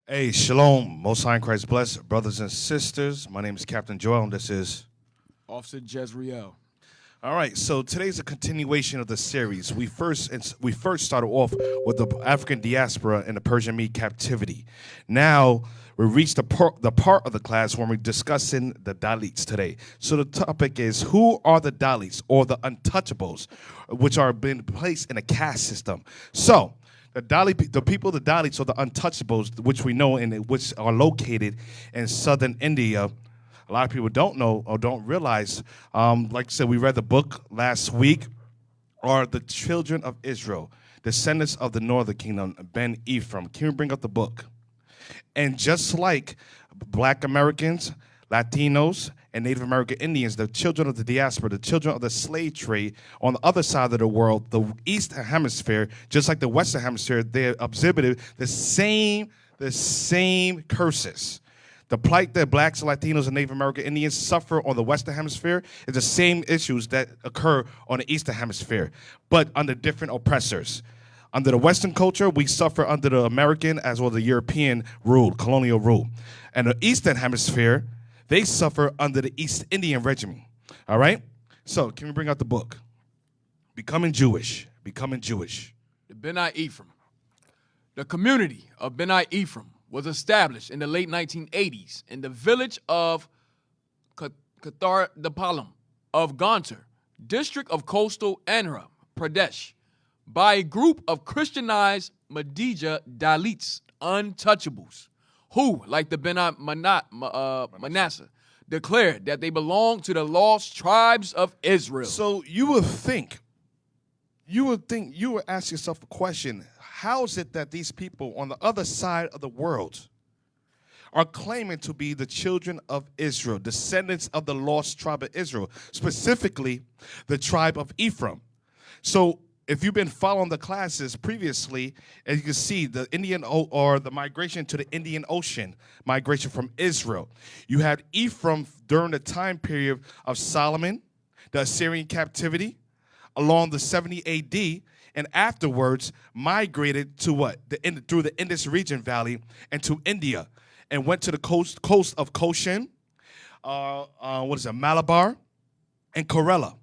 Hey, shalom, Most High in Christ bless, brothers and sisters. My name is Captain Joel, and this is Officer Jezreel. all right. So today's a continuation of the series. We first started off with the African diaspora and the Persian Mede captivity. Now we reached the part of the class when we're discussing the Dalits today. So the topic is, who are the Dalits or the untouchables, which are being placed in a caste system? So the people, the Dalits, or the untouchables, which we know and which are located in southern India. A lot of people don't know or don't realize. Like I said, we read the book last week. Are the children of Israel, descendants of the northern kingdom, Ben Ephraim. Can we bring up the book? And just like Black Americans, Latinos, and Native American Indians, the children of the diaspora, the children of the slave trade, on the other side of the world, the Eastern Hemisphere, just like the Western Hemisphere, they exhibited the same curses. The plight that Blacks, Latinos, and Native American Indians suffer on the Western Hemisphere is the same issues that occur on the Eastern Hemisphere, but under different oppressors. Under the Western culture, we suffer under the American as well as the European rule, colonial rule. And the Eastern Hemisphere, they suffer under the East Indian regime. All right? So, can we bring out the book? Becoming Jewish. Becoming Jewish. The Beni Ephraim. The community of Beni Ephraim was established in the late 1980s in the village of Kathardapalam of Gontar, district of coastal Andhra Pradesh, by a group of Christianized Madhya Dalits, untouchables, who, like the Beni Manasseh, declared that they belong to the lost tribes of Israel. So you would ask yourself a question: how is it that these people on the other side of the world are claiming to be the children of Israel, descendants of the lost tribe of Israel, specifically the tribe of Ephraim? So if you've been following the classes previously, as you can see, the the migration to the Indian Ocean, migration from Israel. You had Ephraim during the time period of Solomon, the Assyrian captivity, along the 70 AD, and afterwards migrated to through the Indus region valley and to India, and went to the coast of Goshen, Malabar, and Kerala.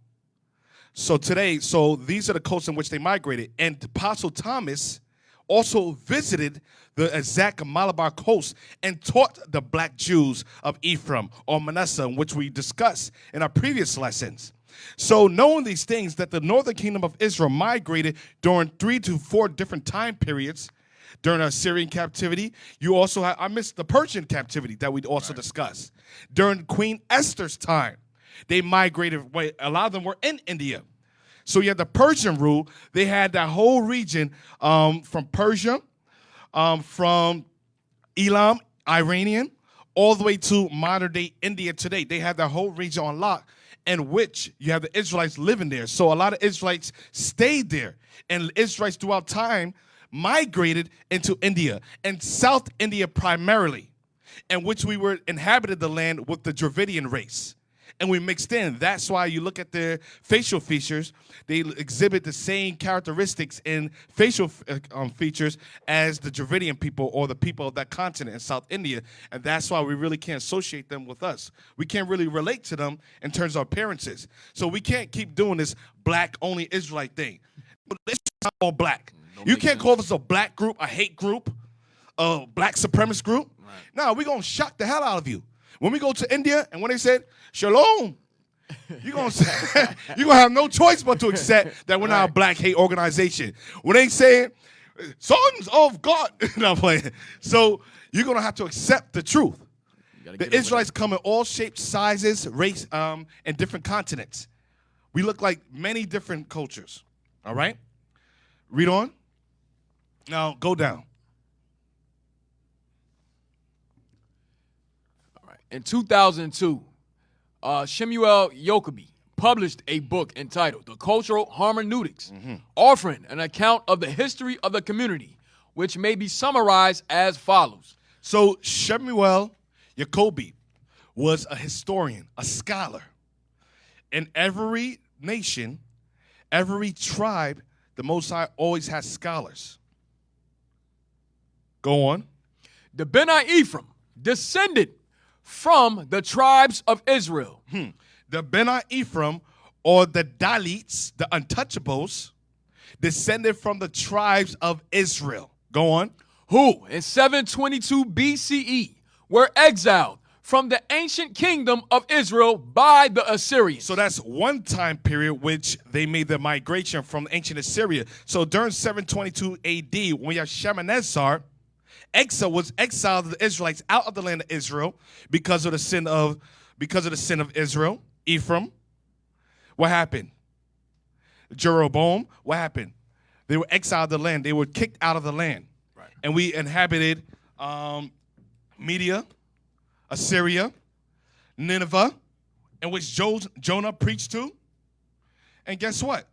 So these are the coasts in which they migrated. And Apostle Thomas also visited the exact Malabar coast and taught the black Jews of Ephraim or Manasseh, which we discussed in our previous lessons. So knowing these things, that the northern kingdom of Israel migrated during 3 to 4 different time periods during the Assyrian captivity. You also I missed the Persian captivity that we also discussed. During Queen Esther's time, they migrated. A lot of them were in India. So you had the Persian rule. They had that whole region from Persia, from Elam, Iranian, all the way to modern-day India today. They had that whole region on lock, in which you have the Israelites living there. So a lot of Israelites stayed there. And Israelites throughout time migrated into India, and South India primarily, in which we were inhabited the land with the Dravidian race. And we mixed in. That's why you look at their facial features. They exhibit the same characteristics in facial features as the Dravidian people or the people of that continent in South India. And that's why we really can't associate them with us. We can't really relate to them in terms of appearances. So we can't keep doing this black-only Israelite thing. It's not all black. You can't call us a black group, a hate group, a black supremacist group. Right. No, we're going to shock the hell out of you. When we go to India and when they said, Shalom, you're going to have no choice but to accept that we're not a black hate organization. When they say, sons of God, no, I'm playing. So you're going to have to accept the truth. The Israelites come in all shapes, sizes, race, and different continents. We look like many different cultures. All right? Read on. Now go down. In 2002, Shemuel Yokobi published a book entitled The Cultural Hermeneutics, offering an account of the history of the community, which may be summarized as follows. So Shemuel Yokobi was a historian, a scholar. In every nation, every tribe, the Most High always has scholars. Go on. The Beni Ephraim descended from the tribes of Israel. The Beni Ephraim, or the Dalits, the untouchables, descended from the tribes of Israel. Go on. Who in 722 BCE were exiled from the ancient kingdom of Israel by the Assyrians. So that's one time period which they made the migration from ancient Assyria. So during 722 AD, when you have Shalmaneser, was exiled the Israelites out of the land of Israel because of the sin of Israel. Ephraim. What happened? Jeroboam. What happened? They were exiled the land. They were kicked out of the land. Right. And we inhabited Media, Assyria, Nineveh, in which Jonah preached to. And guess what?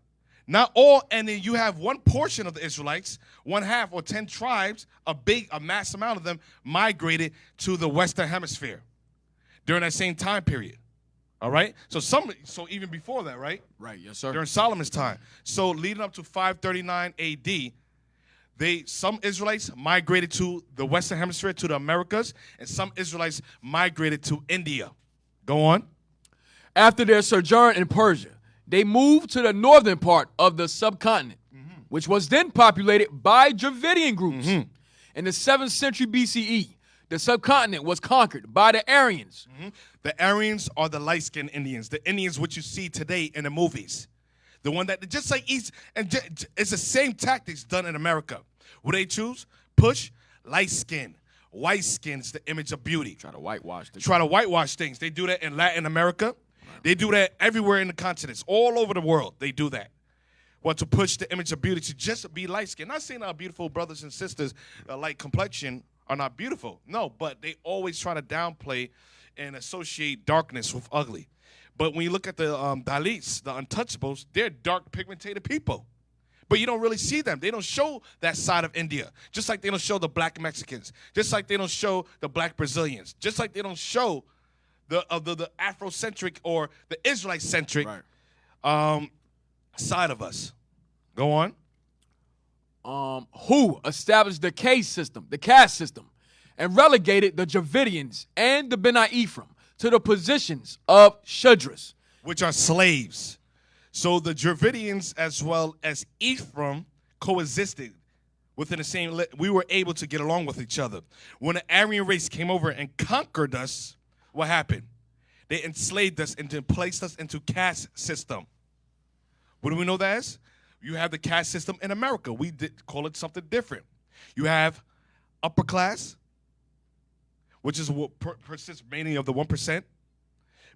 Not all, and then you have one portion of the Israelites, one half or 10 tribes, a mass amount of them migrated to the Western Hemisphere during that same time period. All right? So even before that, right? Right, yes, sir. During Solomon's time. So leading up to 539 AD, some Israelites migrated to the Western Hemisphere, to the Americas, and some Israelites migrated to India. Go on. After their sojourn in Persia, they moved to the northern part of the subcontinent, which was then populated by Dravidian groups. In the 7th century BCE, the subcontinent was conquered by the Aryans. The Aryans are the light-skinned Indians, the Indians which you see today in the movies. The one that, just like East, and it's the same tactics done in America. What they choose? Push, light skin. White skin's the image of beauty. Try to whitewash things. They do that in Latin America. They do that everywhere in the continents. All over the world, they do that. Well, to push the image of beauty, to just be light skinned. Not saying our beautiful brothers and sisters, light complexion, are not beautiful. No, but they always try to downplay and associate darkness with ugly. But when you look at the Dalits, the untouchables, they're dark, pigmented people. But you don't really see them. They don't show that side of India. Just like they don't show the black Mexicans. Just like they don't show the black Brazilians. Just like they don't show the Afrocentric or the Israelite-centric side of us. Go on. Who established the caste system, and relegated the Dravidians and the Beni Ephraim to the positions of Shudras, which are slaves. So the Dravidians as well as Ephraim coexisted within the same. We were able to get along with each other. When the Aryan race came over and conquered us, what happened? They enslaved us and then placed us into caste system. What do we know that as? You have the caste system in America. We did call it something different. You have upper class, which is what persists mainly of the 1%,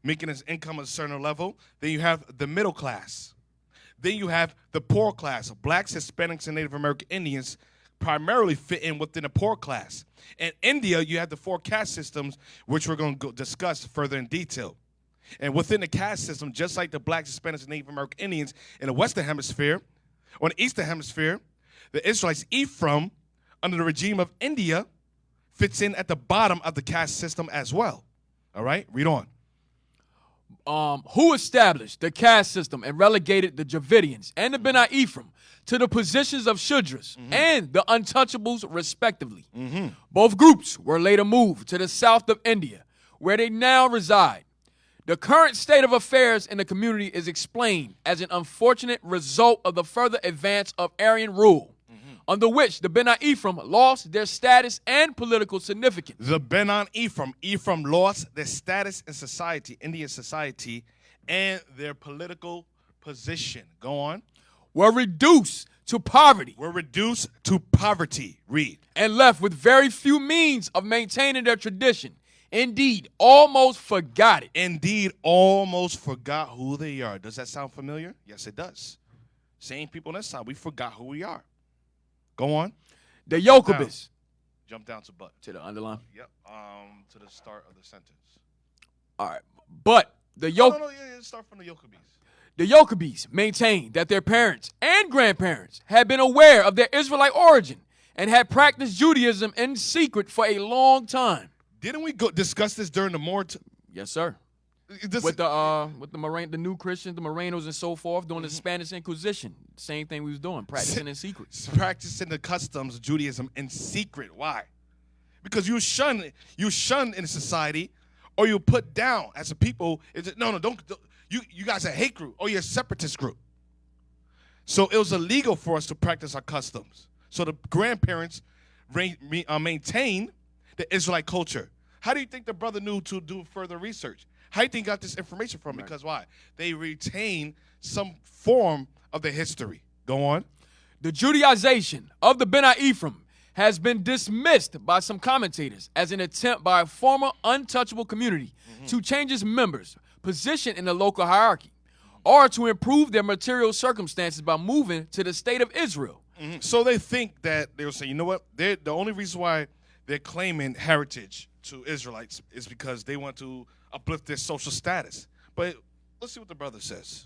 making his income a certain level. Then you have the middle class. Then you have the poor class. Blacks, Hispanics, and Native American Indians primarily fit in within the poor class. In India, you have the 4 caste systems, which we're going to discuss further in detail. And within the caste system, just like the blacks, Hispanics, and Native American Indians in the Western Hemisphere, or the Eastern Hemisphere, the Israelites, Ephraim, under the regime of India, fits in at the bottom of the caste system as well. All right, read on. Who established the caste system and relegated the Dravidians and the Beni Ephraim to the positions of Shudras and the untouchables, respectively. Both groups were later moved to the south of India, where they now reside. The current state of affairs in the community is explained as an unfortunate result of the further advance of Aryan rule, under which the Beni Ephraim lost their status and political significance. The Beni Ephraim lost their status in society, Indian society, and their political position. Go on. Were reduced to poverty. Read. And left with very few means of maintaining their tradition. Indeed, almost forgot it. Indeed, almost forgot who they are. Does that sound familiar? Yes, it does. Same people on this side. We forgot who we are. Go on. The Yochebes. Jump down to but. To the underline? Yep. To the start of the sentence. All right. But the start from the Yochebes. The Yochebes maintained that their parents and grandparents had been aware of their Israelite origin and had practiced Judaism in secret for a long time. Didn't we discuss this during the Yes, sir. With the new Christians, the Morenos and so forth, during the Spanish Inquisition. Same thing we was doing, practicing in secret. Practicing the customs of Judaism in secret. Why? because you shun in society, or you put down as a people. No, don't. You guys are a hate group, or you're a separatist group. So it was illegal for us to practice our customs. So the grandparents maintained the Israelite culture. How do you think the brother knew to do further research? How do you think he got this information from? Right. Because why? They retain some form of the history. Go on. The Judaization of the Beni Ephraim has been dismissed by some commentators as an attempt by a former untouchable community to change its members' position in the local hierarchy, or to improve their material circumstances by moving to the state of Israel. So they think that they'll say, you know what? The only reason why they're claiming heritage to Israelites is because they want to uplift their social status. But let's see what the brother says.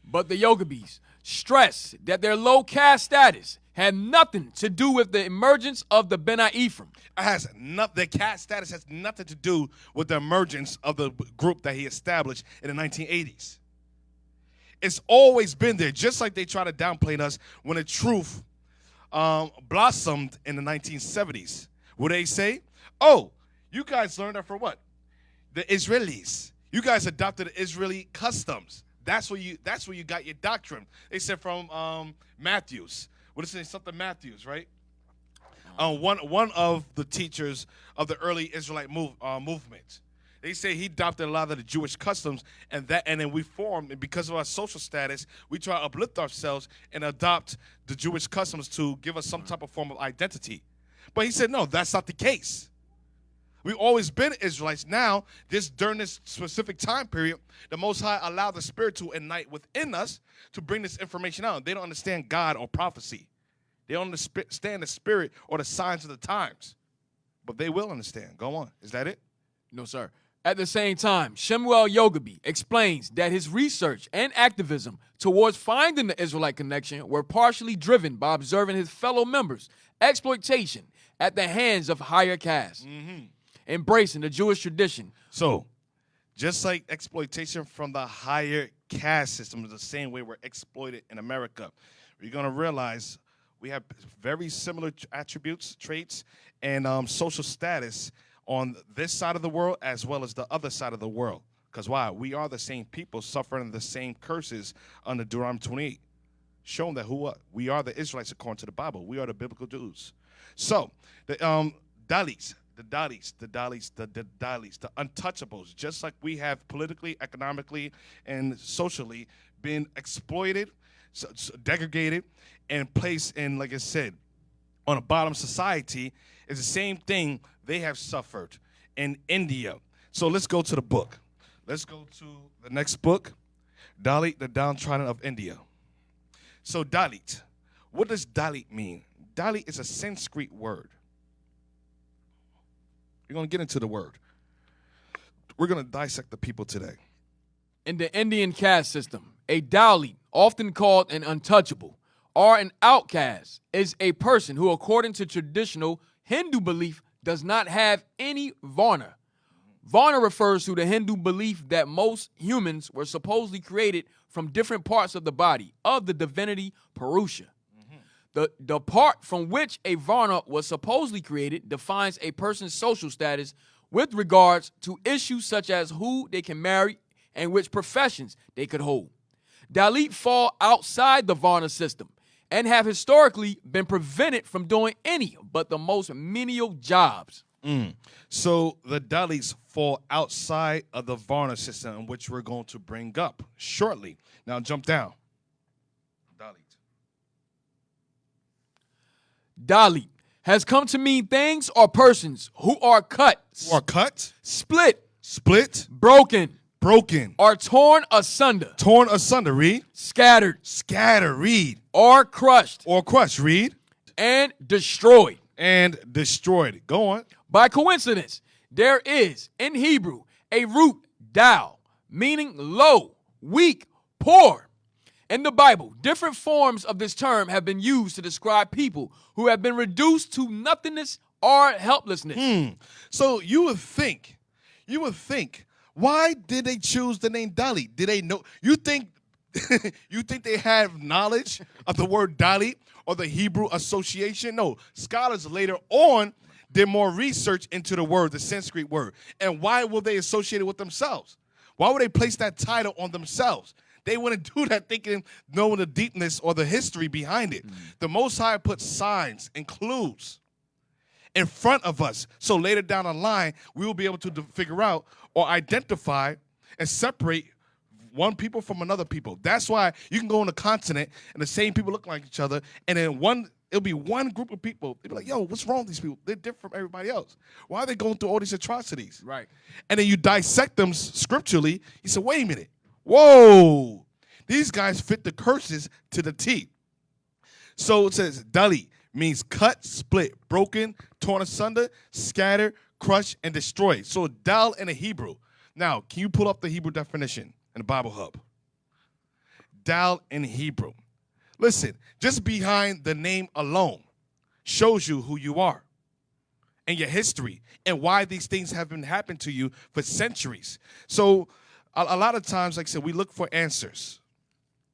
But the Yogabis stress that their low caste status had nothing to do with the emergence of the Beni Ephraim. Their caste status has nothing to do with the emergence of the group that he established in the 1980s. It's always been there, just like they try to downplay us when the truth blossomed in the 1970s. Would they say, oh, you guys learned that for what? The Israelis. You guys adopted the Israeli customs. That's where you got your doctrine. They said from Matthews. What is it? Something Matthews, right? One of the teachers of the early Israelite movement. They say he adopted a lot of the Jewish customs, and then we formed, and because of our social status, we try to uplift ourselves and adopt the Jewish customs to give us some type of form of identity. But he said, no, that's not the case. We've always been Israelites. Now, during this specific time period, the Most High allowed the Spirit to ignite within us to bring this information out. They don't understand God or prophecy. They don't understand the Spirit or the signs of the times. But they will understand. Go on. Is that it? No, sir. At the same time, Shemuel Yogabi explains that his research and activism towards finding the Israelite connection were partially driven by observing his fellow members' exploitation at the hands of higher castes, embracing the Jewish tradition. So, just like exploitation from the higher caste system is the same way we're exploited in America, we're going to realize we have very similar attributes, traits, and social status on this side of the world as well as the other side of the world. Because why? We are the same people suffering the same curses under Deuteronomy 28. Showing that we are the Israelites according to the Bible. We are the biblical Jews. So, the Dalits, the untouchables, just like we have politically, economically, and socially been exploited, degraded, and placed in, like I said, on a bottom society, is the same thing they have suffered in India. So let's go to the book. Let's go to the next book, Dalit, the downtrodden of India. So Dalit, what does Dalit mean? Dalit is a Sanskrit word. We're going to get into the word. We're going to dissect the people today. In the Indian caste system, a Dalit, often called an untouchable, or an outcast, is a person who, according to traditional Hindu belief, does not have any Varna. Varna refers to the Hindu belief that most humans were supposedly created from different parts of the body of the divinity Purusha. The part from which a Varna was supposedly created defines a person's social status with regards to issues such as who they can marry and which professions they could hold. Dalit fall outside the Varna system and have historically been prevented from doing any but the most menial jobs. So the Dalits fall outside of the Varna system, which we're going to bring up shortly. Now jump down. Dalit has come to mean things or persons who are cut, split, broken, or torn asunder, read, scattered, read, or crushed, read, and destroyed. Go on. By coincidence, there is in Hebrew a root dal, meaning low, weak, poor. In the Bible, different forms of this term have been used to describe people who have been reduced to nothingness or helplessness. So you would think, why did they choose the name Dalit? Did they know? You think they have knowledge of the word Dalit or the Hebrew association? No. Scholars later on did more research into the word, the Sanskrit word. And why will they associate it with themselves? Why would they place that title on themselves? They wouldn't do that thinking, knowing the deepness or the history behind it. The Most High put signs and clues in front of us. So later down the line, we will be able to figure out or identify and separate one people from another people. That's why you can go on a continent and the same people look like each other, and then it'll be one group of people. They'll be like, yo, what's wrong with these people? They're different from everybody else. Why are they going through all these atrocities? Right. And then you dissect them scripturally. You say, wait a minute. Whoa. These guys fit the curses to the T. So it says Dalit means cut, split, broken, torn asunder, scattered, crushed, and destroyed. So Dal in the Hebrew. Now, can you pull up the Hebrew definition in the Bible Hub? Dal in Hebrew. Listen, just behind the name alone shows you who you are and your history and why these things have been happening to you for centuries. So a lot of times, like I said, we look for answers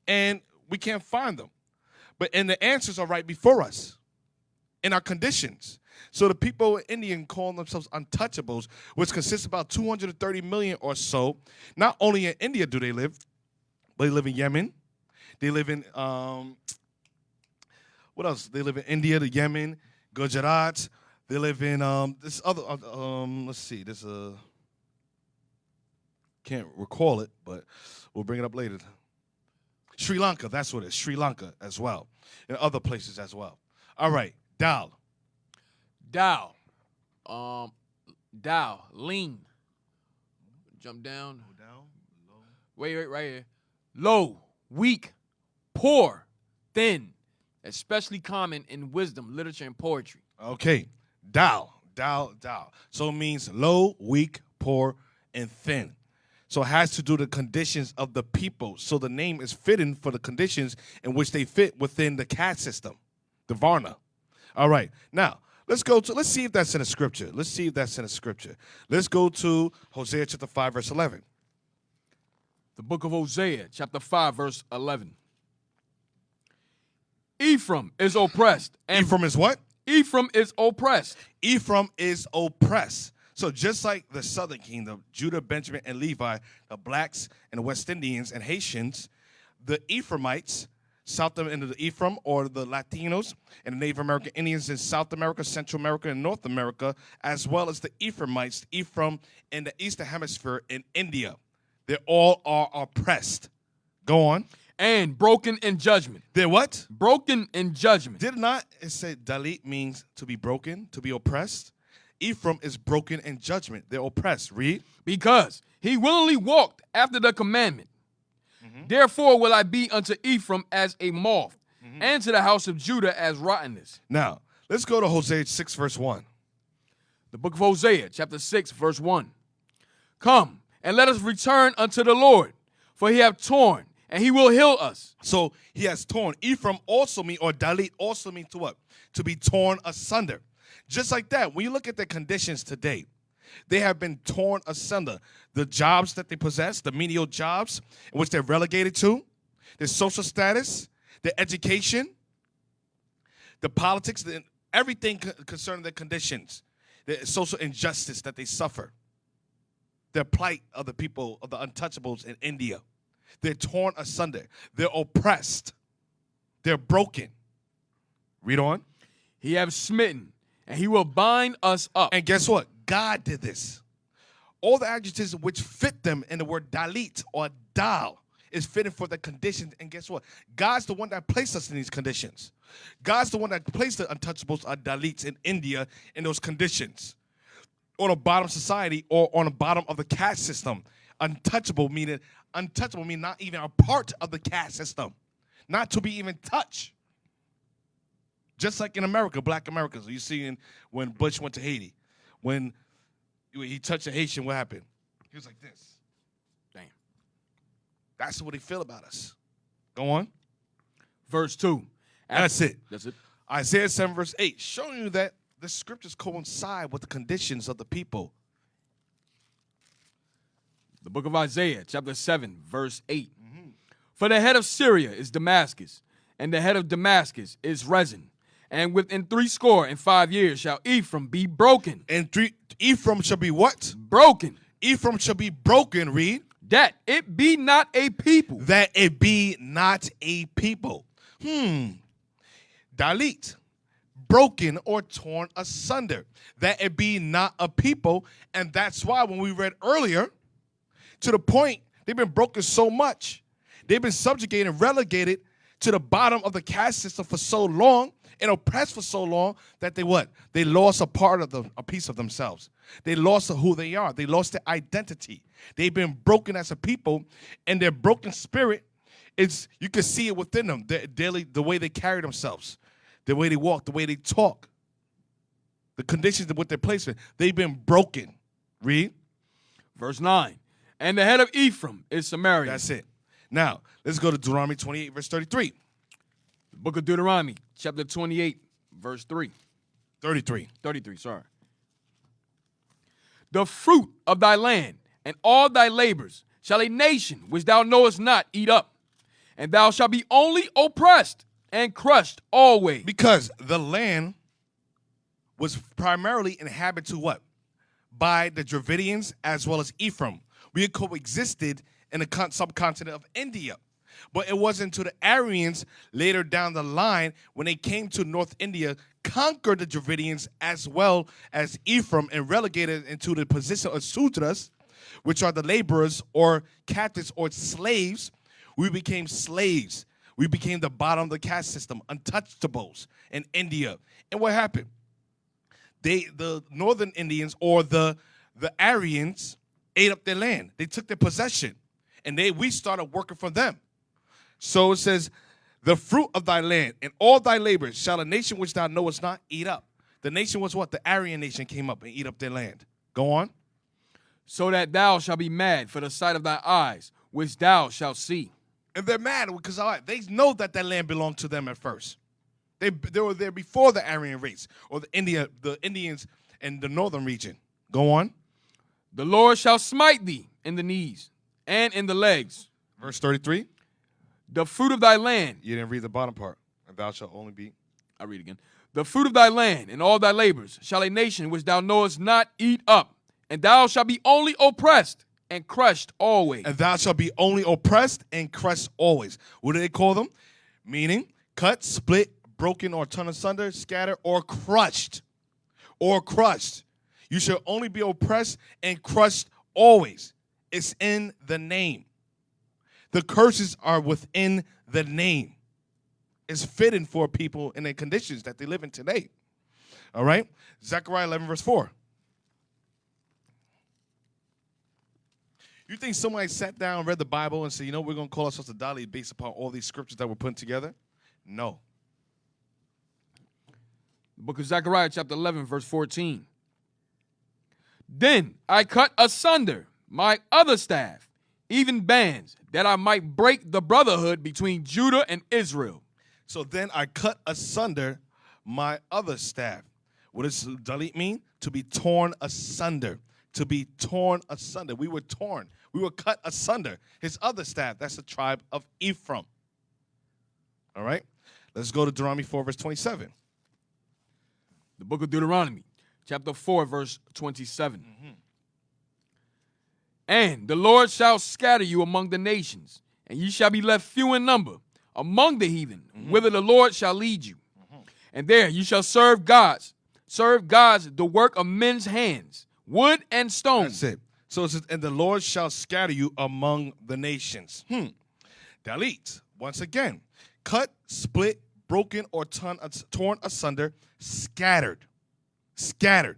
and we can't find them. And the answers are right before us in our conditions. So the people in India call themselves untouchables, which consists of about 230 million or so. Not only in India do they live, but they live in Yemen. They live in, what else? They live in India, the Yemen, Gujarat. They live in this other, let's see, this, can't recall it, but we'll bring it up later. Sri Lanka, that's what it is, Sri Lanka as well, and other places as well. All right, Dal. Dal. Dal. Lean. Jump down. Go down, low. Wait, right here. Low, weak, poor, thin, especially common in wisdom, literature, and poetry. Okay, Dal. So it means low, weak, poor, and thin. So it has to do with the conditions of the people. So the name is fitting for the conditions in which they fit within the caste system, the Varna. All right, now let's see if that's in the scripture. Let's go to Hosea chapter 5, verse 11. The book of Hosea, chapter 5, verse 11. Ephraim is oppressed. And Ephraim is what? Ephraim is oppressed. Ephraim is oppressed. So just like the southern kingdom, Judah, Benjamin, and Levi, the blacks and the West Indians and Haitians, the Ephraimites, south into the Ephraim, or the Latinos and the Native American Indians in South America, Central America, and North America, as well as the Ephraimites, Ephraim in the Eastern Hemisphere in India. They all are oppressed. Go on. And broken in judgment. They're what? Broken in judgment. Did not it say Dalit means to be broken, to be oppressed? Ephraim is broken in judgment. They're oppressed. Read. Because he willingly walked after the commandment. Therefore will I be unto Ephraim as a moth, and to the house of Judah as rottenness. Now, let's go to Hosea 6, verse 1. The book of Hosea, chapter 6, verse 1. Come, and let us return unto the Lord, for he hath torn, and he will heal us. So he has torn. Ephraim also mean, or Dalit also mean to what? To be torn asunder. Just like that, when you look at their conditions today, they have been torn asunder. The jobs that they possess, the menial jobs in which they're relegated to, their social status, their education, the politics, everything concerning their conditions, the social injustice that they suffer, their plight of the people, of the untouchables in India. They're torn asunder. They're oppressed. They're broken. Read on. He hath smitten, and he will bind us up. And guess what? God did this. All the adjectives which fit them in the word Dalit or Dal is fitting for the conditions. And guess what? God's the one that placed us in these conditions. God's the one that placed the untouchables or Dalits in India in those conditions. On the bottom society or on the bottom of the caste system. Untouchable meaning not even a part of the caste system. Not to be even touched. Just like in America, black Americans. You see when Bush went to Haiti. When he touched a Haitian, what happened? He was like this. Damn. That's what they feel about us. Go on. Verse 2. That's it. Isaiah 7, verse 8, showing you that the scriptures coincide with the conditions of the people. The book of Isaiah, chapter 7, verse 8. For the head of Syria is Damascus, and the head of Damascus is Rezin, And within 65 years shall Ephraim be broken. And Ephraim shall be what? Broken. Ephraim shall be broken, read. That it be not a people. That it be not a people. Dalit. Broken or torn asunder. That it be not a people. And that's why when we read earlier, to the point, they've been broken so much. They've been subjugated and relegated to the bottom of the caste system for so long and oppressed for so long that they what? They lost a piece of themselves. They lost who they are. They lost their identity. They've been broken as a people, and their broken spirit you can see it within them. The way they carry themselves, the way they walk, the way they talk, the conditions with their placement. They've been broken. Read. Verse 9. And the head of Ephraim is Samaria. That's it. Now, let's go to Deuteronomy 28, verse 33. The book of Deuteronomy, chapter 28, verse 3. 33. 33, sorry. The fruit of thy land and all thy labors shall a nation which thou knowest not eat up, and thou shalt be only oppressed and crushed always. Because the land was primarily inhabited to what? By the Dravidians as well as Ephraim. We had coexisted in the subcontinent of India. But it wasn't until the Aryans later down the line, when they came to North India, conquered the Dravidians as well as Ephraim and relegated into the position of Sudras, which are the laborers or captives or slaves. We became slaves. We became the bottom of the caste system, untouchables in India. And what happened? The northern Indians or the Aryans ate up their land. They took their possession, and we started working for them. So it says, the fruit of thy land and all thy labors shall a nation which thou knowest not eat up. The nation was what? The Aryan nation came up and eat up their land. Go on. So that thou shalt be mad for the sight of thy eyes, which thou shalt see. And they're mad because they know that land belonged to them at first. They were there before the Aryan race or the Indians in the northern region. Go on. The Lord shall smite thee in the knees and in the legs. Verse 33. The fruit of thy land. You didn't read the bottom part. And thou shalt only be. I read again. The fruit of thy land and all thy labors shall a nation which thou knowest not eat up, and thou shalt be only oppressed and crushed always. And thou shalt be only oppressed and crushed always. What do they call them? Meaning cut, split, broken, or torn asunder, scattered, or crushed. Or crushed. You shall only be oppressed and crushed always. It's in the name. The curses are within the name. It's fitting for people in the conditions that they live in today. All right? Zechariah 11, verse 4. You think somebody sat down and read the Bible and said, you know, we're going to call ourselves a Dalit based upon all these scriptures that were put together? No. The book of Zechariah, chapter 11, verse 14. Then I cut asunder my other staff, even bands, that I might break the brotherhood between Judah and Israel. So then I cut asunder my other staff. What does Dalit mean? To be torn asunder. To be torn asunder. We were torn. We were cut asunder. His other staff, that's the tribe of Ephraim. All right? Let's go to Deuteronomy 4, verse 27. The book of Deuteronomy, chapter 4, verse 27. Mm-hmm. And the Lord shall scatter you among the nations, and ye shall be left few in number among the heathen, whither the Lord shall lead you. And there you shall serve gods the work of men's hands, wood and stone. That's it. So it says, and the Lord shall scatter you among the nations. Dalit, once again, cut, split, broken, or torn asunder, scattered. Scattered.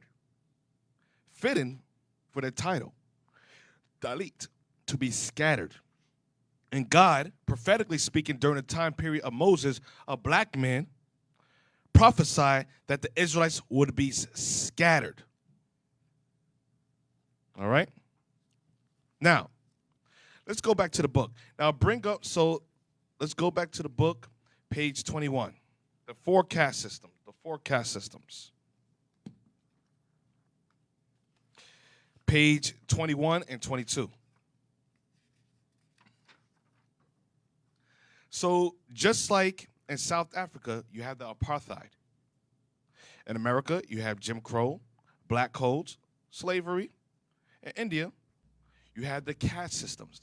Fitting for the title. Dalit, to be scattered. And God, prophetically speaking, during the time period of Moses, a black man prophesied that the Israelites would be scattered. All right? Now, let's go back to the book. Let's go back to the book, page 21. The forecast system. The forecast systems. Page 21 and 22. So just like in South Africa, you have the apartheid. In America, you have Jim Crow, black codes, slavery. In India, you have the caste systems.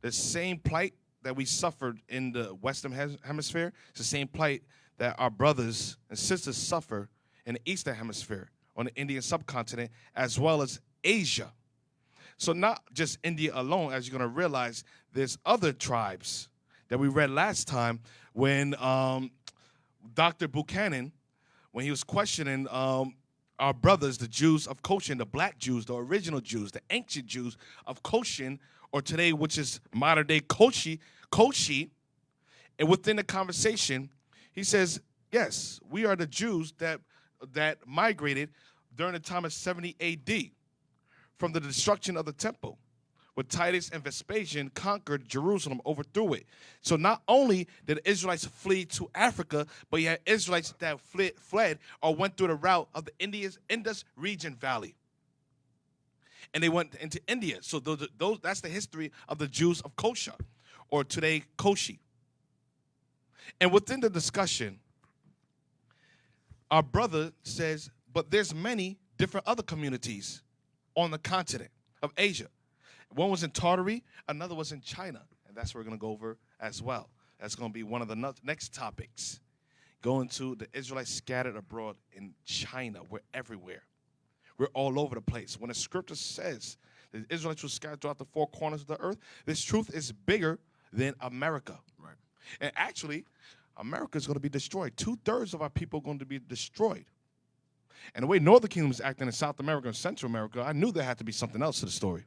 The same plight that we suffered in the Western Hemisphere is the same plight that our brothers and sisters suffer in the Eastern Hemisphere, on the Indian subcontinent, as well as Asia. So not just India alone, as you're going to realize, there's other tribes that we read last time when Dr. Buchanan, when he was questioning our brothers, the Jews of Goshen, the black Jews, the original Jews, the ancient Jews of Goshen, or today, which is modern-day Koshi. And within the conversation, he says, yes, we are the Jews that migrated during the time of 70 A.D. from the destruction of the temple, when Titus and Vespasian conquered Jerusalem, overthrew it. So not only did the Israelites flee to Africa, but you had Israelites that fled or went through the route of the Indus region valley. And they went into India. So that's the history of the Jews of Kosha, or today Koshi. And within the discussion, our brother says, but there's many different other communities on the continent of Asia. One was in Tartary, another was in China. And that's what we're going to go over as well. That's going to be one of the next topics. Going to the Israelites scattered abroad in China. We're everywhere. We're all over the place. When the scripture says the Israelites were scattered throughout the four corners of the earth, this truth is bigger than America. Right. And actually, America is going to be destroyed. 2/3 of our people are going to be destroyed. And the way Northern Kingdom is acting in South America and Central America, I knew there had to be something else to the story.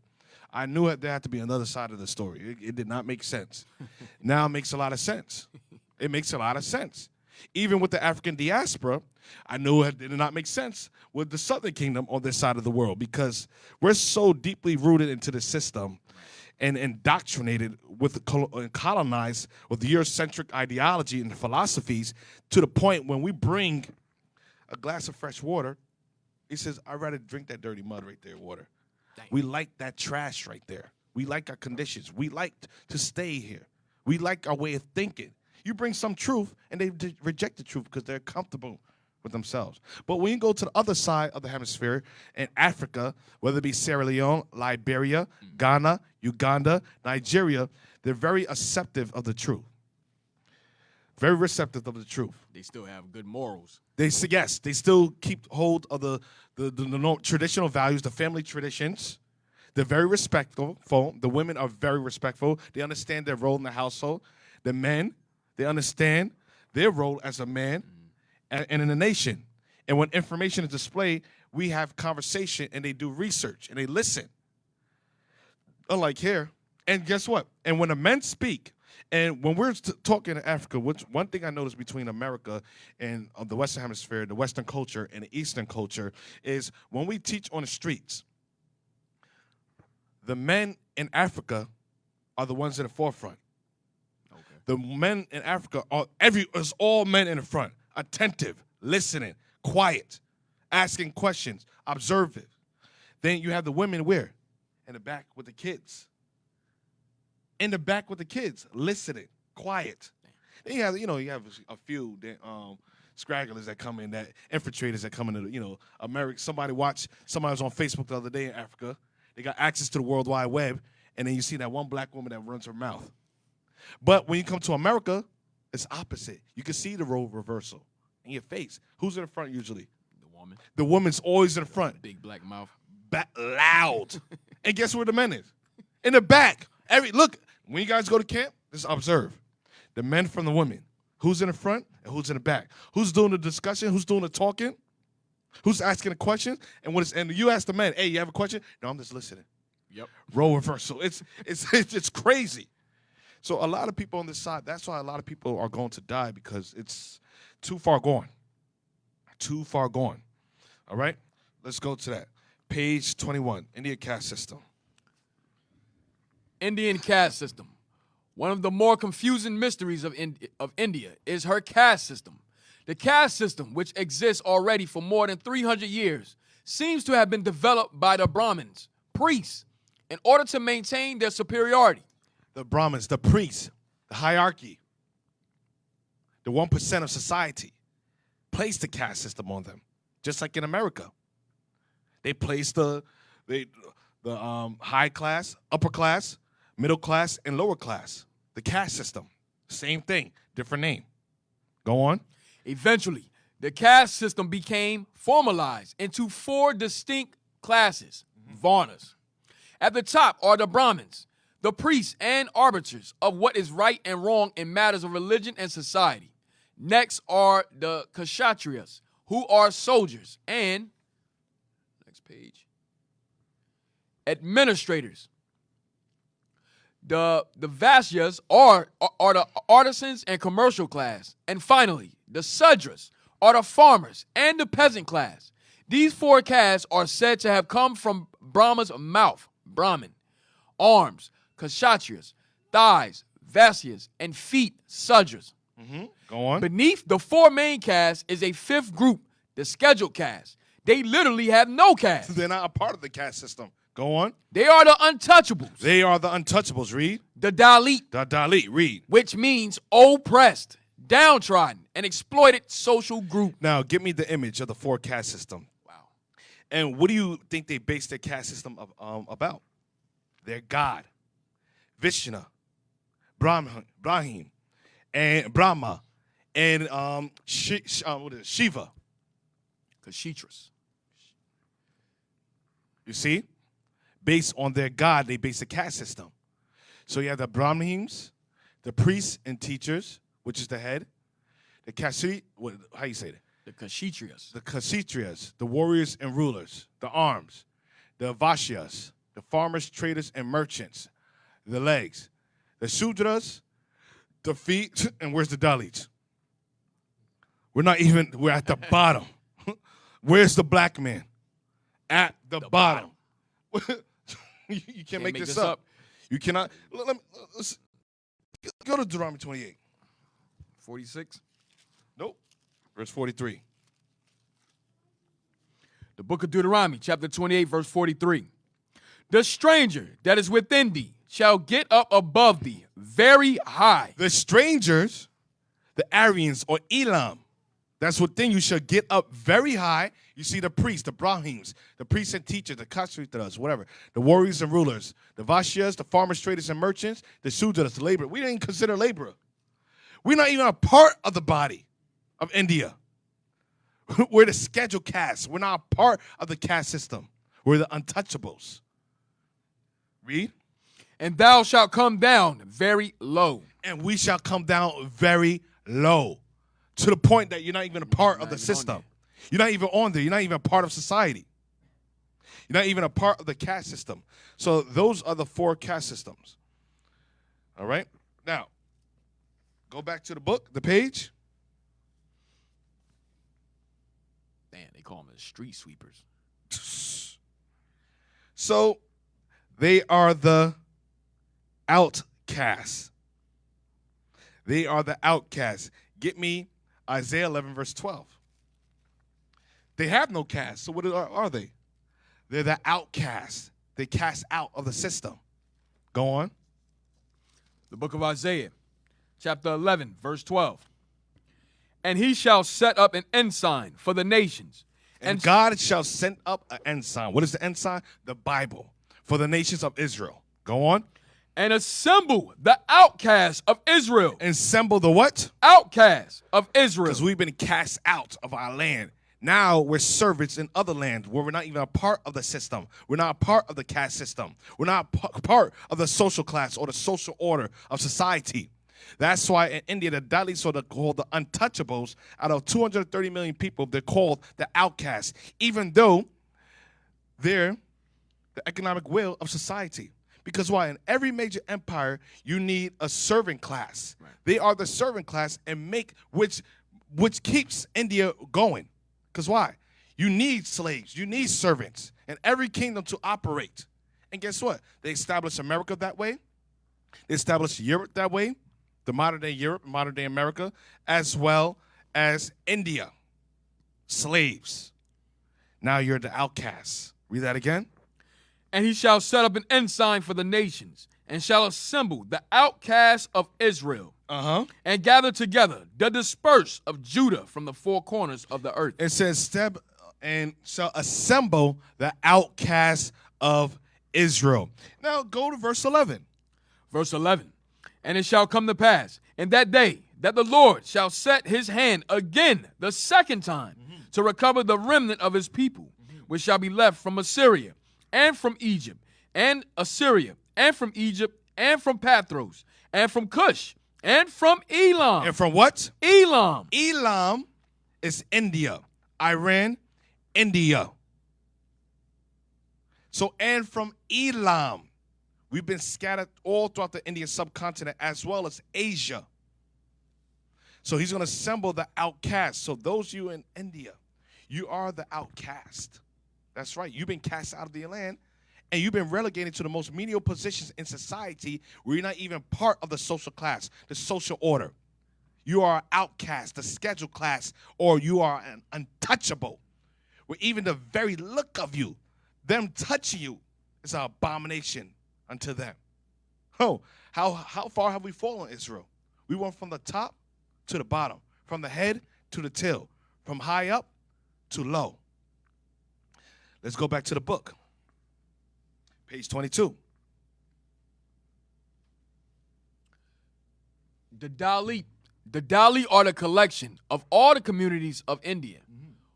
I knew there had to be another side of the story. It did not make sense. Now it makes a lot of sense. It makes a lot of sense. Even with the African diaspora, I knew it did not make sense with the Southern Kingdom on this side of the world, because we're so deeply rooted into the system and indoctrinated with and colonized with the Eurocentric ideology and philosophies, to the point when we bring a glass of fresh water, he says, I'd rather drink that dirty mud right there, water. Dang. We like that trash right there. We like our conditions. We like to stay here. We like our way of thinking. You bring some truth, and they reject the truth because they're comfortable with themselves. But when you go to the other side of the hemisphere, in Africa, whether it be Sierra Leone, Liberia, Ghana, Uganda, Nigeria, they're very acceptive of the truth. Very receptive of the truth. They still have good morals. They still keep hold of the traditional values, the family traditions. They're very respectful. The women are very respectful. They understand their role in the household. The men, they understand their role as a man and in the nation. And when information is displayed, we have conversation, and they do research, and they listen. Unlike here. And guess what? And when the men speak, and when we're talking in Africa, one thing I noticed between America and the Western Hemisphere, the Western culture and the Eastern culture, is when we teach on the streets, the men in Africa are the ones in the forefront. Okay. The men in Africa it's all men in the front, attentive, listening, quiet, asking questions, observant. Then you have the women where? In the back with the kids. In the back with the kids, listening, quiet. Then you have a few scragglers that come in, that infiltrators that come into, America. Somebody was on Facebook the other day in Africa. They got access to the World Wide Web, and then you see that one black woman that runs her mouth. But when you come to America, it's opposite. You can see the role reversal in your face. Who's in the front usually? The woman. The woman's always in the front. Big black mouth. Loud. And guess where the men is? In the back. Look, when you guys go to camp, just observe. The men from the women. Who's in the front and who's in the back? Who's doing the discussion? Who's doing the talking? Who's asking the questions? And you ask the men, hey, you have a question? No, I'm just listening. Yep. Role reversal. It's crazy. So a lot of people on this side, that's why a lot of people are going to die, because it's too far gone. Too far gone. All right? Let's go to that. Page 21, Indian caste system. Indian caste system. One of the more confusing mysteries of India is her caste system. The caste system, which exists already for more than 300 years, seems to have been developed by the Brahmins, priests, in order to maintain their superiority. The Brahmins, the priests, the hierarchy, the 1% of society, placed the caste system on them, just like in America. They placed the high class, upper class, middle class, and lower class. The caste system, same thing, different name. Go on. Eventually, the caste system became formalized into 4 distinct classes, varnas. At the top are the Brahmins, the priests and arbiters of what is right and wrong in matters of religion and society. Next are the Kshatriyas, who are soldiers, and, next page, administrators. The Vaisyas are the artisans and commercial class. And finally, the Sudras are the farmers and the peasant class. These 4 castes are said to have come from Brahma's mouth, Brahmin, arms, Kshatriyas, thighs, Vaisyas, and feet, Sudras. Go on. Beneath the 4 main castes is a 5th group, the scheduled caste. They literally have no caste. They're not a part of the caste system. Go on. They are the untouchables. They are the untouchables. Read. The Dalit, The Dalit. Read. which means oppressed, downtrodden, and exploited social group. Now, give me the image of the 4 caste system. Wow. And what do you think they based their caste system about? Their God, Vishnu, Brahim, and Brahma, and Shiva. Kashitras. You see? Based on their God, they base the caste system. So you have the Brahmins, the priests and teachers, which is the head, the Kashri, how you say that? The Kshatriyas. The Kshatriyas, the warriors and rulers, the arms, the Vaishyas, the farmers, traders, and merchants, the legs, the Shudras, the feet, and where's the Dalits? We're at the bottom. Where's the black man? At the bottom. You can't make this up. You cannot. Let's go to Deuteronomy 28. 46. Nope. Verse 43. The book of Deuteronomy, chapter 28, verse 43. The stranger that is within thee shall get up above thee very high. The strangers, the Aryans or Elam, that's within you shall get up very high. You see the priests, the Brahmins, the priests and teachers, the Kashritras, whatever, the warriors and rulers, the Vaishyas, the farmers, traders, and merchants, the Shudras, the laborer. We didn't consider laborer. We're not even a part of the body of India. We're the scheduled caste. We're not a part of the caste system. We're the untouchables. Read. And thou shalt come down very low. And we shall come down very low. To the point that you're not even a part of the system. You're not even on there. You're not even a part of society. You're not even a part of the caste system. So those are the 4 caste systems. All right? Now, go back to the book, the page. Damn, they call them the street sweepers. So they are the outcasts. They are the outcasts. Get me Isaiah 11, verse 12. They have no caste, so what are they? They're the outcasts. They cast out of the system. Go on. The book of Isaiah, chapter 11, verse 12. And he shall set up an ensign for the nations. And God shall send up an ensign. What is the ensign? The Bible. For the nations of Israel. Go on. And assemble the outcasts of Israel. Assemble the what? Outcasts of Israel. Because we've been cast out of our land. Now we're servants in other land where we're not even a part of the system. We're not a part of the caste system. We're not a part of the social class or the social order of society. That's why in India, the Dalits are called the untouchables. Out of 230 million people, they're called the outcasts, even though they're the economic will of society. Because why? In every major empire, you need a servant class. Right. They are the servant class and make which keeps India going. Because why? You need slaves. You need servants in every kingdom to operate. And guess what? They established America that way. They established Europe that way, the modern-day Europe, modern-day America, as well as India. Slaves. Now you're the outcasts. Read that again. And he shall set up an ensign for the nations, and shall assemble the outcasts of Israel. and gather together the dispersed of Judah from the four corners of the earth. It says, step and shall assemble the outcasts of Israel. Now go to verse 11. Verse 11. And it shall come to pass in that day that the Lord shall set his hand again the second time to recover the remnant of his people, which shall be left from Assyria and from Egypt and Assyria and from Egypt and from Pathros and from Cush and from Elam. And from what? Elam. Elam is India. Iran, India. So, and from Elam, we've been scattered all throughout the Indian subcontinent as well as Asia. So he's going to assemble the outcast. So those of you in India, you are the outcast. That's right. You've been cast out of the land, and you've been relegated to the most menial positions in society where you're not even part of the social class, the social order. You are an outcast, the scheduled class, or you are an untouchable, where even the very look of you, them touching you, is an abomination unto them. Oh, how far have we fallen, Israel? We went from the top to the bottom, from the head to the tail, from high up to low. Let's go back to the book. Page 22. The Dalit are the collection of all the communities of India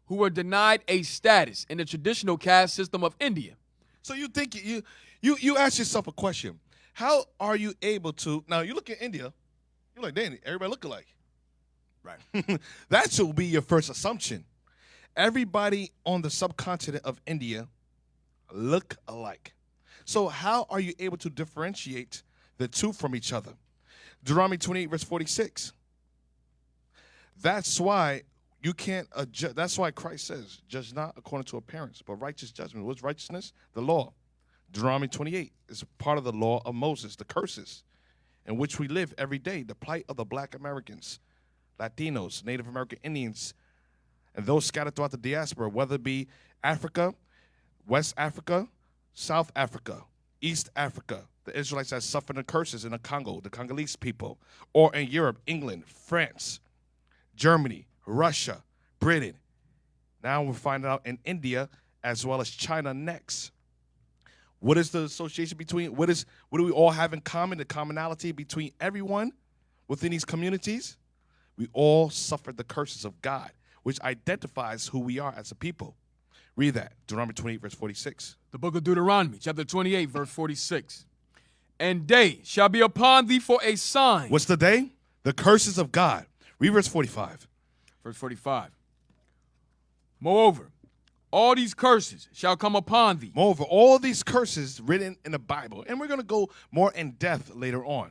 who were denied a status in the traditional caste system of India. So you think you ask yourself a question. How are you able to, now you look at India, you're like, Danny, everybody look alike. Right. That should be your first assumption. Everybody on the subcontinent of India look alike. So how are you able to differentiate the two from each other? Deuteronomy 28, verse 46. That's why you can't adjust. That's why Christ says, judge not according to appearance, but righteous judgment. What's righteousness? The law. Deuteronomy 28 is part of the law of Moses, the curses in which we live every day, the plight of the black Americans, Latinos, Native American Indians, and those scattered throughout the diaspora, whether it be Africa, West Africa, South Africa, East Africa, the Israelites that suffered the curses in the Congo, the Congolese people, or in Europe, England, France, Germany, Russia, Britain. Now we're finding out in India as well as China next. What is the association between, what do we all have in common, the commonality between everyone within these communities? We all suffered the curses of God, which identifies who we are as a people. Read that, Deuteronomy 28, verse 46. The book of Deuteronomy, chapter 28, verse 46. And day shall be upon thee for a sign. What's the day? The curses of God. Read verse 45. Verse 45. Moreover, all these curses shall come upon thee. Moreover, all these curses written in the Bible, and we're going to go more in depth later on.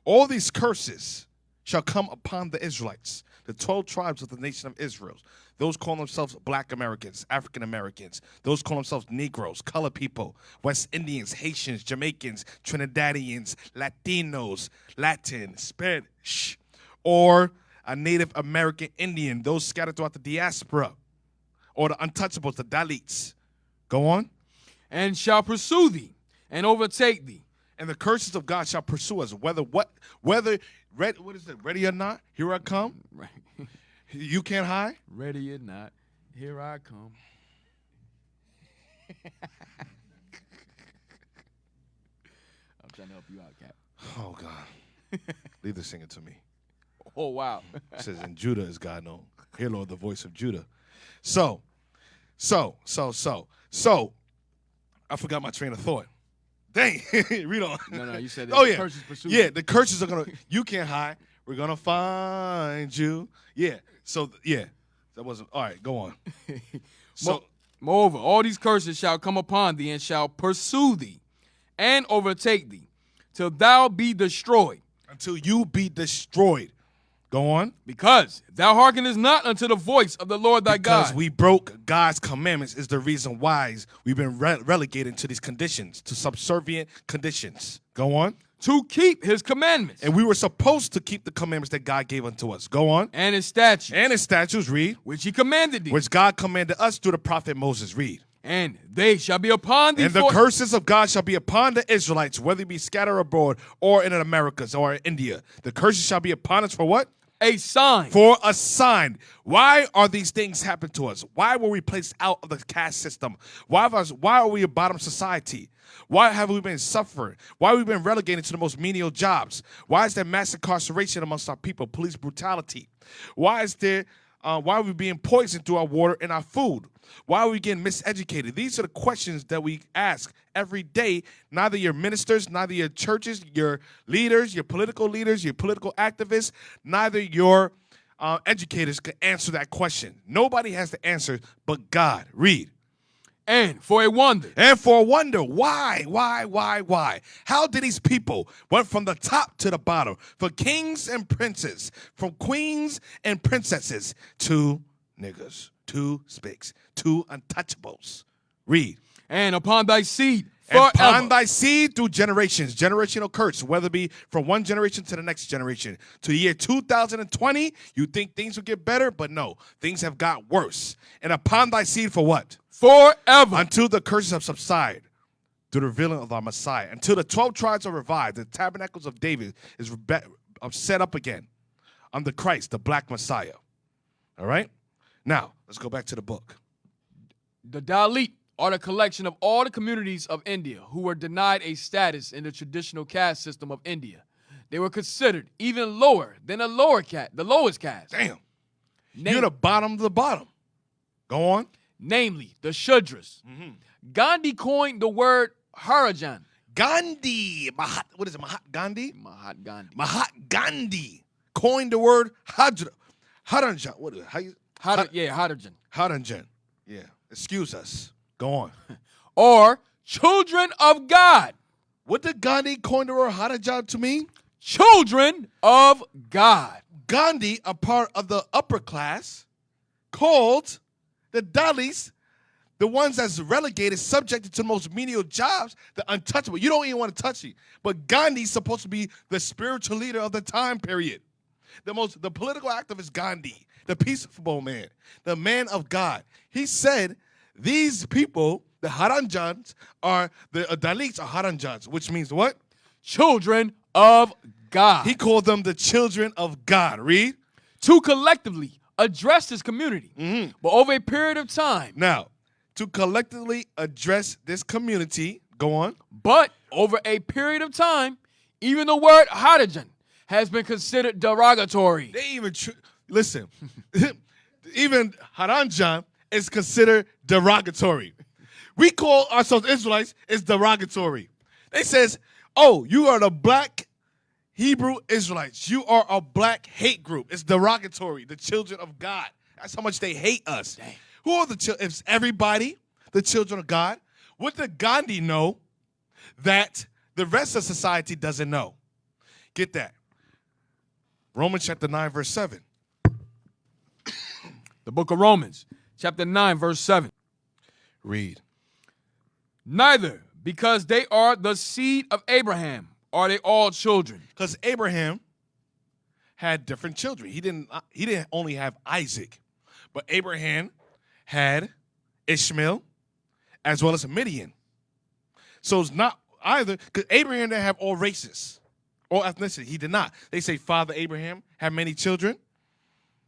All these curses shall come upon the Israelites, the 12 tribes of the nation of Israel. Those call themselves Black Americans, African Americans. Those call themselves Negroes, colored people, West Indians, Haitians, Jamaicans, Trinidadians, Latinos, Latin, Spanish, or a Native American Indian, those scattered throughout the diaspora, or the untouchables, the Dalits. Go on. And shall pursue thee and overtake thee. And the curses of God shall pursue us, whether ready or not, here I come. Right. You can't hide. Ready or not, here I come. I'm trying to help you out, Cap. Oh, God. Leave the singing to me. Oh, wow. It says, in Judah is God known. Hear, Lord, the voice of Judah. So, I forgot my train of thought. Dang, read on. No, you said that. Oh, yeah. Curses pursue Yeah, you. the curses are going to, you can't hide. We're going to find you. Yeah, so, yeah. That wasn't, all right, go on. So, Moreover, all these curses shall come upon thee and shall pursue thee and overtake thee till thou be destroyed. until you be destroyed. Go on. Because thou hearkenest not unto the voice of the Lord thy God. Because we broke God's commandments is the reason why we've been relegated to these conditions, to subservient conditions. Go on. To keep his commandments. And we were supposed to keep the commandments that God gave unto us. Go on. And his statutes. And his statutes, read. Which he commanded thee. Which God commanded us through the prophet Moses, read. And they shall be upon thee. And the curses of God shall be upon the Israelites, whether it be scattered abroad or in the Americas or in India. The curses shall be upon us for what? A sign. For a sign. Why are these things happening to us? Why were we placed out of the caste system? Why are we a bottom society? Why have we been suffering? Why have we been relegated to the most menial jobs? Why is there mass incarceration amongst our people, police brutality? Why are we being poisoned through our water and our food? Why are we getting miseducated? These are the questions that we ask every day. Neither your ministers, neither your churches, your leaders, your political activists, neither your educators can answer that question. Nobody has the answer but God. Read. And for a wonder. And for a wonder. Why? How did these people went from the top to the bottom, from kings and princes, from queens and princesses to niggas, to spics, to untouchables? Read. And upon thy seed forever. And upon thy seed through generations, generational curse, whether it be from one generation to the next generation. To the year 2020, you think things will get better, but no, things have got worse. And upon thy seed for what? Forever. Until the curses have subsided through the revealing of our Messiah. Until the 12 tribes are revived, the tabernacles of David is set up again under Christ, the black Messiah. All right? Now, let's go back to the book. The Dalit are the collection of all the communities of India who were denied a status in the traditional caste system of India. They were considered even lower than the lowest caste. Damn. You're the bottom of the bottom. Go on. Namely, the Shudras. Mm-hmm. Gandhi coined the word Harijan. Gandhi. What is it? Gandhi? Mahatma Gandhi coined the word Harijan. What is it? Harijan. Harijan. Yeah. Excuse us. Go on. Or children of God. What did Gandhi coin the word Harijan to mean? Children of God. Gandhi, a part of the upper class, called the Dalits, the ones that's relegated, subjected to the most menial jobs, the untouchable. You don't even want to touch it. But Gandhi's supposed to be the spiritual leader of the time period. The political activist Gandhi, the peaceful man, the man of God. He said these people, the Haranjans, the Dalits are Haranjans, which means what? Children of God. He called them the children of God. Read. To collectively address this community. Mm-hmm. But over a period of time. Now, to collectively address this community, go on. But over a period of time, even the word Harijan has been considered derogatory. They even, listen, even Haranjan is considered derogatory. We call ourselves Israelites, it's derogatory. They says, oh, you are the black Hebrew Israelites. You are a black hate group. It's derogatory. The children of God. That's how much they hate us. Dang. Who are the children? If everybody the children of God, what did Gandhi know that the rest of society doesn't know? Get that. Romans chapter 9, verse 7. The book of Romans, chapter 9, verse 7. Read. Neither, because they are the seed of Abraham, are they all children. Because Abraham had different children. He didn't only have Isaac, but Abraham had Ishmael as well as Midian. So it's not either, because Abraham didn't have all races or ethnicity. He did not. They say Father Abraham had many children.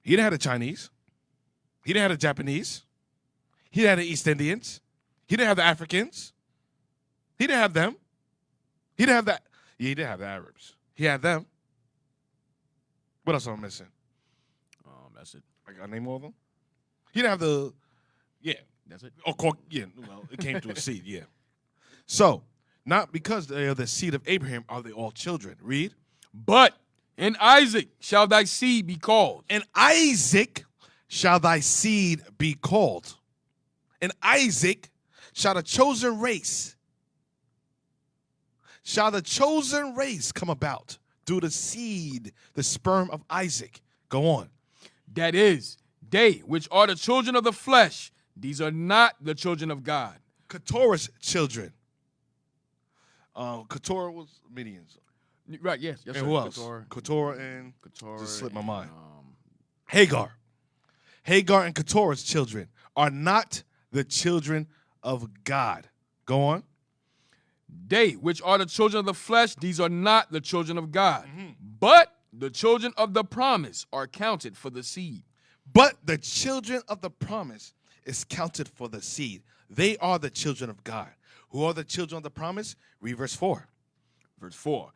He didn't have the Chinese. He didn't have the Japanese. He didn't have the East Indians. He didn't have the Africans. He didn't have them. He didn't have that. Yeah, he did have the Arabs. He had them. What else am I missing? That's it. I got to name all of them. He didn't have the, yeah. That's it. Oh, yeah. Well, it came through a seed, yeah. So, not because they are the seed of Abraham are they all children. Read. But in Isaac shall thy seed be called. In Isaac shall thy seed be called. In Isaac shall the chosen race come about through the seed, the sperm of Isaac. Go on. That is, they which are the children of the flesh, these are not the children of God. Keturah's children. Keturah was Midian's. Right, yes. And sir. who else? Keturah and just slipped my mind. Hagar. Hagar and Keturah's children are not the children of God. Go on. They, which are the children of the flesh, these are not the children of God. But the children of the promise are counted for the seed. But the children of the promise is counted for the seed. They are the children of God. Who are the children of the promise? Read verse 4. Verse 4.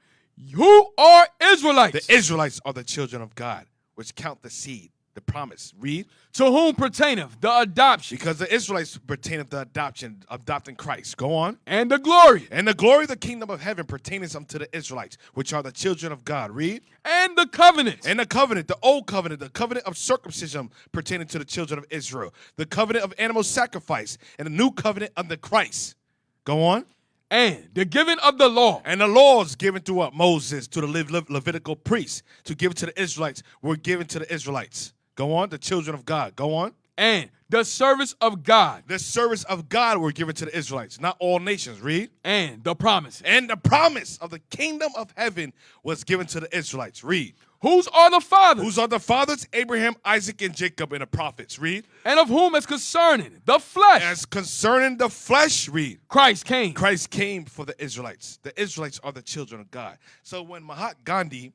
Who are Israelites? The Israelites are the children of God, which count the seed, the promise. Read. To whom pertaineth the adoption. Because the Israelites pertaineth the adoption, adopting Christ. Go on. And the glory. And the glory of the kingdom of heaven pertaineth unto the Israelites, which are the children of God. Read. And the covenant. And the covenant, the old covenant, the covenant of circumcision pertaining to the children of Israel. The covenant of animal sacrifice, and the new covenant under Christ. Go on. And the giving of the law. And the laws given to what? Moses, to the Levitical priests, to give it to the Israelites, were given to the Israelites. Go on, the children of God. Go on. And the service of God. The service of God were given to the Israelites, not all nations. Read. And the promise. And the promise of the kingdom of heaven was given to the Israelites. Read. Whose are the fathers? Whose are the fathers? Abraham, Isaac, and Jacob, and the prophets. Read. And of whom as concerning the flesh. As concerning the flesh, read. Christ came. Christ came for the Israelites. The Israelites are the children of God. So when Mahatma Gandhi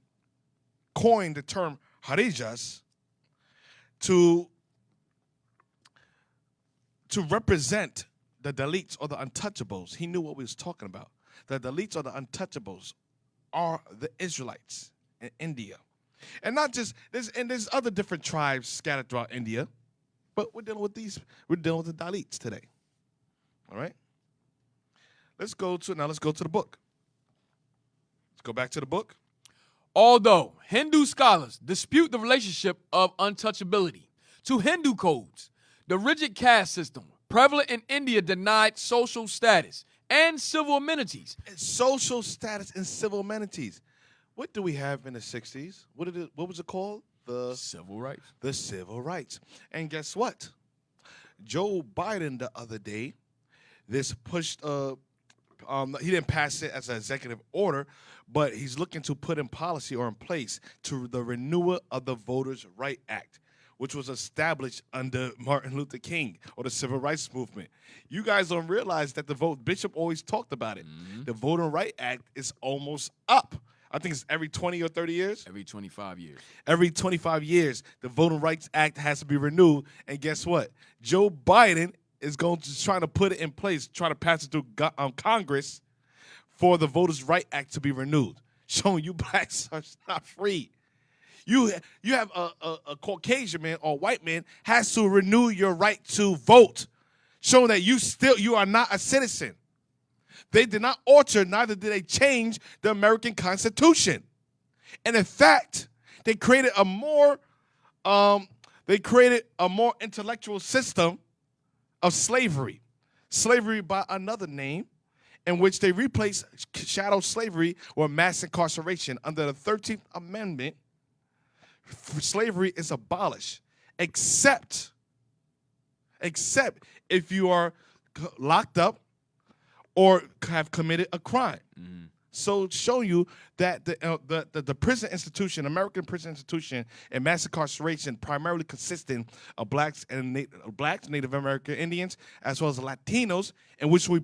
coined the term Harijas to represent the Dalits or the untouchables, he knew what we was talking about. The Dalits or the untouchables are the Israelites in India. And not just there's other different tribes scattered throughout India, but we're dealing with the Dalits today. All right? Let's go to the book. Let's go back to the book. Although Hindu scholars dispute the relationship of untouchability to Hindu codes, the rigid caste system prevalent in India denied social status and civil amenities. Social status and civil amenities. What do we have in the 60s? What was it called? The Civil rights. The civil rights. And guess what? Joe Biden the other day, this pushed he didn't pass it as an executive order, but he's looking to put in policy or in place to the renewal of the Voters' Right Act, which was established under Martin Luther King or the Civil Rights Movement. You guys don't realize that Bishop always talked about it. The Voting Right Act is almost up. I think it's every 20 or 30 years. Every 25 years. Every 25 years, the Voting Rights Act has to be renewed. And guess what? Joe Biden is trying to put it in place, trying to pass it through Congress for the Voters' Right Act to be renewed, showing you blacks are not free. You have a Caucasian man or white man has to renew your right to vote, showing that you are not a citizen. They did not alter, neither did they change the American Constitution. And in fact, they created a more intellectual system of slavery. Slavery by another name, in which they replaced chattel slavery or mass incarceration. Under the 13th Amendment, slavery is abolished, except if you are locked up or have committed a crime. So show you that the prison institution, American prison institution, and mass incarceration primarily consisting of blacks, Native American Indians, as well as Latinos, in which we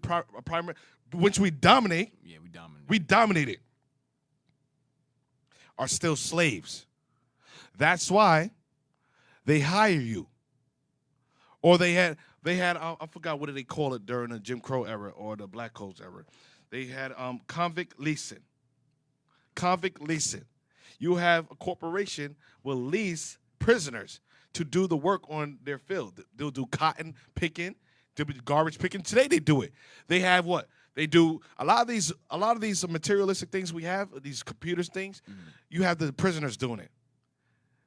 dominate. Yeah, we dominate. We dominated. Are still slaves. That's why they hire you. Or they had I forgot what did they call it during the Jim Crow era or the Black Codes era. They had convict leasing. Convict leasing. You have a corporation will lease prisoners to do the work on their field. They'll do cotton picking, they'll do garbage picking. Today they do it. They have what? They do a lot of these materialistic things we have, these computers things. You have the prisoners doing it.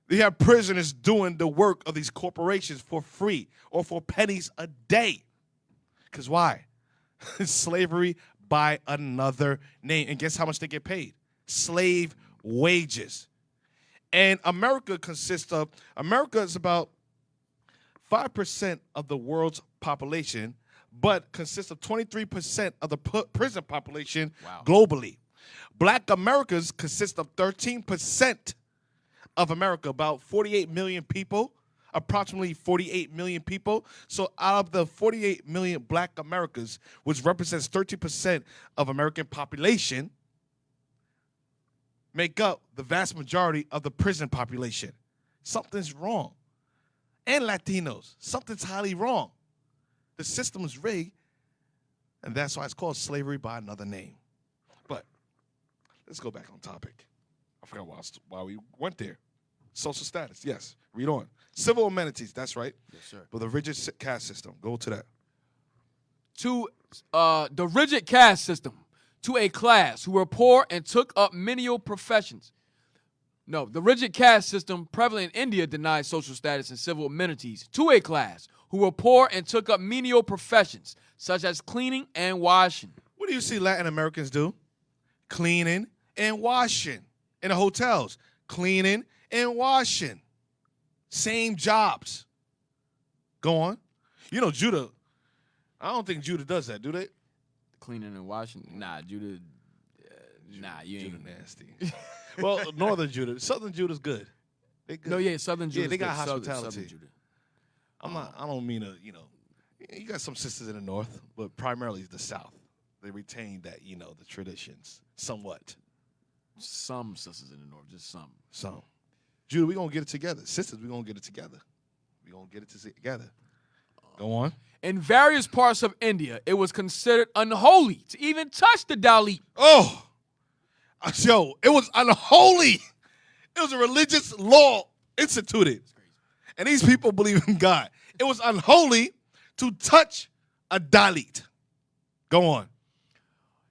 They have prisoners doing the work of these corporations for free or for pennies a day. Because why? Slavery by another name. And guess how much they get paid? Slave wages. And America is about 5% of the world's population, but consists of 23% of the prison population globally. Black Americans consist of 13% of America, about 48 million people, approximately 48 million people. So out of the 48 million black Americans, which represents 13% of American population, make up the vast majority of the prison population. Something's wrong. And Latinos, something's highly wrong. The system is rigged, and that's why it's called slavery by another name. But let's go back on topic. I forgot why we went there. Social status, yes. Read on. Civil amenities, that's right. Yes, sir. With a rigid caste system. Go to that. To the rigid caste system, to a class who were poor and took up menial professions. No, the rigid caste system prevalent in India denied social status and civil amenities to a class who were poor and took up menial professions, such as cleaning and washing. What do you see Latin Americans do? Cleaning and washing. In the hotels, cleaning and washing. Same jobs. Go on. You know, Judah, I don't think Judah does that, do they? Cleaning and washing? Nah, Judah. Nah, you ain't. Judah nasty. Well, northern Judah. Southern Judah's good. They good. No, yeah, southern Judah. Yeah, they got good. hospitality. Southern Judah. I don't mean to, you got some sisters in the north, but primarily the south. They retain that, the traditions somewhat. Some sisters in the north, just some. Some. Judah, we're going to get it together. Sisters, we're going to get it together. We're going to get it together. Go on. In various parts of India, it was considered unholy to even touch the Dalit. Oh, yo, it was unholy. It was a religious law instituted. And these people believe in God. It was unholy to touch a Dalit. Go on.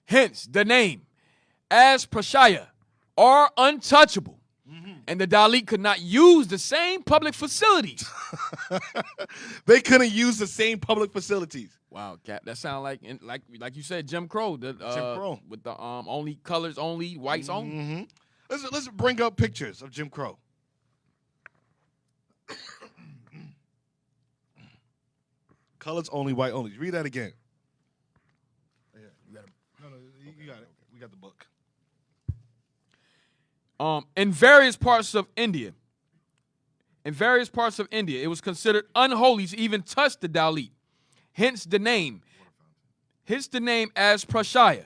Hence, the name, as Prashaya, are untouchable. And the Dalit could not use the same public facilities. They couldn't use the same public facilities. Wow, Cap, that sound like you said, Jim Crow. Jim Crow. With the only colors only, whites only. Mm-hmm. Let's bring up pictures of Jim Crow. Colors only, white only. Read that again. Yeah, you got it. No, you got it. We got the book. In various parts of India, it was considered unholy to even touch the Dalit. Hence the name as Prashaya,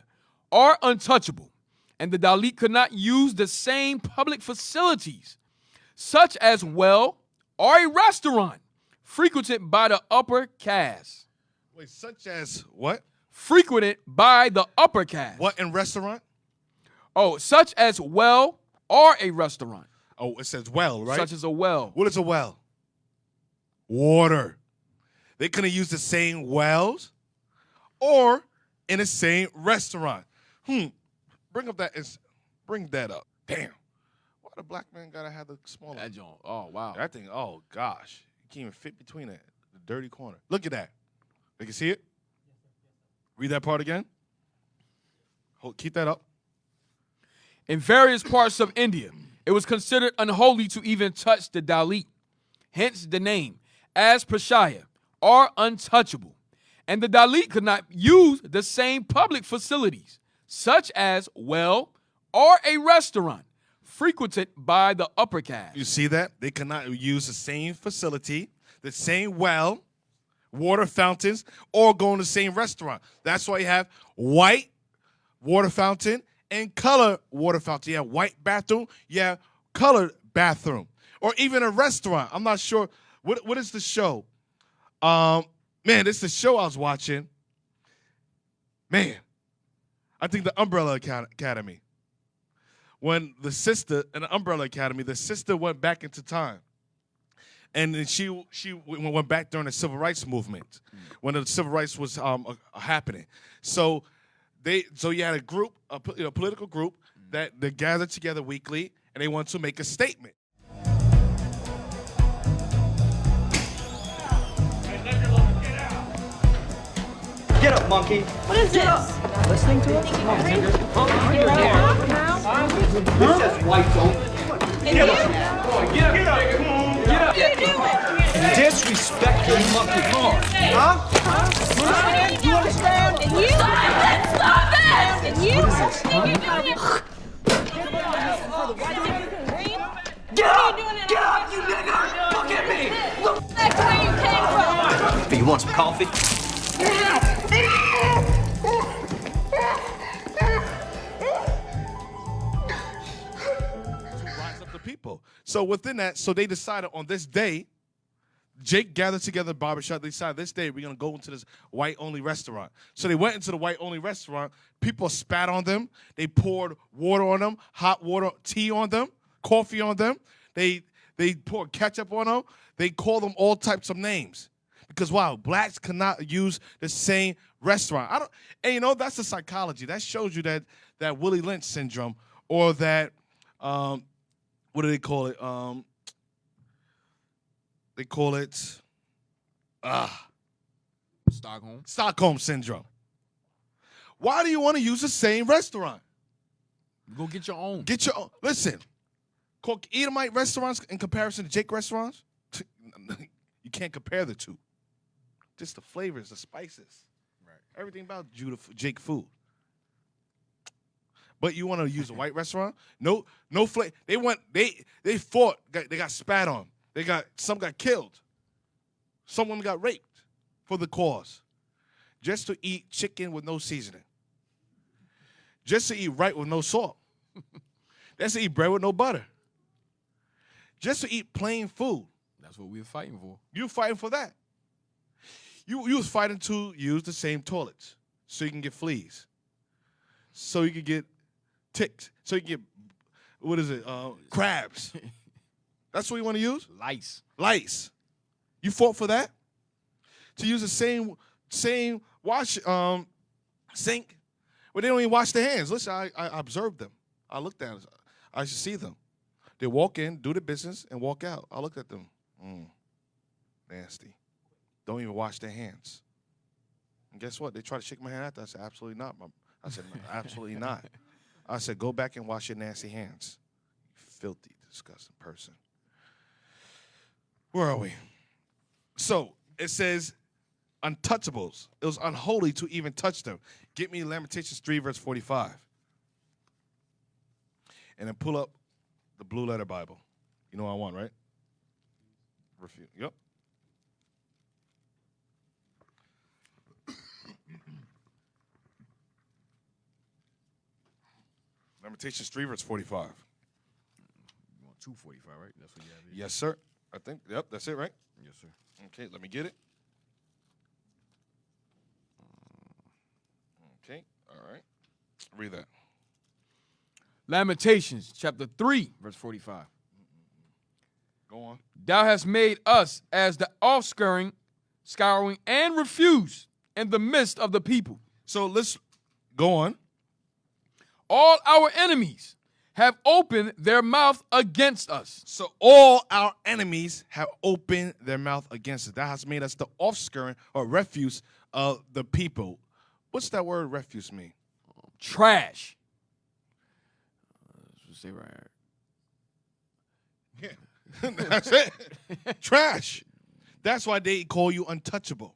are untouchable. And the Dalit could not use the same public facilities, such as well or a restaurant frequented by the upper caste. Wait, such as what? Frequented by the upper caste. What in restaurant? Oh, such as well or a restaurant. Oh, it says well, right? Such as a well. What is a well? Water. They couldn't use the same wells or in the same restaurant. Bring that up. Damn. Why the black man gotta have the smaller? That joint. Oh, wow. That thing, oh gosh. You can't even fit between it. The dirty corner. Look at that. You can see it? Read that part again. Keep that up. In various parts of India, it was considered unholy to even touch the Dalit. Hence the name, as Prashaya, are untouchable. And the Dalit could not use the same public facilities, such as well or a restaurant, frequented by the upper caste. You see that? They cannot use the same facility, the same well, water fountains, or go in the same restaurant. That's why you have white water fountain and color water fountain. You have white bathroom, you have colored bathroom. Or even a restaurant. I'm not sure. What is the show? Man, this is the show I was watching. Man, I think the Umbrella Academy. When the sister in the Umbrella Academy, the sister went back into time. And then she went back during the Civil Rights movement, when the Civil Rights was happening. So you had a group, a political group that they gathered together weekly, and they wanted to make a statement. Get up, monkey. What is this? Listening to us? Come on, nigga. This says white only. Get up. Get up. Get up. What are you doing? Disrespect your monkey horn. Huh? You understand? And you? Stop it! And you? What is this? What are you doing? Get up! Get up, you nigger! Look at me! Look You want some coffee? Rise up the people. So within that, so they decided on this day, Jake gathered together the barbershop. They decided this day we're going to go into this white-only restaurant. So they went into the white-only restaurant. People spat on them. They poured water on them, hot water, tea on them, coffee on them. They poured ketchup on them. They called them all types of names. Because, wow, blacks cannot use the same restaurant. And, you know, that's the psychology. That shows you that Willie Lynch syndrome or that, what do they call it? They call it Stockholm Syndrome. Why do you want to use the same restaurant? Go get your own. Get your own. Listen, Edomite restaurants in comparison to Jake restaurants, you can't compare the two. Just the flavors, the spices. Right. Everything about Jake food. But you want to use a white restaurant? No flavor. They fought. They got spat on. Some got killed. Some women got raped for the cause. Just to eat chicken with no seasoning. Just to eat right with no salt. Just to eat bread with no butter. Just to eat plain food. That's what we were fighting for. You were fighting for that. You was fighting to use the same toilets so you can get fleas. So you can get ticks. So you can get, crabs. That's what you want to use? Lice. You fought for that? To use the same wash sink where they don't even wash their hands. Listen, I observed them. I looked at them. I should see them. They walk in, do the business, and walk out. I looked at them. Nasty. Don't even wash their hands. And guess what? They tried to shake my hand after. I said, absolutely not. I said, no, absolutely not. I said, go back and wash your nasty hands. You filthy, disgusting person. Where are we? So it says untouchables. It was unholy to even touch them. Get me Lamentations 3, verse 45. And then pull up the blue letter Bible. You know what I want, right? Refute. Yep. Lamentations 3, verse 45. You want 245, right? That's what you have here. Yes, sir. I think, yep, that's it, right? Yes, sir. Okay, let me get it. Okay, all right. Read that. Lamentations chapter 3, verse 45. Go on. Thou hast made us as the offscouring, scouring, and refuse in the midst of the people. So let's go on. All our enemies have opened their mouth against us. So all our enemies have opened their mouth against us. That has made us the offscouring or refuse of the people. What's that word refuse mean? Trash. Let's say right here. Yeah. That's it. Trash. That's why they call you untouchable.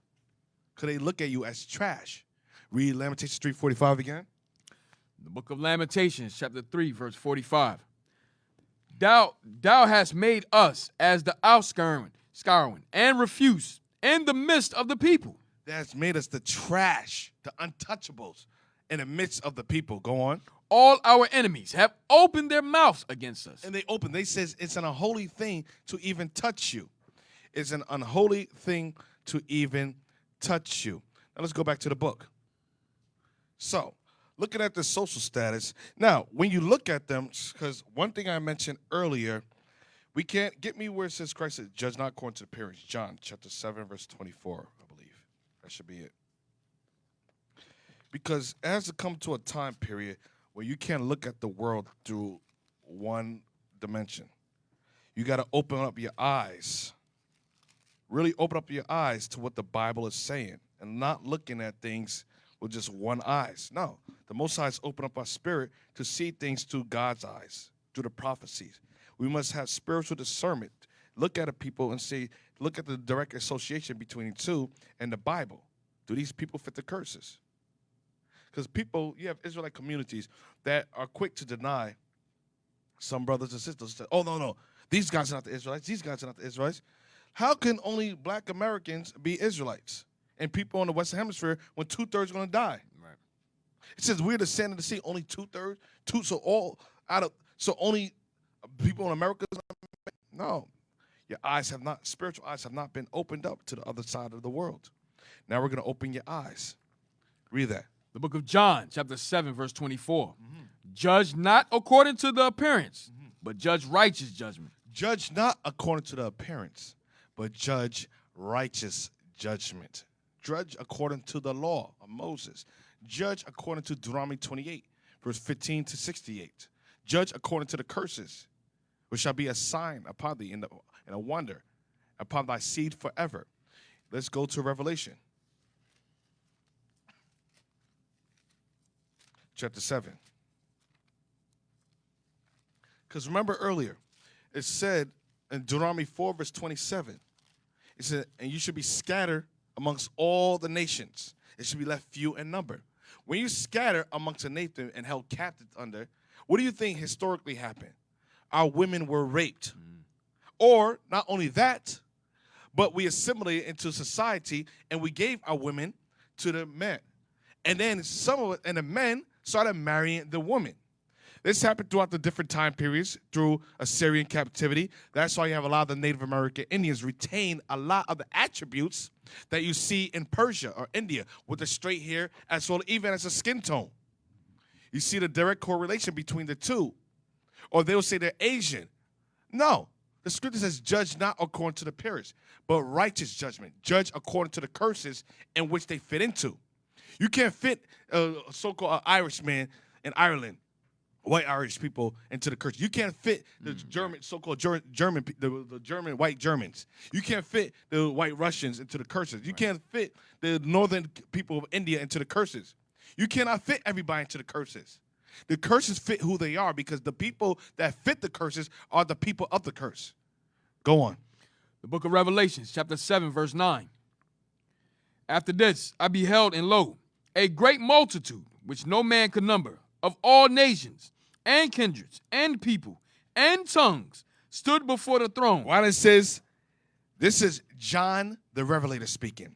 Because they look at you as trash. Read Lamentations 3:45 again. The book of Lamentations, chapter 3, verse 45. Thou hast made us as the outscouring, and refuse in the midst of the people. That's made us the trash, the untouchables in the midst of the people. Go on. All our enemies have opened their mouths against us. And they says it's an unholy thing to even touch you. It's an unholy thing to even touch you. Now let's go back to the book. So, looking at the social status. Now, when you look at them, because one thing I mentioned earlier, we can't get me where it says Christ said, judge not according to appearance. John chapter 7, verse 24, I believe. That should be it. Because it has to come to a time period where you can't look at the world through one dimension. You got to open up your eyes. Really open up your eyes to what the Bible is saying and not looking at things with just one eyes. No, the Most High has opened up our spirit to see things through God's eyes, through the prophecies. We must have spiritual discernment. Look at a people and say, look at the direct association between the two and the Bible. Do these people fit the curses? Because people, you have Israelite communities that are quick to deny some brothers and sisters. Oh, no, these guys are not the Israelites. These guys are not the Israelites. How can only black Americans be Israelites and people in the Western Hemisphere when 2/3 are going to die? Right. It says we're the sand of the sea. Only 2/3, so only people in America. No, your eyes have not, spiritual eyes have not been opened up to the other side of the world. Now we're going to open your eyes. Read that. The book of John, chapter 7, verse 24. Judge not according to the appearance, but judge righteous judgment. Judge not according to the appearance, but judge righteous judgment. Judge according to the law of Moses. Judge according to Deuteronomy 28, verse 15 to 68. Judge according to the curses, which shall be a sign upon thee and a wonder upon thy seed forever. Let's go to Revelation. Chapter 7. Because remember earlier, it said in Deuteronomy 4, verse 27, it said, and you should be scattered amongst all the nations. It should be left few in number. When you scatter amongst a nation and held captive under, what do you think historically happened? Our women were raped. Or not only that, but we assimilated into society and we gave our women to the men. And then the men started marrying the women. This happened throughout the different time periods through Assyrian captivity. That's why you have a lot of the Native American Indians retain a lot of the attributes that you see in Persia or India with the straight hair as well even as a skin tone. You see the direct correlation between the two. Or they'll say they're Asian. No. The scripture says, judge not according to the appearance, but righteous judgment. Judge according to the curses in which they fit into. You can't fit a so-called Irishman in Ireland, white Irish people, into the curse. You can't fit the German, so-called German, the German white Germans. You can't fit the white Russians into the curses. You can't fit the northern people of India into the curses. You cannot fit everybody into the curses. The curses fit who they are because the people that fit the curses are the people of the curse. Go on. The book of Revelations, chapter 7, verse 9. After this, I beheld, and lo, a great multitude, which no man could number, of all nations, and kindreds, and people, and tongues, stood before the throne. While it says, this is John the Revelator speaking.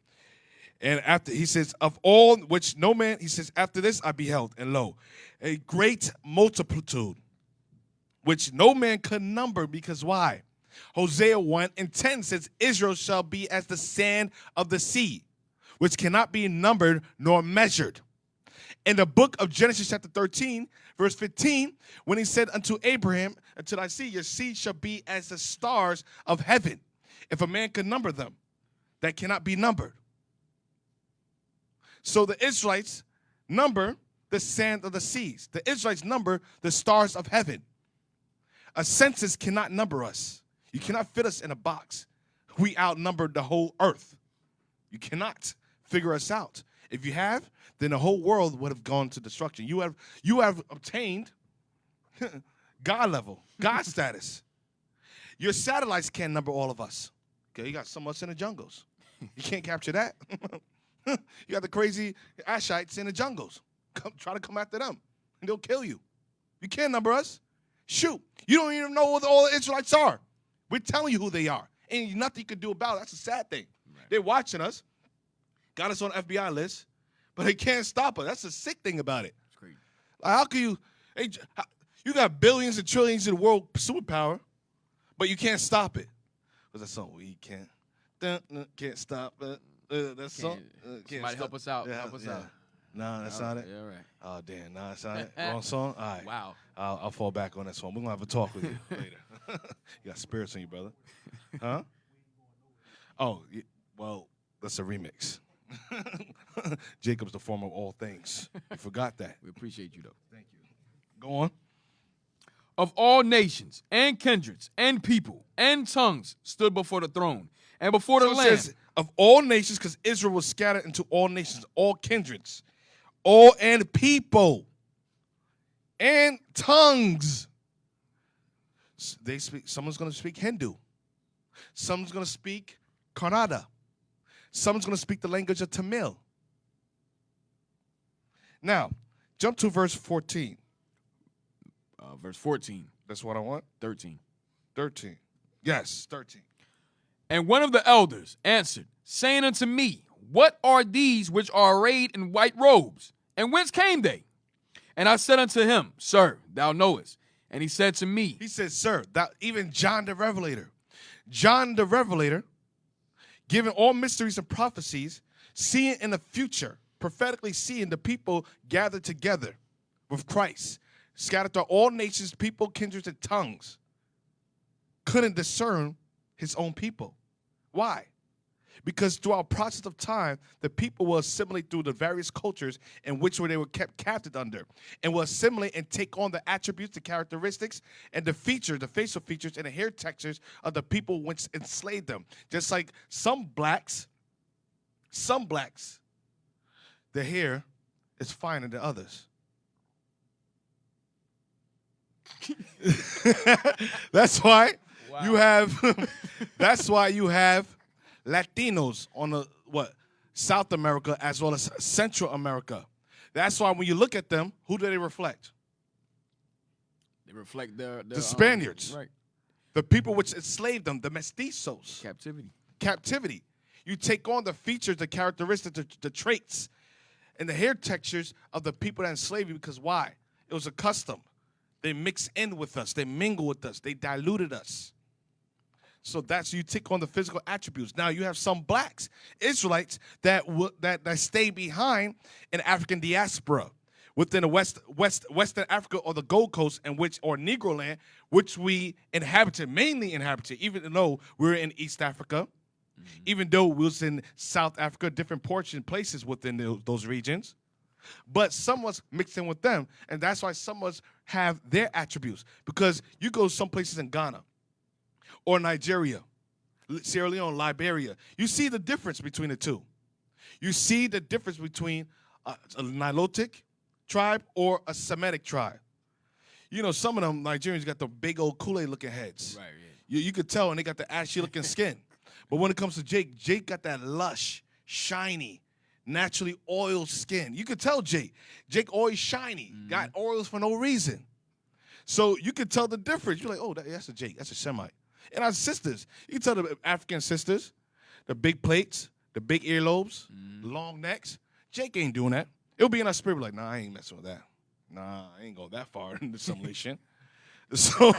And after he says, of all which no man, he says, after this I beheld, and lo, a great multitude, which no man could number, because why? Hosea 1:10 says, Israel shall be as the sand of the sea, which cannot be numbered nor measured. In the book of Genesis chapter 13, verse 15, when he said unto Abraham, until I see your seed shall be as the stars of heaven. If a man could number them, that cannot be numbered. So the Israelites number the sand of the seas. The Israelites number the stars of heaven. A census cannot number us. You cannot fit us in a box. We outnumbered the whole earth. You cannot figure us out. If you have, then the whole world would have gone to destruction. You have obtained God level, God status. Your satellites can't number all of us. Okay, you got some of us in the jungles. You can't capture that. You got the crazy Ashites in the jungles. Try to come after them, and they'll kill you. You can't number us. Shoot. You don't even know what all the Israelites are. We're telling you who they are. Ain't nothing you can do about it. That's a sad thing. Right. They're watching us, got us on the FBI list, but they can't stop us. That's the sick thing about it. It's crazy. Like, how can you, you got billions and trillions in the world superpower, but you can't stop it. What's that song? We can't stop it. That's song. Somebody help us out. Help us out. No, that's not it. Yeah, right. Oh, damn. No, that's not it. Wrong song? All right. Wow. I'll fall back on that song. We're going to have a talk with you later. You got spirits on you, brother. Huh? Oh, well, that's a remix. Jacob's the form of all things. You forgot that. We appreciate you, though. Thank you. Go on. Of all nations and kindreds and people and tongues stood before the throne and before the Lamb. It says, of all nations, because Israel was scattered into all nations, all kindreds, all and people and tongues. They speak. Someone's going to speak Hindu. Someone's going to speak Kannada. Someone's going to speak the language of Tamil. Now, jump to verse 14. Verse 14. That's what I want. 13. 13. Yes, 13. And one of the elders answered, saying unto me, what are these which are arrayed in white robes? And whence came they? And I said unto him, Sir, thou knowest. And he said to me, He said, sir, that even John the Revelator, given all mysteries and prophecies, seeing in the future, prophetically seeing the people gathered together with Christ, scattered through all nations, people, kindreds, and tongues, couldn't discern his own people. Why? Because throughout a process of time, the people will assimilate through the various cultures in which they were kept captive under, and will assimilate and take on the attributes, the characteristics, and the features, the facial features, and the hair textures of the people which enslaved them. Just like some blacks, their hair is finer than others. That's why you have. That's why you have Latinos on the South America as well as Central America. That's why when you look at them, who do they reflect? They reflect the Spaniards, right? The people which enslaved them, the mestizos. Captivity. You take on the features, the characteristics, the traits, and the hair textures of the people that enslaved you. Because why? It was a custom. They mixed in with us. They mingled with us. They diluted us. So that's, you take on the physical attributes. Now you have some blacks, Israelites, that stay behind in African diaspora within the Western Africa or the Gold Coast, or Negro land, which we mainly inhabited, even though we were in East Africa, even though we was in South Africa, different places within those regions. But some was mixed in with them, and that's why some was have their attributes. Because you go some places in Ghana, or Nigeria, Sierra Leone, Liberia, you see the difference between the two. You see the difference between a Nilotic tribe or a Semitic tribe. You know, some of them Nigerians got the big old Kool-Aid looking heads. Right, yeah. You could tell, and they got the ashy looking skin. But when it comes to Jake got that lush, shiny, naturally oiled skin. You could tell Jake always shiny, got oils for no reason. So you could tell the difference. You're like, oh, that's a Jake, that's a Semite. And our sisters, you can tell the African sisters, the big plates, the big earlobes, long necks. Jake ain't doing that. It'll be in our spirit like, nah, I ain't messing with that. Nah, I ain't going that far in assimilation. So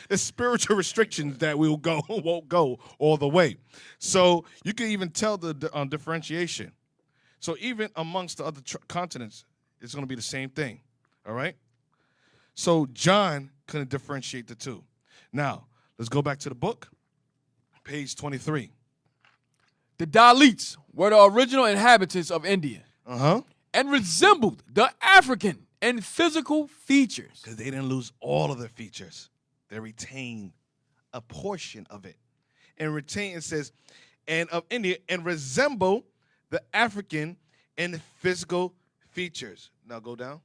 it's spiritual restrictions that won't go all the way. So you can even tell the differentiation. So even amongst the other continents, it's going to be the same thing, all right? So John couldn't differentiate the two. Now, let's go back to the book, page 23. The Dalits were the original inhabitants of India and resembled the African in physical features. Because they didn't lose all of their features. They retained a portion of it. And retain, it says, and of India, and resemble the African in physical features. Now go down.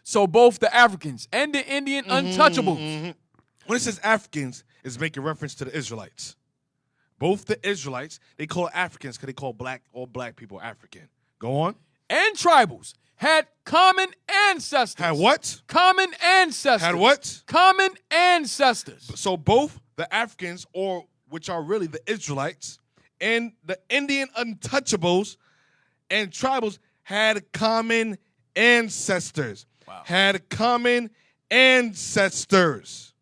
So both the Africans and the Indian untouchables. When it says Africans, it's making reference to the Israelites. Both the Israelites, they call Africans because they call all black people African. Go on. And tribals had common ancestors. Had what? Common ancestors. Had what? Common ancestors. So both the Africans, or which are really the Israelites, and the Indian untouchables and tribals had common ancestors. Wow. Had common ancestors.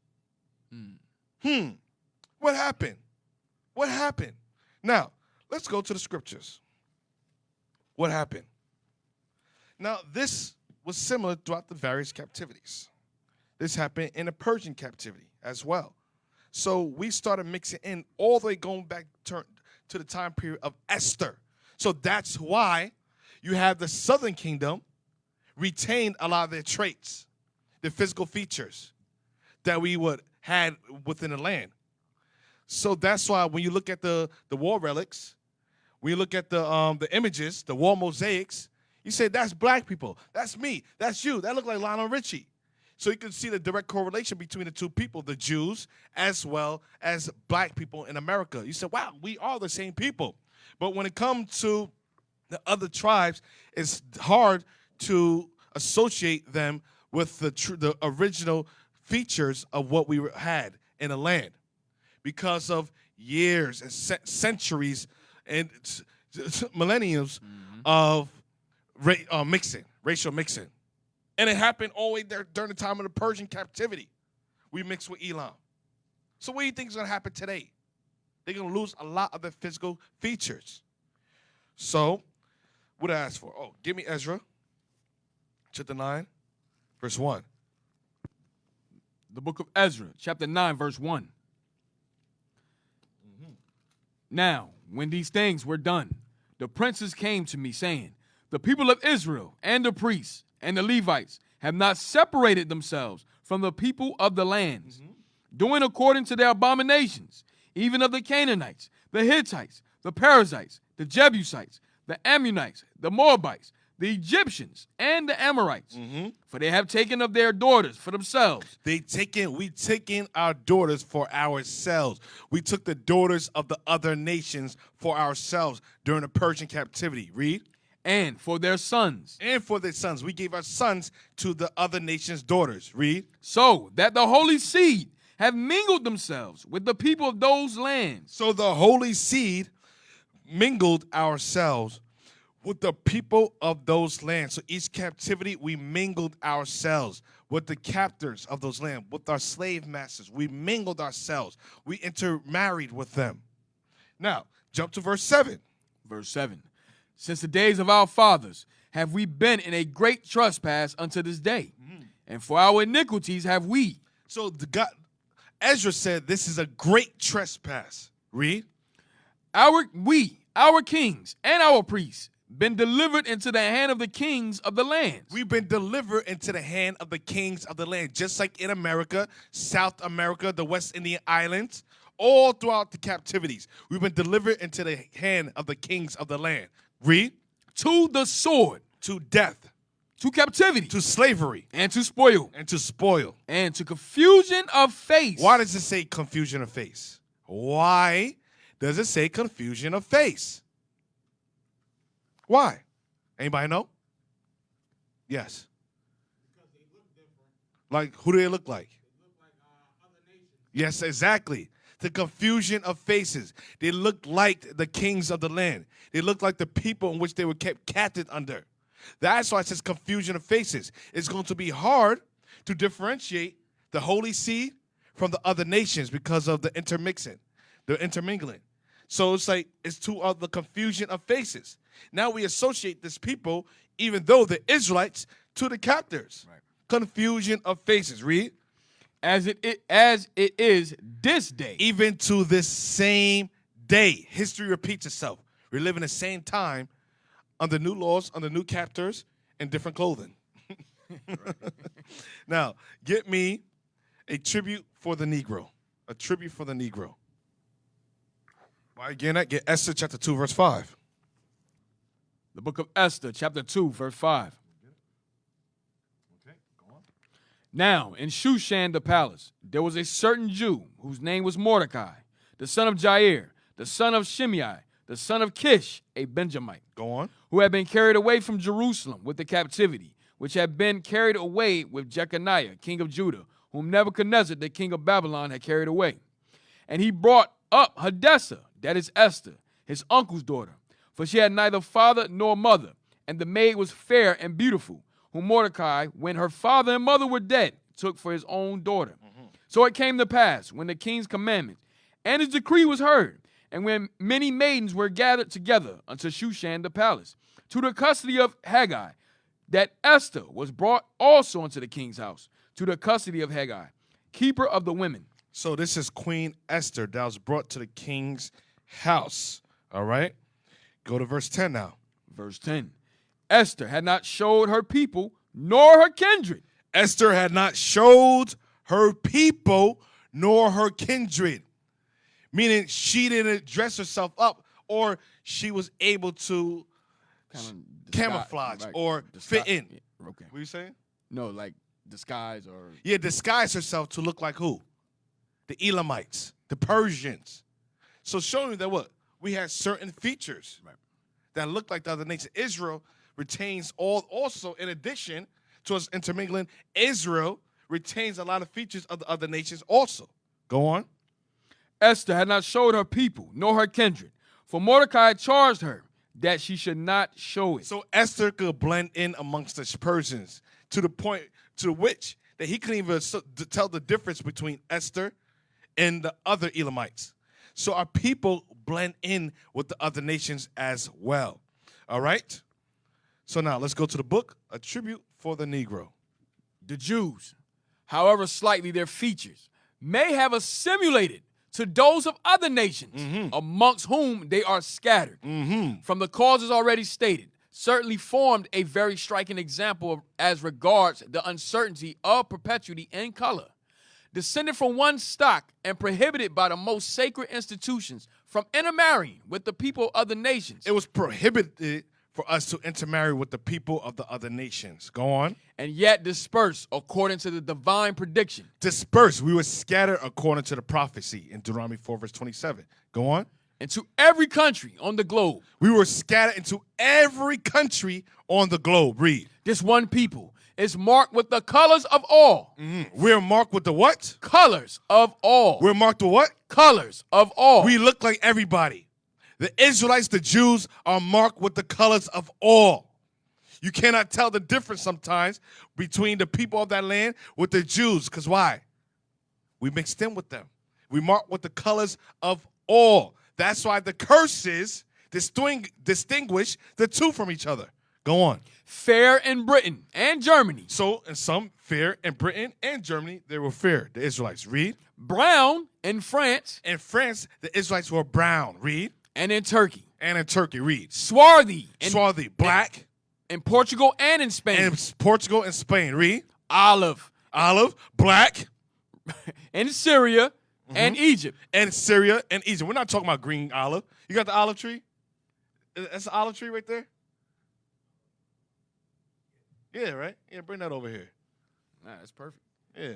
What happened? What happened? Now, let's go to the scriptures. What happened? Now, this was similar throughout the various captivities. This happened in the Persian captivity as well. So we started mixing in all the way going back to the time period of Esther. So that's why you have the southern kingdom retained a lot of their traits, their physical features that we had within the land. So that's why when you look at the war relics, when you look at the images, the war mosaics, you say, that's black people. That's me. That's you. That look like Lionel Richie. So you can see the direct correlation between the two people, the Jews as well as black people in America. You say, wow, we are the same people. But when it comes to the other tribes, it's hard to associate them with the original features of what we had in the land because of years and centuries and millenniums of racial mixing. And it happened all the way there during the time of the Persian captivity. We mixed with Elam. So what do you think is going to happen today? They're going to lose a lot of their physical features. So, what did I ask for? Oh, give me Ezra, chapter 9, verse 1. The book of Ezra, chapter 9, verse 1. Now, when these things were done, the princes came to me, saying, the people of Israel and the priests and the Levites have not separated themselves from the people of the lands, doing according to their abominations, even of the Canaanites, the Hittites, the Perizzites, the Jebusites, the Ammonites, the Moabites, the Egyptians, and the Amorites. For they have taken of their daughters for themselves. We taken our daughters for ourselves. We took the daughters of the other nations for ourselves during the Persian captivity. Read. And for their sons. And for their sons. We gave our sons to the other nations' daughters. Read. So that the holy seed have mingled themselves with the people of those lands. So the holy seed mingled ourselves with the people of those lands. So each captivity, we mingled ourselves with the captors of those lands, with our slave masters. We mingled ourselves. We intermarried with them. Now, jump to verse 7. Verse 7. Since the days of our fathers have we been in a great trespass unto this day, and for our iniquities have we. So Ezra said this is a great trespass. Read. Our kings and our priests been delivered into the hand of the kings of the lands. We've been delivered into the hand of the kings of the land, just like in America, South America, the West Indian Islands, all throughout the captivities. We've been delivered into the hand of the kings of the land. Read. To the sword. To death. To captivity. To slavery. And to spoil. And to spoil. And to confusion of face. Why does it say confusion of face? Why does it say confusion of face? Why? Anybody know? Yes. Because they look different. Like, who do they look like? They look like other nations. Yes, exactly. The confusion of faces. They looked like the kings of the land. They looked like the people in which they were kept captive under. That's why it says confusion of faces. It's going to be hard to differentiate the holy seed from the other nations because of the intermingling. So it's like it's the confusion of faces. Now we associate this people, even though the Israelites, to the captors. Right. Confusion of faces. Read. As it is this day. Even to this same day. History repeats itself. We live in the same time under new laws, under new captors, and different clothing. Now, get me a tribute for the Negro. A tribute for the Negro. Why again that? Get Esther chapter 2, verse 5. The book of Esther, chapter 2, verse 5. Okay, go on. Now, in Shushan the palace, there was a certain Jew whose name was Mordecai, the son of Jair, the son of Shimei, the son of Kish, a Benjamite. Go on. Who had been carried away from Jerusalem with the captivity, which had been carried away with Jeconiah, king of Judah, whom Nebuchadnezzar, the king of Babylon, had carried away. And he brought up Hadassah, that is Esther, his uncle's daughter, for she had neither father nor mother, and the maid was fair and beautiful, whom Mordecai, when her father and mother were dead, took for his own daughter. So it came to pass, when the king's commandment and his decree was heard, and when many maidens were gathered together unto Shushan the palace, to the custody of Haggai, that Esther was brought also unto the king's house, to the custody of Haggai, keeper of the women. So this is Queen Esther that was brought to the king's house. All right? Go to verse 10 now. Verse 10. Esther had not showed her people nor her kindred. Esther had not showed her people nor her kindred. Meaning she didn't dress herself up, or she was able to camouflage or fit in. Yeah, okay. What are you saying? No, like disguise or... Yeah, disguise herself to look like who? The Elamites, the Persians. So showing that what? We had certain features that look like the other nations. Israel retains also, in addition to us intermingling, Israel retains a lot of features of the other nations also. Go on. Esther had not showed her people nor her kindred, for Mordecai charged her that she should not show it. So Esther could blend in amongst the Persians to the point to which that he couldn't even tell the difference between Esther and the other Elamites. So our people blend in with the other nations as well. All right? So now let's go to the book, A Tribute for the Negro. The Jews, however slightly their features, may have assimilated to those of other nations, amongst whom they are scattered. From the causes already stated, certainly formed a very striking example as regards the uncertainty of perpetuity and color. Descended from one stock and prohibited by the most sacred institutions from intermarrying with the people of the nations. It was prohibited for us to intermarry with the people of the other nations. Go on. And yet dispersed according to the divine prediction. Dispersed. We were scattered according to the prophecy in Deuteronomy 4, verse 27. Go on. Into every country on the globe. We were scattered into every country on the globe. Read. This one people is marked with the colors of all. We're marked with the what? Colors of all. We're marked with what? Colors of all. We look like everybody. The Israelites, the Jews, are marked with the colors of all. You cannot tell the difference sometimes between the people of that land with the Jews. Because why? We mixed in with them. We marked with the colors of all. That's why the curses distinguish the two from each other. Go on. Fair in Britain and Germany. So in some fair in Britain and Germany, they were fair, the Israelites. Read. Brown in France. In France, the Israelites were brown. Read. And in Turkey. And in Turkey. Read. Swarthy. Swarthy. Black. In Portugal and in Spain. And Portugal and Spain. Read. Olive. Olive. Black. In Syria and Egypt. And Syria and Egypt. We're not talking about green olive. You got the olive tree? That's the olive tree right there? Yeah, right? Yeah, bring that over here. Nah, that's perfect. Yeah.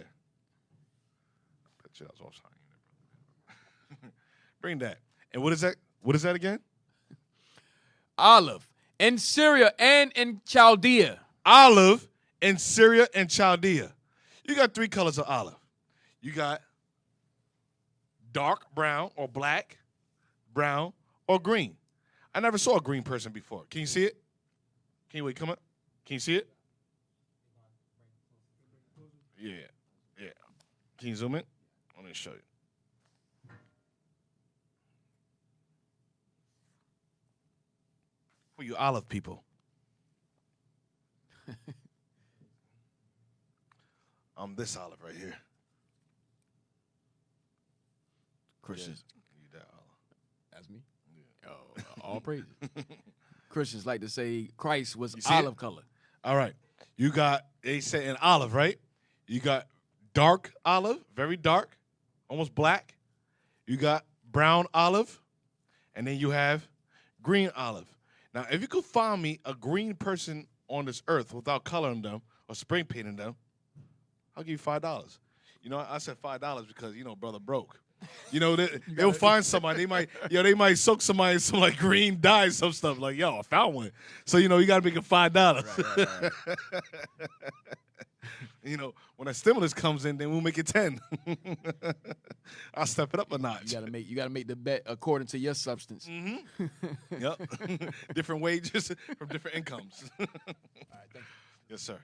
Bet you that was offside. Bring that. And what is that? What is that again? Olive. In Syria and in Chaldea. Olive in Syria and Chaldea. You got three colors of olive. You got dark brown or black, brown, or green. I never saw a green person before. Can you see it? Can you wait, come up? Can you see it? Yeah, yeah. Can you zoom in? Let me show you. For you olive people. I'm this olive right here. Christians. Yeah, you that olive. That's me? Yeah. Oh, all praises. Christians like to say Christ was see olive it? color. All right. You got, they say an olive, right? You got dark olive, very dark, almost black. You got brown olive, and then you have green olive. Now, if you could find me a green person on this earth without coloring them or spray painting them, I'll give you $5. You know, I said $5 because, you know, brother broke. You know, they'll find somebody. They might soak somebody in some like green dye, some stuff like, yo, I found one. So, you know, you got to make it $5. Right. You know, when that stimulus comes in, then we'll make it 10. I'll step it up a notch. You gotta make the bet according to your substance. Yep. Different wages from different incomes. All right, thank you. Yes, sir.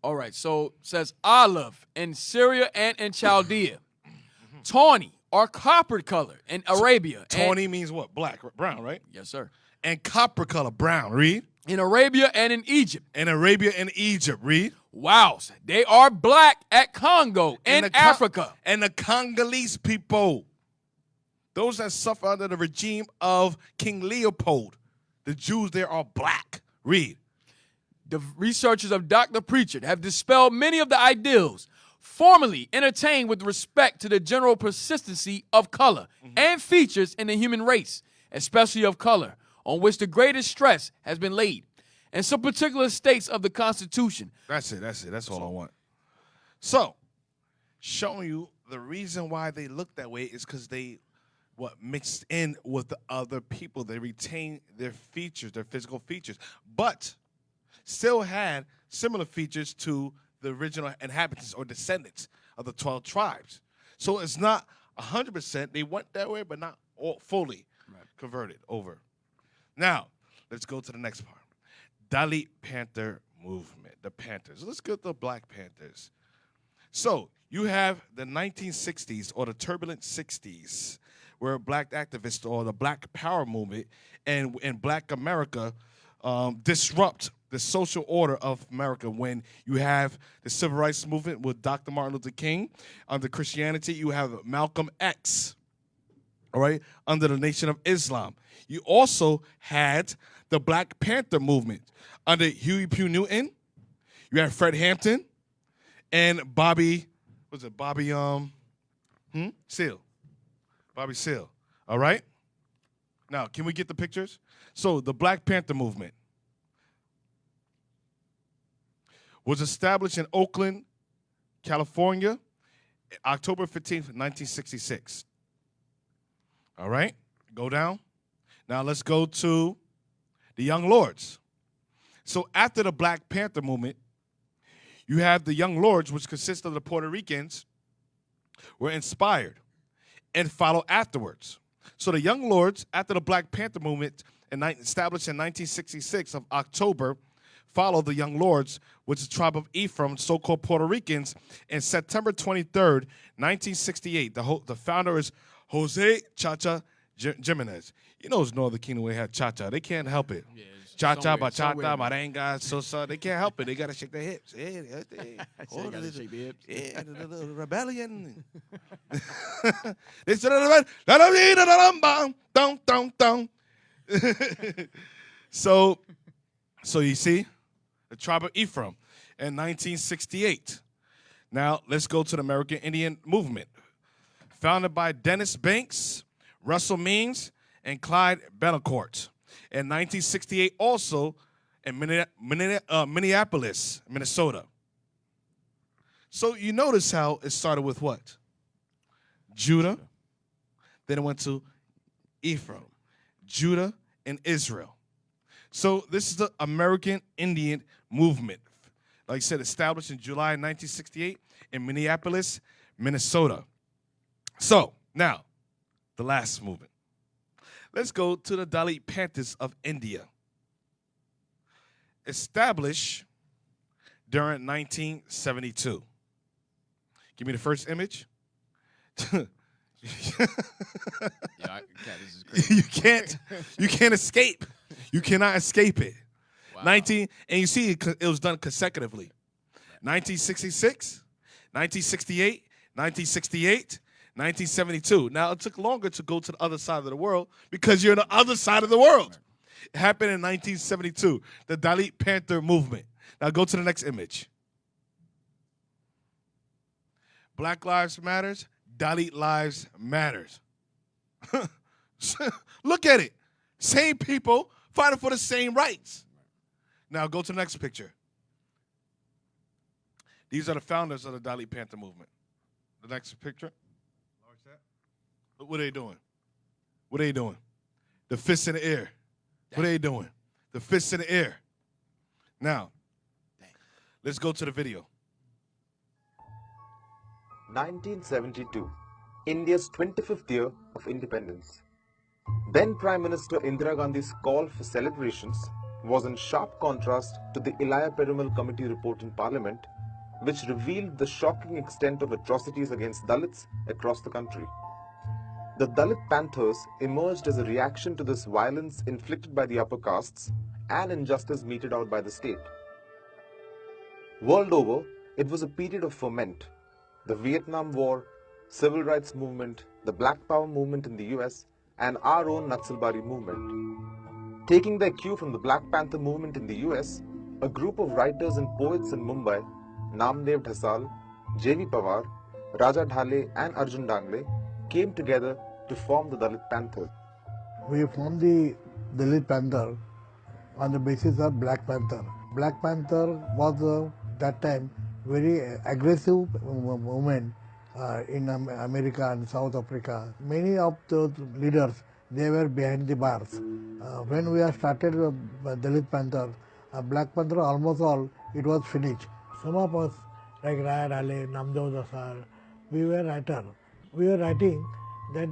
All right, so it says olive in Syria and in Chaldea. Tawny or copper color in Arabia. Tawny means what? Black, brown, right? Yes, sir. And copper color, brown. Read. In Arabia and in Egypt. In Arabia and Egypt. Read. Wow, they are black at Congo and Africa. And the Congolese people, those that suffer under the regime of King Leopold, the Jews there are black. Read. The researchers of Dr. Pritchard have dispelled many of the ideals formerly entertained with respect to the general persistency of color and features in the human race, especially of color, on which the greatest stress has been laid. And some particular states of the Constitution. That's it. That's all I want. So, showing you the reason why they look that way is because they mixed in with the other people. They retain their features, their physical features, but still had similar features to the original inhabitants or descendants of the 12 tribes. So it's not 100%. They went that way, but not all fully converted over. Now, let's go to the next part. Dalit Panther movement, the Panthers. Let's go to the Black Panthers. So you have the 1960s or the turbulent 60s where black activists or the Black Power movement and Black America disrupt the social order of America. When you have the civil rights movement with Dr. Martin Luther King, under Christianity, you have Malcolm X, all right, under the Nation of Islam. You also had the Black Panther movement under Huey P. Newton. You had Fred Hampton and Bobby Seale. Bobby Seale, all right? Now, can we get the pictures? So the Black Panther movement was established in Oakland, California, October 15th, 1966. All right, go down. Now let's go to the Young Lords. So after the Black Panther movement, you have the Young Lords, which consist of the Puerto Ricans, were inspired and followed afterwards. So the Young Lords, after the Black Panther movement, established in 1966 of October, followed the Young Lords, which is the tribe of Ephraim, so-called Puerto Ricans, in September 23rd, 1968. The founder is Jose Chacha Jimenez. You know, it's Northern Kingdom we have Chacha. They can't help it. Yeah, Cha-cha, somewhere, bachata, merenga, salsa. They can't help it. They got to shake their hips. Yeah, They gotta shake their hips. Yeah, the rebellion. They said, so you see, the tribe of Ephraim in 1968. Now, let's go to the American Indian movement. Founded by Dennis Banks, Russell Means, and Clyde Betancourt. In 1968, also in Minneapolis, Minnesota. So you notice how it started with what? Judah. Then it went to Ephraim, Judah, and Israel. So this is the American Indian movement. Like I said, established in July 1968 in Minneapolis, Minnesota. So now, the last movement. Let's go to the Dalit Panthers of India. Established during 1972. Give me the first image. Yeah, this is crazy. You can't escape. You cannot escape it. Wow. And you see it was done consecutively. 1966, 1968, 1968, 1972. Now, it took longer to go to the other side of the world because you're on the other side of the world. It happened in 1972, the Dalit Panther movement. Now, go to the next image. Black Lives Matters, Dalit Lives Matters. Look at it. Same people fighting for the same rights. Now, go to the next picture. These are the founders of the Dalit Panther movement. The next picture. What are they doing? What are they doing? The fists in the air. What are they doing? The fists in the air. Now, let's go to the video. 1972, India's 25th year of independence. Then Prime Minister Indira Gandhi's call for celebrations was in sharp contrast to the Ilaya Perumal Committee report in Parliament, which revealed the shocking extent of atrocities against Dalits across the country. The Dalit Panthers emerged as a reaction to this violence inflicted by the upper castes and injustice meted out by the state. World over, it was a period of ferment. The Vietnam War, civil rights movement, the Black Power movement in the US, and our own Naxalbari movement. Taking their cue from the Black Panther movement in the US, a group of writers and poets in Mumbai, Namdev Dhasal, J.V. Pawar, Raja Dhale and Arjun Dangle, came together to form the Dalit Panther. We formed the Dalit Panther on the basis of Black Panther. Black Panther was that time very aggressive movement in America and South Africa. Many of the leaders, they were behind the bars. When we started Dalit Panther, Black Panther almost all, it was finished. Some of us like Raya Dale, Namdev Dasar. We were writer. We were writing that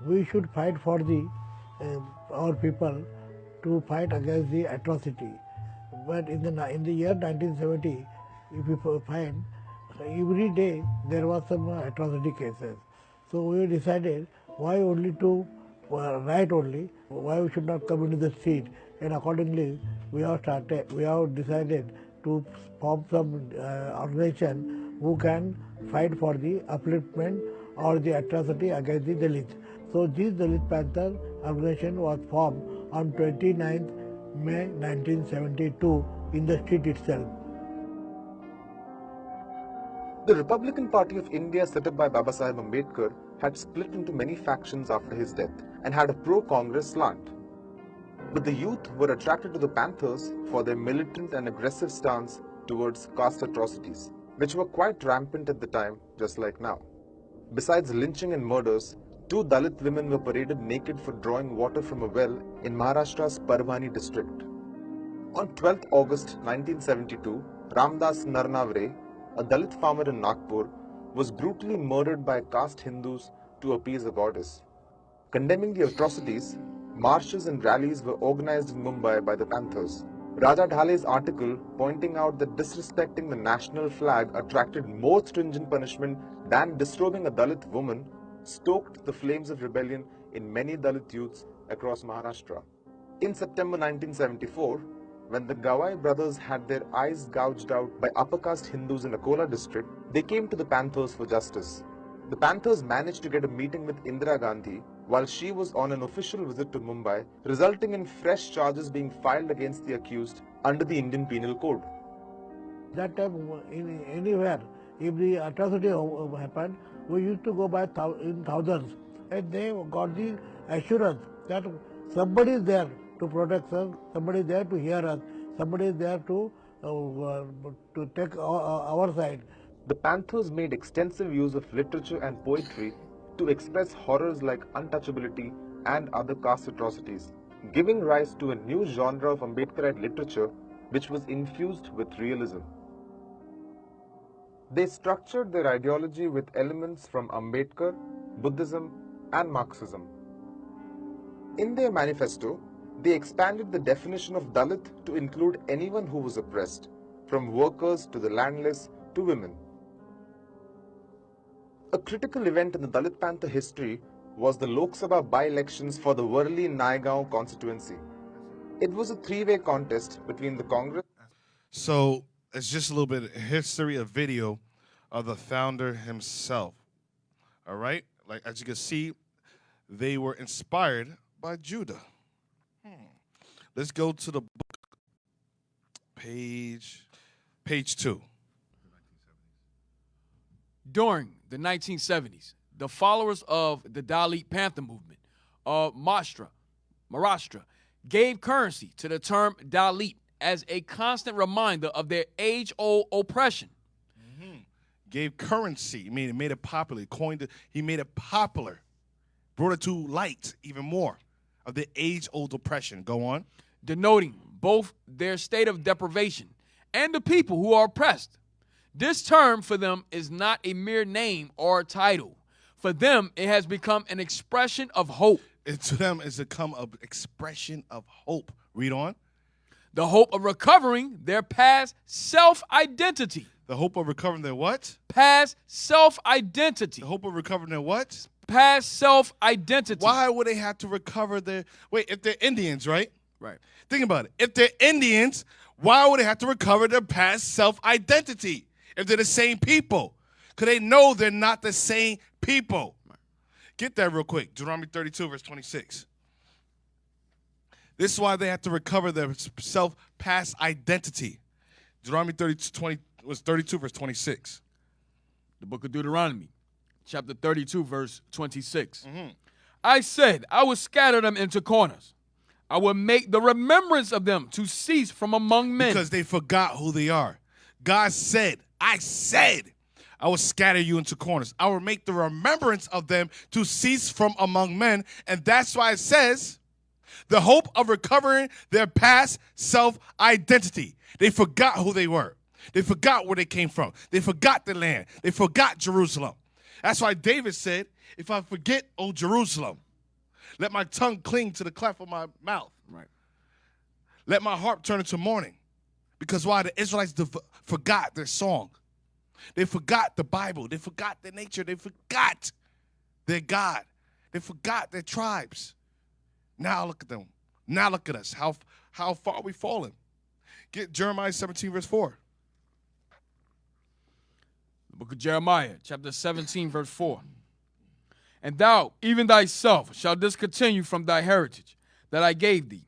we should fight for our people to fight against the atrocity. But in the year 1970, if you find every day there was some atrocity cases. So we decided why only to write only, why we should not come into the street, and accordingly we have decided to form some organization who can fight for the upliftment or the atrocity against the Dalits. So this Dalit Panther organization was formed on 29th May 1972 in the street itself. The Republican Party of India set up by Babasaheb Ambedkar had split into many factions after his death and had a pro-Congress slant. But the youth were attracted to the Panthers for their militant and aggressive stance towards caste atrocities, which were quite rampant at the time, just like now. Besides lynching and murders, 2 Dalit women were paraded naked for drawing water from a well in Maharashtra's Parbhani district. On 12th August 1972, Ramdas Narnavre, a Dalit farmer in Nagpur, was brutally murdered by caste Hindus to appease a goddess. Condemning the atrocities, marches and rallies were organized in Mumbai by the Panthers. Raja Dhale's article pointing out that disrespecting the national flag attracted more stringent punishment than disrobing a Dalit woman stoked the flames of rebellion in many Dalit youths across Maharashtra. In September 1974, when the Gawai brothers had their eyes gouged out by upper caste Hindus in Akola district, they came to the Panthers for justice. The Panthers managed to get a meeting with Indira Gandhi while she was on an official visit to Mumbai, resulting in fresh charges being filed against the accused under the Indian Penal Code. That time, anywhere, if the atrocity happened, we used to go by in thousands, and they got the assurance that somebody is there to protect us, somebody is there to hear us, somebody is there to take our side. The Panthers made extensive use of literature and poetry to express horrors like untouchability and other caste atrocities, giving rise to a new genre of Ambedkarite literature which was infused with realism. They structured their ideology with elements from Ambedkar, Buddhism, and Marxism. In their manifesto, they expanded the definition of Dalit to include anyone who was oppressed, from workers to the landless to women. A critical event in the Dalit Panther history was the Lok Sabha by-elections for the Worli-Naigaon constituency. It was a 3-way contest between the Congress. So it's just a little bit of history, a video of the founder himself. All right? Like, as you can see, they were inspired by Judah. Let's go to the book, page 2. During the 1970s, the followers of the Dalit Panther movement of Maharashtra gave currency to the term Dalit as a constant reminder of their age-old oppression. Gave currency, made it popular, he made it popular, brought it to light even more of the age-old oppression. Go on. Denoting both their state of deprivation and the people who are oppressed. This term for them is not a mere name or title. For them, it has become an expression of hope. To them, it's become an expression of hope. Read on. The hope of recovering their past self-identity. The hope of recovering their what? Past self-identity. The hope of recovering their what? Past self-identity. Why would they have to recover their... Wait, if they're Indians, right? Right. Think about it. If they're Indians, why would they have to recover their past self-identity? If they're the same people. Because they know they're not the same people. Right. Get that real quick. Deuteronomy 32, verse 26. This is why they have to recover their past identity. Deuteronomy 32, verse 26. The book of Deuteronomy, chapter 32, verse 26. I said, I will scatter them into corners. I will make the remembrance of them to cease from among men. Because they forgot who they are. God said, I will scatter you into corners. I will make the remembrance of them to cease from among men. And that's why it says, the hope of recovering their past self-identity. They forgot who they were. They forgot where they came from. They forgot the land. They forgot Jerusalem. That's why David said, if I forget, O Jerusalem, let my tongue cling to the cleft of my mouth. Right. Let my harp turn into mourning. Because why? The Israelites forgot their song. They forgot the Bible. They forgot their nature. They forgot their God. They forgot their tribes. Now look at them. Now look at us. How far we fallen. Get Jeremiah 17, verse 4. The book of Jeremiah, chapter 17, verse 4. And thou, even thyself, shalt discontinue from thy heritage that I gave thee,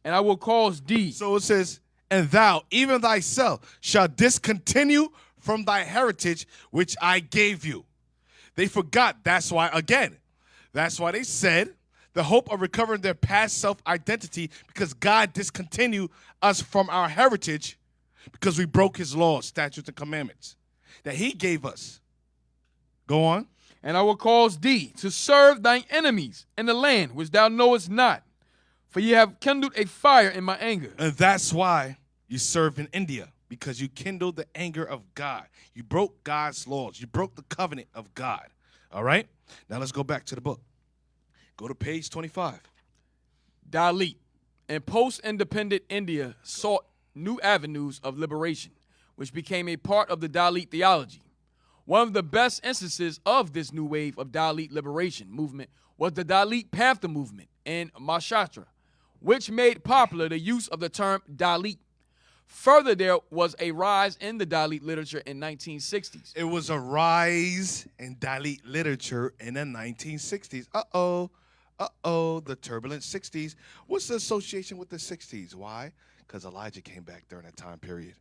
and I will cause thee. So it says, and thou, even thyself, shalt discontinue from thy heritage which I gave you. They forgot. That's why they said the hope of recovering their past self-identity, because God discontinued us from our heritage because we broke his laws, statutes, and commandments that he gave us. Go on. And I will cause thee to serve thine enemies in the land which thou knowest not, for ye have kindled a fire in my anger. And that's why you serve in India, because you kindled the anger of God. You broke God's laws. You broke the covenant of God. All right? Now let's go back to the book. Go to page 25. Dalit and post-independent India sought new avenues of liberation, which became a part of the Dalit theology. One of the best instances of this new wave of Dalit liberation movement was the Dalit Panther movement in Maharashtra, which made popular the use of the term Dalit. Further, there was a rise in the Dalit literature in 1960s. It was a rise in Dalit literature in the 1960s. The turbulent 60s. What's the association with the 60s? Why? Because Elijah came back during that time period.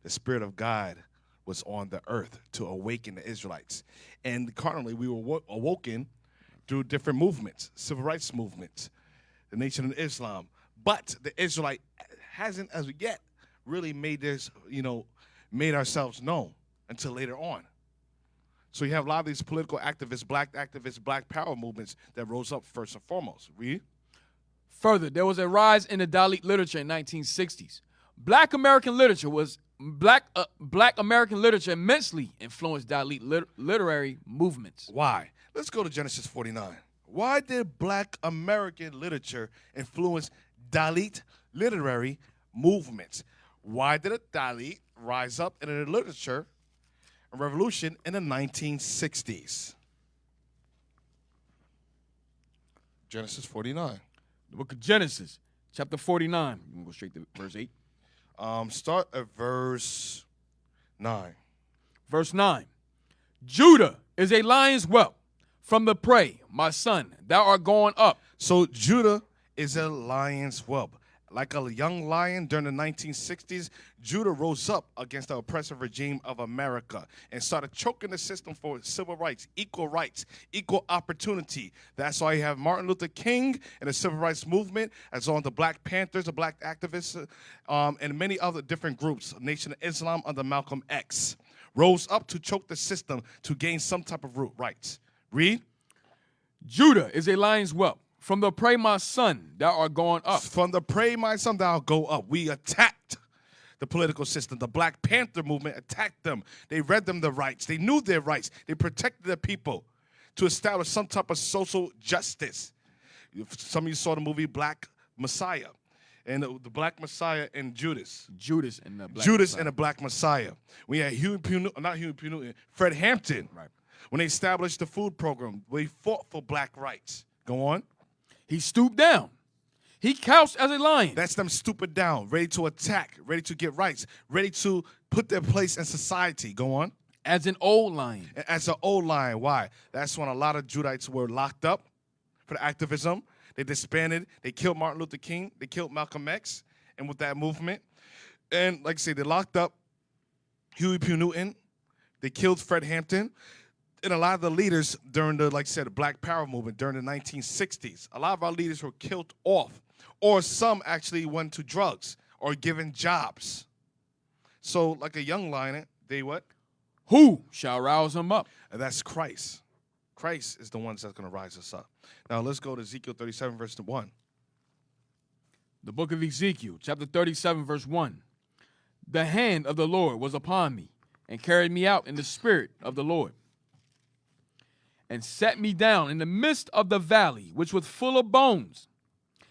The Spirit of God was on the earth to awaken the Israelites. And carnally, we were awoken through different movements, civil rights movements, the Nation of Islam. But the Israelite hasn't, as of yet, really made this, made ourselves known until later on. So you have a lot of these political activists, black power movements that rose up first and foremost. Read. Further, there was a rise in the Dalit literature in 1960s. Black American literature immensely influenced Dalit literary movements. Why? Let's go to Genesis 49. Why did black American literature influence Dalit literary movements? Why did a Dalit rise up in the literature and revolution in the 1960s? Genesis 49. The book of Genesis, chapter 49. We're going to go straight to verse 8. Start at verse 9. Verse 9. Judah is a lion's whelp from the prey, my son, thou art going up. So Judah is a lion's whelp. Like a young lion during the 1960s, Judah rose up against the oppressive regime of America and started choking the system for civil rights, equal opportunity. That's why you have Martin Luther King and the civil rights movement, as well as the Black Panthers, the black activists, and many other different groups. Nation of Islam under Malcolm X rose up to choke the system to gain some type of rights. Read. Judah is a lion's whelp. From the prey, my son, thou art going up. From the prey, my son, thou go up. We attacked the political system. The Black Panther movement attacked them. They read them the rights. They knew their rights. They protected the people to establish some type of social justice. Some of you saw the movie Black Messiah. And the Black Messiah and Judas. Judas and the Black Judas Messiah. and the Black Messiah. We had Fred Hampton. Right. When they established the food program, we fought for black rights. Go on. He stooped down. He couched as a lion. That's them stupid down, ready to attack, ready to get rights, ready to put their place in society. Go on. As an old lion. As an old lion. Why? That's when a lot of Judites were locked up for the activism. They disbanded. They killed Martin Luther King. They killed Malcolm X and with that movement. And like I say, they locked up Huey P. Newton. They killed Fred Hampton. And a lot of the leaders during the, like I said, the Black Power movement during the 1960s, a lot of our leaders were killed off, or some actually went to drugs or given jobs. So like a young lion, they what? Who shall rouse him up? And that's Christ. Christ is the one that's going to rise us up. Now let's go to Ezekiel 37, verse 1. The book of Ezekiel, chapter 37, verse 1. the hand of the Lord was upon me, and carried me out in the spirit of the Lord, and set me down in the midst of the valley, which was full of bones,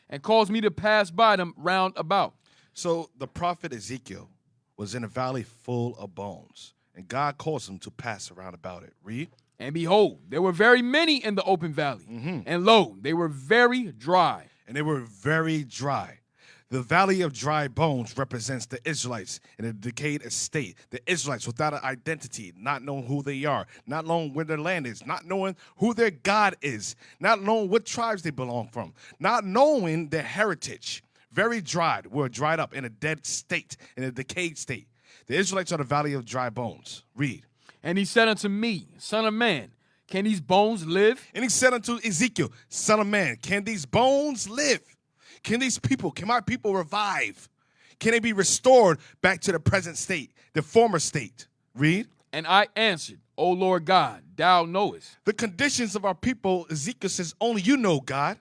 and caused me to pass by them round about. So the prophet Ezekiel was in a valley full of bones, and God caused him to pass around about it. Read. And behold, there were very many in the open valley, and lo, they were very dry. And they were very dry. The valley of dry bones represents the Israelites in a decayed estate. The Israelites without an identity, not knowing who they are, not knowing where their land is, not knowing who their God is, not knowing what tribes they belong from, not knowing their heritage. Very dried, were dried up in a dead state, in a decayed state. The Israelites are the valley of dry bones. Read. And he said unto me, Son of man, can these bones live? And he said unto Ezekiel, Son of man, can these bones live? Can my people revive? Can they be restored back to the present state, the former state? Read. And I answered, O Lord God, thou knowest. The conditions of our people, Ezekiel says, only you know, God.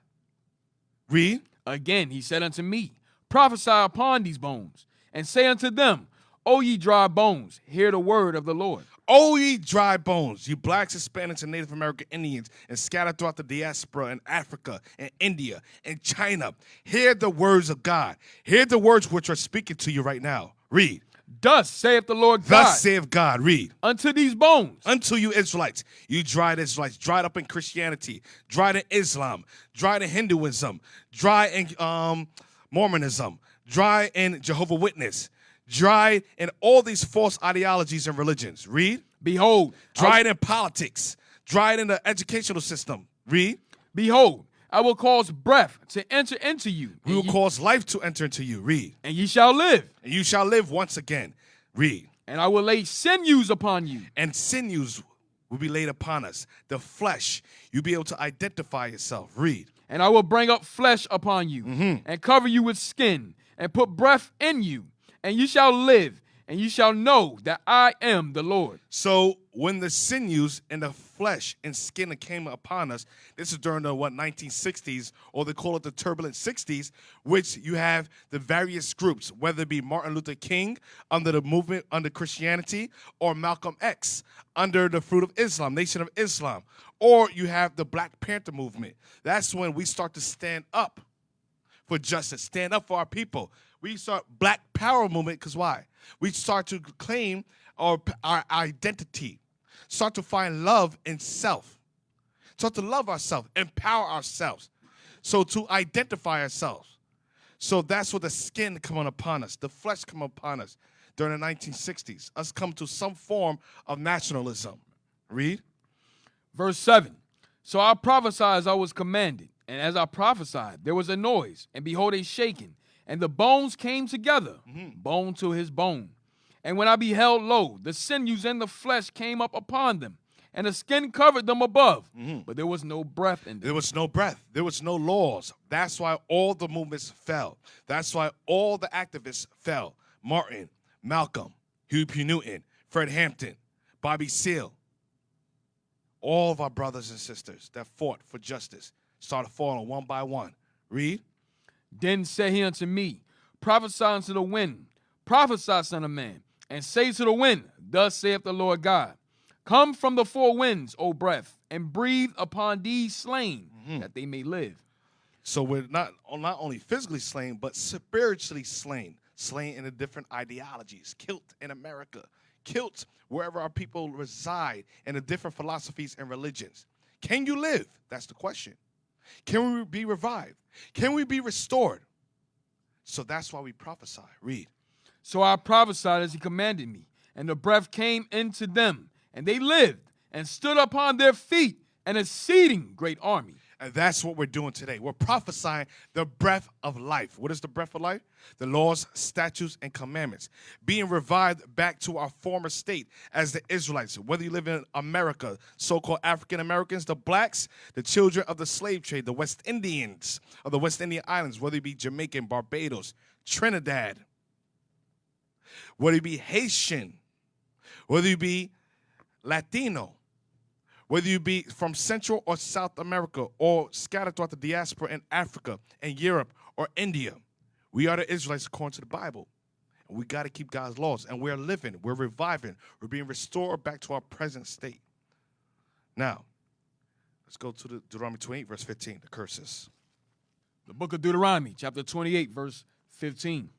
Read. Again he said unto me, Prophesy upon these bones, and say unto them, O ye dry bones, hear the word of the Lord. O ye dry bones, you blacks, Hispanics, and Native American Indians, and scattered throughout the diaspora in Africa and India and China, hear the words of God. Hear the words which are speaking to you right now. Read. Thus saith the Lord God. Thus saith God. Read. Unto these bones. Unto you Israelites, you dried Israelites, dried up in Christianity, dried in Islam, dried in Hinduism, dry in Mormonism, dry in Jehovah's Witness, dried in all these false ideologies and religions. Read. Behold. Dried in politics, dried in the educational system. Read. Behold, I will cause breath to enter into you. We will cause life to enter into you. Read. And ye shall live. And you shall live once again. Read. And I will lay sinews upon you. And sinews will be laid upon us. The flesh, you'll be able to identify yourself. Read. And I will bring up flesh upon you, and cover you with skin, and put breath in you, and you shall live, and you shall know that I am the Lord. So when the sinews and the flesh and skin came upon us, this is during the 1960s, or they call it the turbulent 60s, which you have the various groups, whether it be Martin Luther King under the movement under Christianity, or Malcolm X under the Fruit of Islam, Nation of Islam, or you have the Black Panther movement. That's when we start to stand up for justice, stand up for our people. We start Black Power movement, because why? We start to claim our identity, start to find love in self, start to love ourselves, empower ourselves, so to identify ourselves. So that's what the skin coming upon us, the flesh come upon us during the 1960s. Us come to some form of nationalism. Read. Verse 7. So I prophesied as I was commanded, and as I prophesied, there was a noise, and behold, a shaking, and the bones came together, bone to his bone. And when I beheld, lo, the sinews and the flesh came up upon them, and the skin covered them above, but there was no breath in them. There was no breath. There was no laws. That's why all the movements fell. That's why all the activists fell. Martin, Malcolm, Huey P. Newton, Fred Hampton, Bobby Seale. All of our brothers and sisters that fought for justice started falling one by one. Read. Then said he unto me, Prophesy unto the wind, prophesy, son of man, and say to the wind, Thus saith the Lord God, Come from the four winds, O breath, and breathe upon these slain, that they may live. So we're not only physically slain, but spiritually slain in the different ideologies, killed in America, killed wherever our people reside, in the different philosophies and religions. Can you live? That's the question. Can we be revived? Can we be restored? So that's why we prophesy. Read. So I prophesied as he commanded me, and the breath came into them, and they lived, and stood upon their feet, an exceeding great army. And that's what we're doing today. We're prophesying the breath of life. What is the breath of life? The laws, statutes, and commandments. Being revived back to our former state as the Israelites. Whether you live in America, so-called African Americans, the blacks, the children of the slave trade, the West Indians of the West Indian Islands, whether it be Jamaican, Barbados, Trinidad, whether it be Haitian, whether you be Latino, whether you be from Central or South America or scattered throughout the diaspora in Africa and Europe or India, we are the Israelites according to the Bible. And we got to keep God's laws. And we're living, we're reviving, we're being restored back to our present state. Now, let's go to the Deuteronomy 28, verse 15, the curses. The book of Deuteronomy, chapter 28, verse 15.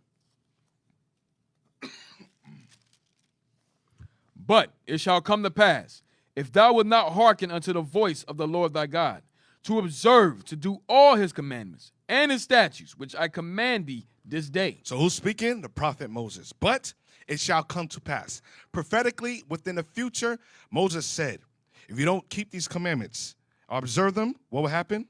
But it shall come to pass, if thou wilt not hearken unto the voice of the Lord thy God, to observe, to do all his commandments and his statutes, which I command thee this day. So who's speaking? The prophet Moses. But it shall come to pass. Prophetically, within the future, Moses said, if you don't keep these commandments or observe them, what will happen?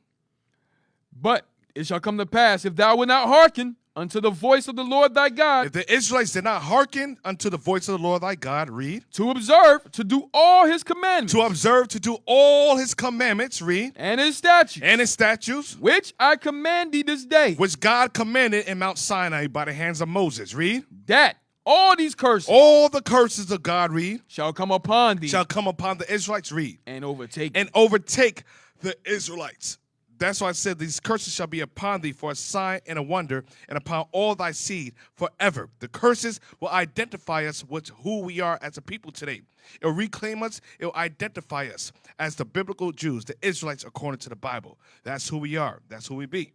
But it shall come to pass, if thou wilt not hearken unto the voice of the Lord thy God, If the Israelites did not hearken unto the voice of the Lord thy God, read. to observe, to do all his commandments, To observe, to do all his commandments, read. and his statutes, And his statutes, which I command thee this day, which God commanded in Mount Sinai by the hands of Moses, read. that all these curses All the curses of God, read, shall come upon thee shall come upon the Israelites, read. and overtake And overtake the Israelites. That's why I said these curses shall be upon thee for a sign and a wonder, and upon all thy seed forever. The curses will identify us with who we are as a people today. It will reclaim us. It will identify us as the biblical Jews, the Israelites according to the Bible. That's who we are. That's who we be.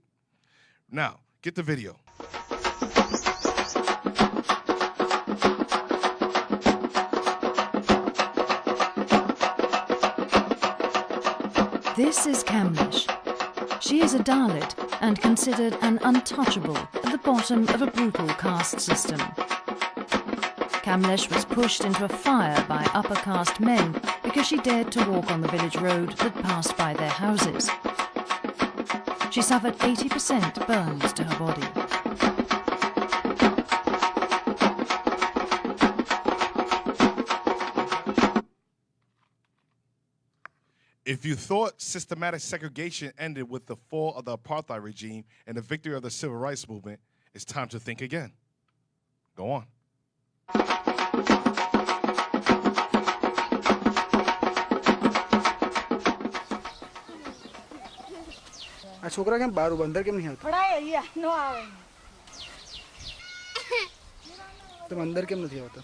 Now, get the video. This is Kamlesh. She is a Dalit and considered an untouchable at the bottom of a brutal caste system. Kamlesh was pushed into a fire by upper caste men because she dared to walk on the village road that passed by their houses. She suffered 80% burns to her body. If you thought systematic segregation ended with the fall of the apartheid regime and the victory of the civil rights movement, it's time to think again. Go on. આ છોકરા કેમ બારું બંદર કેમ નહીં આવતા પડાય નો આવે તમે અંદર કેમ નથી આવતા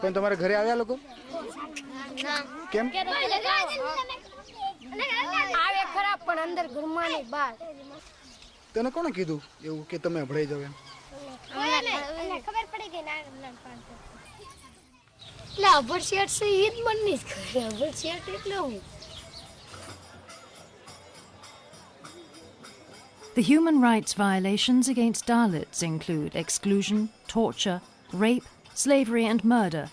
પણ તમારા ઘરે આવ્યા લોકો કેમ આવે ખરા પણ અંદર ઘરમાં ને બહાર તને કોણે કીધું એવું કે તમે અભડાઈ જાવ એમ ખબર પડી ગઈ ના એટલે અભરશેટ છે ઈ જ બનની જ ખબર અભરશેટ એટલે હું. The human rights violations against Dalits include exclusion, torture, rape, slavery and murder,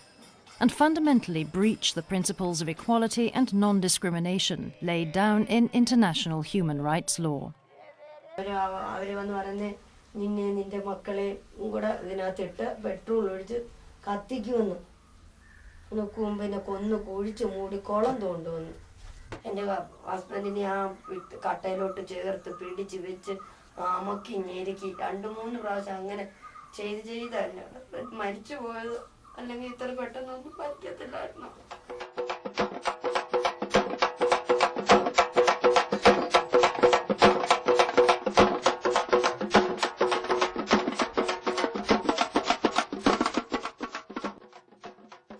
and fundamentally breach the principles of equality and non-discrimination laid down in international human rights law. അവര് വന്ന് പറഞ്ഞ് നിന്നെ നിന്റെ മക്കളെ കൂടെ ഇതിനകത്തിട്ട് പെട്രോൾ ഒഴിച്ച് കത്തിക്കുമെന്ന് നോക്കും പിന്നെ കൊന്ന് കുഴിച്ച് മൂടി കുളം തോണ്ടുവന്നു എൻ്റെ ഹസ്ബൻഡിനെ ആ കട്ടയിലോട്ട് ചേർത്ത് പിടിച്ച് വെച്ച് അമക്കി ഞെരുക്കി 2-3 പ്രാവശ്യം അങ്ങനെ ചെയ്തല്ല മരിച്ചു പോയത് അല്ലെങ്കിൽ ഇത്ര പെട്ടെന്നൊന്നും മരിക്കത്തില്ലായിരുന്നു.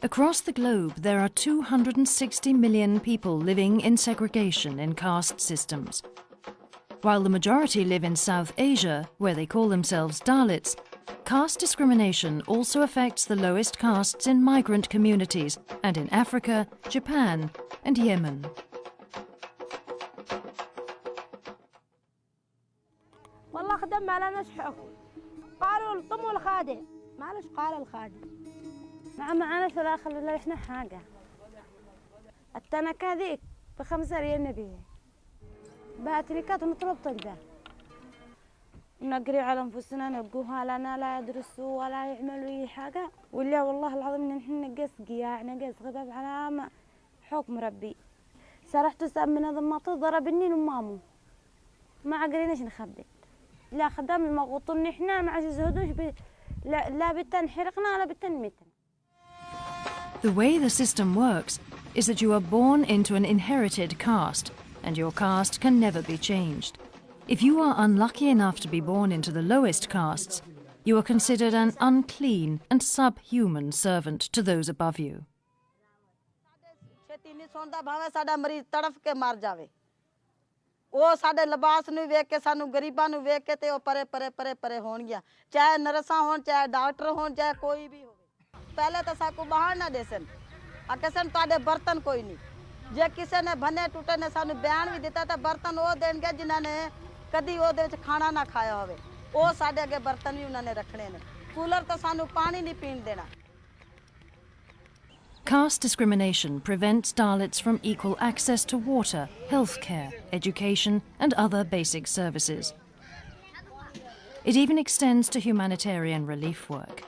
Across the globe, there are 260 million people living in segregation in caste systems. While the majority live in South Asia, where they call themselves Dalits, caste discrimination also affects the lowest castes in migrant communities and in Africa, Japan, and Yemen. والله خدم ما لناش حكم قالوا الطموا الخادم معلش قال الخادم ما معنا في الاخر ولا احنا حاجه التنكه ذيك ب5 ريال نبيها باتريكات ونطلب طلبه نقري على انفسنا نلقوها لنا لا يدرسوا ولا يعملوا اي حاجه ولا والله العظيم ان احنا نقص قياع نقص غضب على حكم ربي سرحت سام من هذا ما ضربني ومامو ما عقليناش نخدم لا خدام المغوطون احنا ما عزيز هدوش لا بتن حرقنا ولا بتن متن. The way the system works is that you are born into an inherited caste, and your caste can never be changed. If you are unlucky enough to be born into the lowest castes, you are considered an unclean and subhuman servant to those above you. ਉਹ ਸਾਡੇ ਲਿਬਾਸ ਨੂੰ ਵੇਖ ਕੇ ਸਾਨੂੰ ਗਰੀਬਾਂ ਨੂੰ ਵੇਖ ਕੇ ਤੇ ਉਹ ਪਰੇ ਪਰੇ ਪਰੇ ਪਰੇ ਹੋਣਗੀਆਂ ਚਾਹੇ ਨਰਸਾਂ ਹੋਣ ਚਾਹੇ ਡਾਕਟਰ ਹੋਣ ਚਾਹੇ ਕੋਈ ਵੀ ਹੋਵੇ ਪਹਿਲੇ ਤਾਂ ਸਾਕੂ ਬਾਹਰ ਨਾ ਦੇਸਨ ਆ ਕਿਸਨ ਤੁਹਾਡੇ ਬਰਤਨ ਕੋਈ ਨਹੀਂ ਜੇ ਕਿਸੇ ਨੇ ਭੰਨੇ ਟੁੱਟੇ ਨੇ ਸਾਨੂੰ ਬਿਆਨ ਵੀ ਦਿੱਤਾ ਤਾਂ ਬਰਤਨ ਉਹ ਦੇਣਗੇ ਜਿਨ੍ਹਾਂ ਨੇ ਕਦੀ ਉਹਦੇ ਵਿੱਚ ਖਾਣਾ ਨਾ ਖਾਇਆ ਹੋਵੇ ਉਹ ਸਾਡੇ ਅੱਗੇ ਬਰਤਨ ਵੀ ਉਹਨਾਂ ਨੇ ਰੱਖਣੇ ਨੇ ਕੂਲਰ ਤਾਂ ਸਾਨੂੰ ਪਾਣੀ ਨਹੀਂ ਪੀਣ ਦੇਣਾ Caste discrimination prevents Dalits from equal access to water, healthcare, education, and other basic services. It even extends to humanitarian relief work.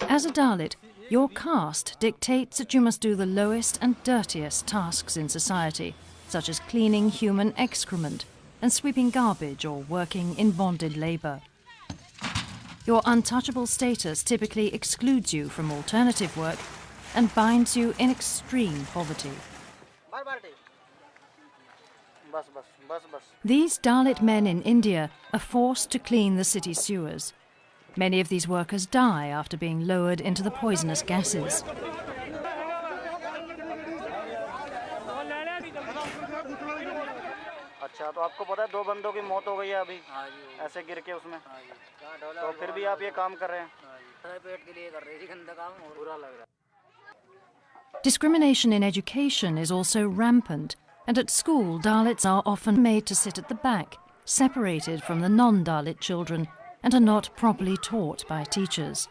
As a Dalit, your caste dictates that you must do the lowest and dirtiest tasks in society, such as cleaning human excrement and sweeping garbage or working in bonded labour. Your untouchable status typically excludes you from alternative work and binds you in extreme poverty. These Dalit men in India are forced to clean the city sewers. Many of these workers die after being lowered into the poisonous gases. अच्छा तो आपको पता है 2 बंदों की मौत हो गई है अभी ऐसे गिर के उसमें तो फिर भी आप ये काम कर रहे हैं पेट के लिए कर रहे हैं गंदा काम और बुरा लग रहा है Discrimination in education is also rampant, and at school Dalits are often made to sit at the back, separated from the non-Dalit children, and are not properly taught by teachers.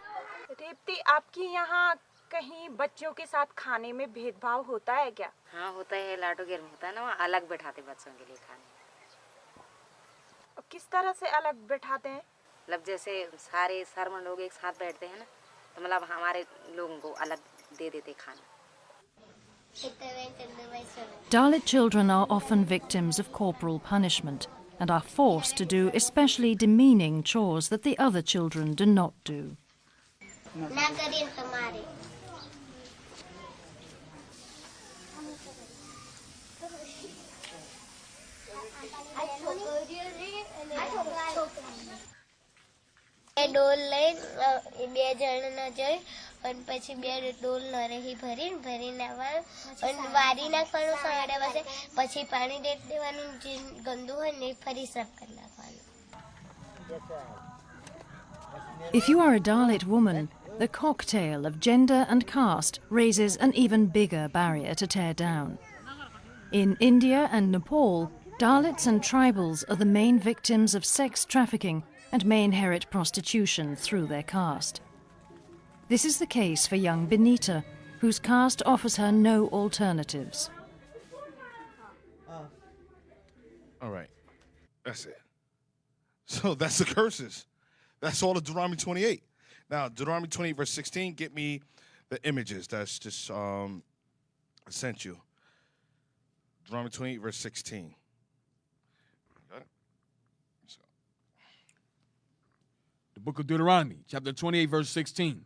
Deepti, आपके यहाँ कहीं बच्चों के साथ खाने में भेदभाव होता है क्या? हाँ होता है, लाटो गेर में होता है ना, वहाँ अलग बैठाते बच्चों के लिए खाने। किस तरह से अलग बैठाते हैं? मतलब जैसे सारे सरमन लोग एक साथ बैठते हैं ना, तो मतलब हमारे लोगों को अलग दे देते खाना। Dalit children are often victims of corporal punishment and are forced to do especially demeaning chores that the other children do not do. ડોલ લઈ બે જણ ના જઈ અને પછી બે ડોલ નરેહી ભરીને આવવાનું અને વારી નાખવાનું સવારે પાસે પછી પાણી દે દેવાનું જે ગંદુ હોય ને ફરી સાફ કરી નાખવાનું. If you are a Dalit woman, the cocktail of gender and caste raises an even bigger barrier to tear down. In India and Nepal, Dalits and tribals are the main victims of sex trafficking and may inherit prostitution through their caste. This is the case for young Benita, whose caste offers her no alternatives. All right. That's it. So that's the curses. That's all of Deuteronomy 28. Now, Deuteronomy 28, verse 16, get me the images that's just sent you. Deuteronomy 28, verse 16. Got it? So. The book of Deuteronomy, chapter 28, verse 16.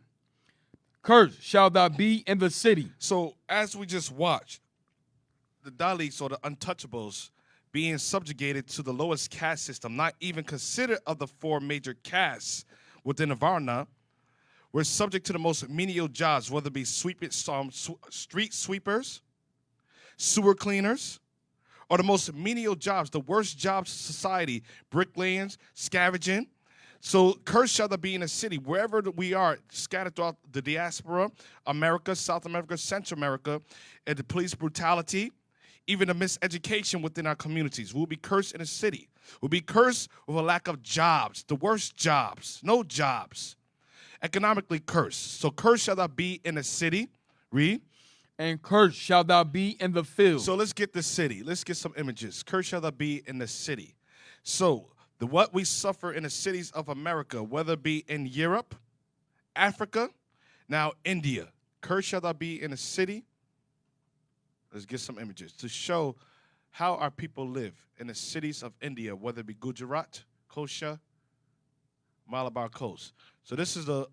Cursed shall thou be in the city. So, as we just watched, the Dalits or the untouchables being subjugated to the lowest caste system, not even considered of the 4 major castes within the Varna, were subject to the most menial jobs, whether it be street sweepers, sewer cleaners, or the most menial jobs, the worst jobs in society, bricklaying, scavenging. So cursed shall there be in a city, wherever we are, scattered throughout the diaspora, America, South America, Central America, and the police brutality, even the miseducation within our communities. We'll be cursed in a city. We'll be cursed with a lack of jobs, the worst jobs, no jobs. Economically cursed. So cursed shall thou be in a city. Read. And cursed shall thou be in the field. So let's get the city. Let's get some images. Cursed shall thou be in the city. So what we suffer in the cities of America, whether it be in Europe, Africa, now India. Cursed shall thou be in a city. Let's get some images to show how our people live in the cities of India, whether it be Gujarat, Kosha, Malabar Coast. So this is a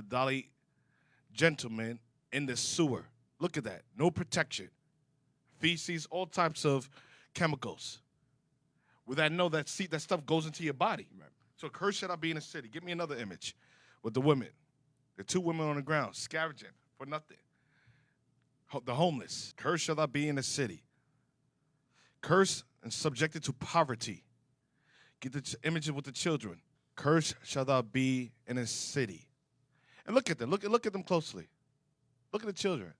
Dalit gentleman in the sewer. Look at that. No protection. Feces, all types of chemicals. With that, know that stuff goes into your body. Right. So cursed shall I be in the city. Give me another image with the women. The two women on the ground, scavenging for nothing. The homeless. Cursed shall I be in the city. Cursed and subjected to poverty. Get the images with the children. Cursed shall thou be in a city. And look at them. Look at them closely. Look at the children.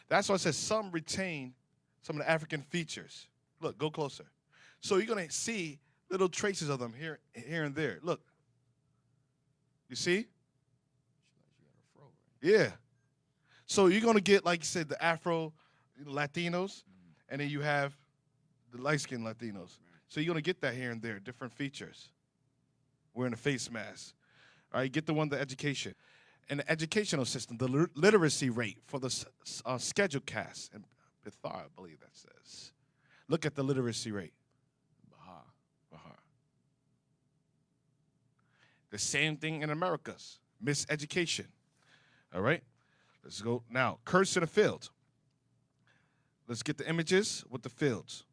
That's why it says some retain some of the African features. Look, go closer. So you're going to see little traces of them here and there. Look. You see? Yeah. So you're going to get, like you said, the Afro Latinos, and then you have the light-skinned Latinos. So you're going to get that here and there, different features. Wearing a face mask. All right, get the education. In the educational system, the literacy rate for the scheduled caste, and Bithar, I believe that says. Look at the literacy rate. Bahar. The same thing in Americas. Miseducation. All right? Let's go now. Curse in the field. Let's get the images with the fields.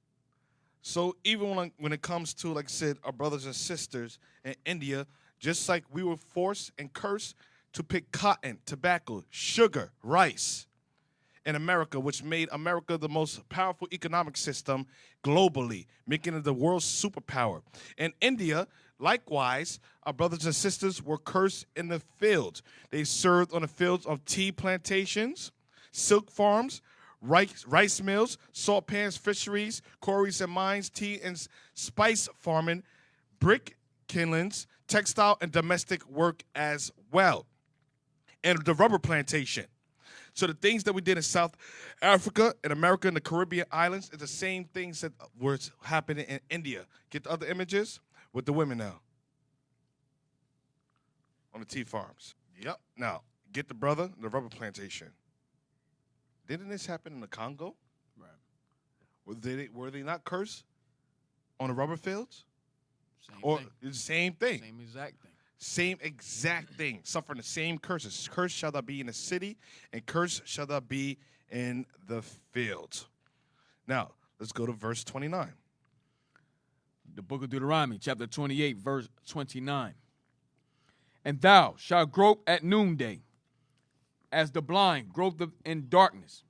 So even when it comes to, like I said, our brothers and sisters in India, just like we were forced and cursed to pick cotton, tobacco, sugar, rice in America, which made America the most powerful economic system globally, making it the world's superpower. In India, likewise, our brothers and sisters were cursed in the fields. They served on the fields of tea plantations, silk farms, rice mills, salt pans, fisheries, quarries and mines, tea and spice farming, brick kilns, textile and domestic work as well, and the rubber plantation. So the things that we did in South Africa, in America, and the Caribbean islands is the same things that were happening in India. Get the other images with the women now on the tea farms. Yep. Now, get the rubber plantation. Didn't this happen in the Congo? Right. Were they not cursed on the rubber fields? Same thing. Same exact thing. Same exact thing. Suffering the same curses. Cursed shall thou be in the city, and cursed shall thou be in the field. Now, let's go to verse 29. The book of Deuteronomy, chapter 28, verse 29. And thou shalt grope at noonday, as the blind grope in darkness.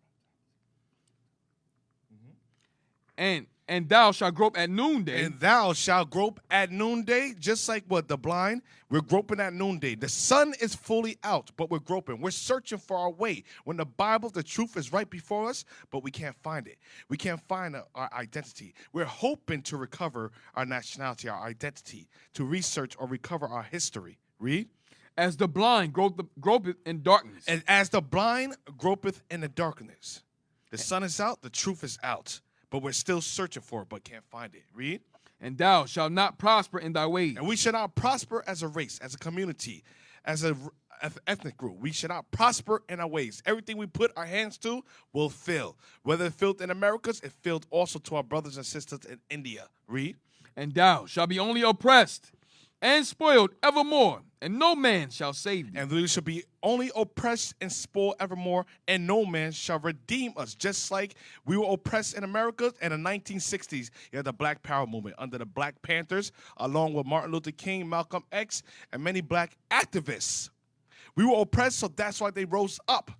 And thou shalt grope at noonday. And thou shalt grope at noonday, just like what? The blind, we're groping at noonday. The sun is fully out, but we're groping. We're searching for our way. When the Bible, the truth is right before us, but we can't find it. We can't find our identity. We're hoping to recover our nationality, our identity, to research or recover our history. Read. As the blind gropeth in darkness. And as the blind gropeth in the darkness. The sun is out, the truth is out. But we're still searching for it, but can't find it. Read. And thou shalt not prosper in thy ways. And we shall not prosper as a race, as a community, as an ethnic group. We shall not prosper in our ways. Everything we put our hands to will fail. Whether it failed in Americas, it failed also to our brothers and sisters in India. Read. And thou shalt be only oppressed and spoiled evermore, and no man shall save thee. And we shall be only oppressed and spoiled evermore, and no man shall redeem us. Just like we were oppressed in America in the 1960s, you had the Black Power movement under the Black Panthers, along with Martin Luther King, Malcolm X, and many black activists. We were oppressed, so that's why they rose up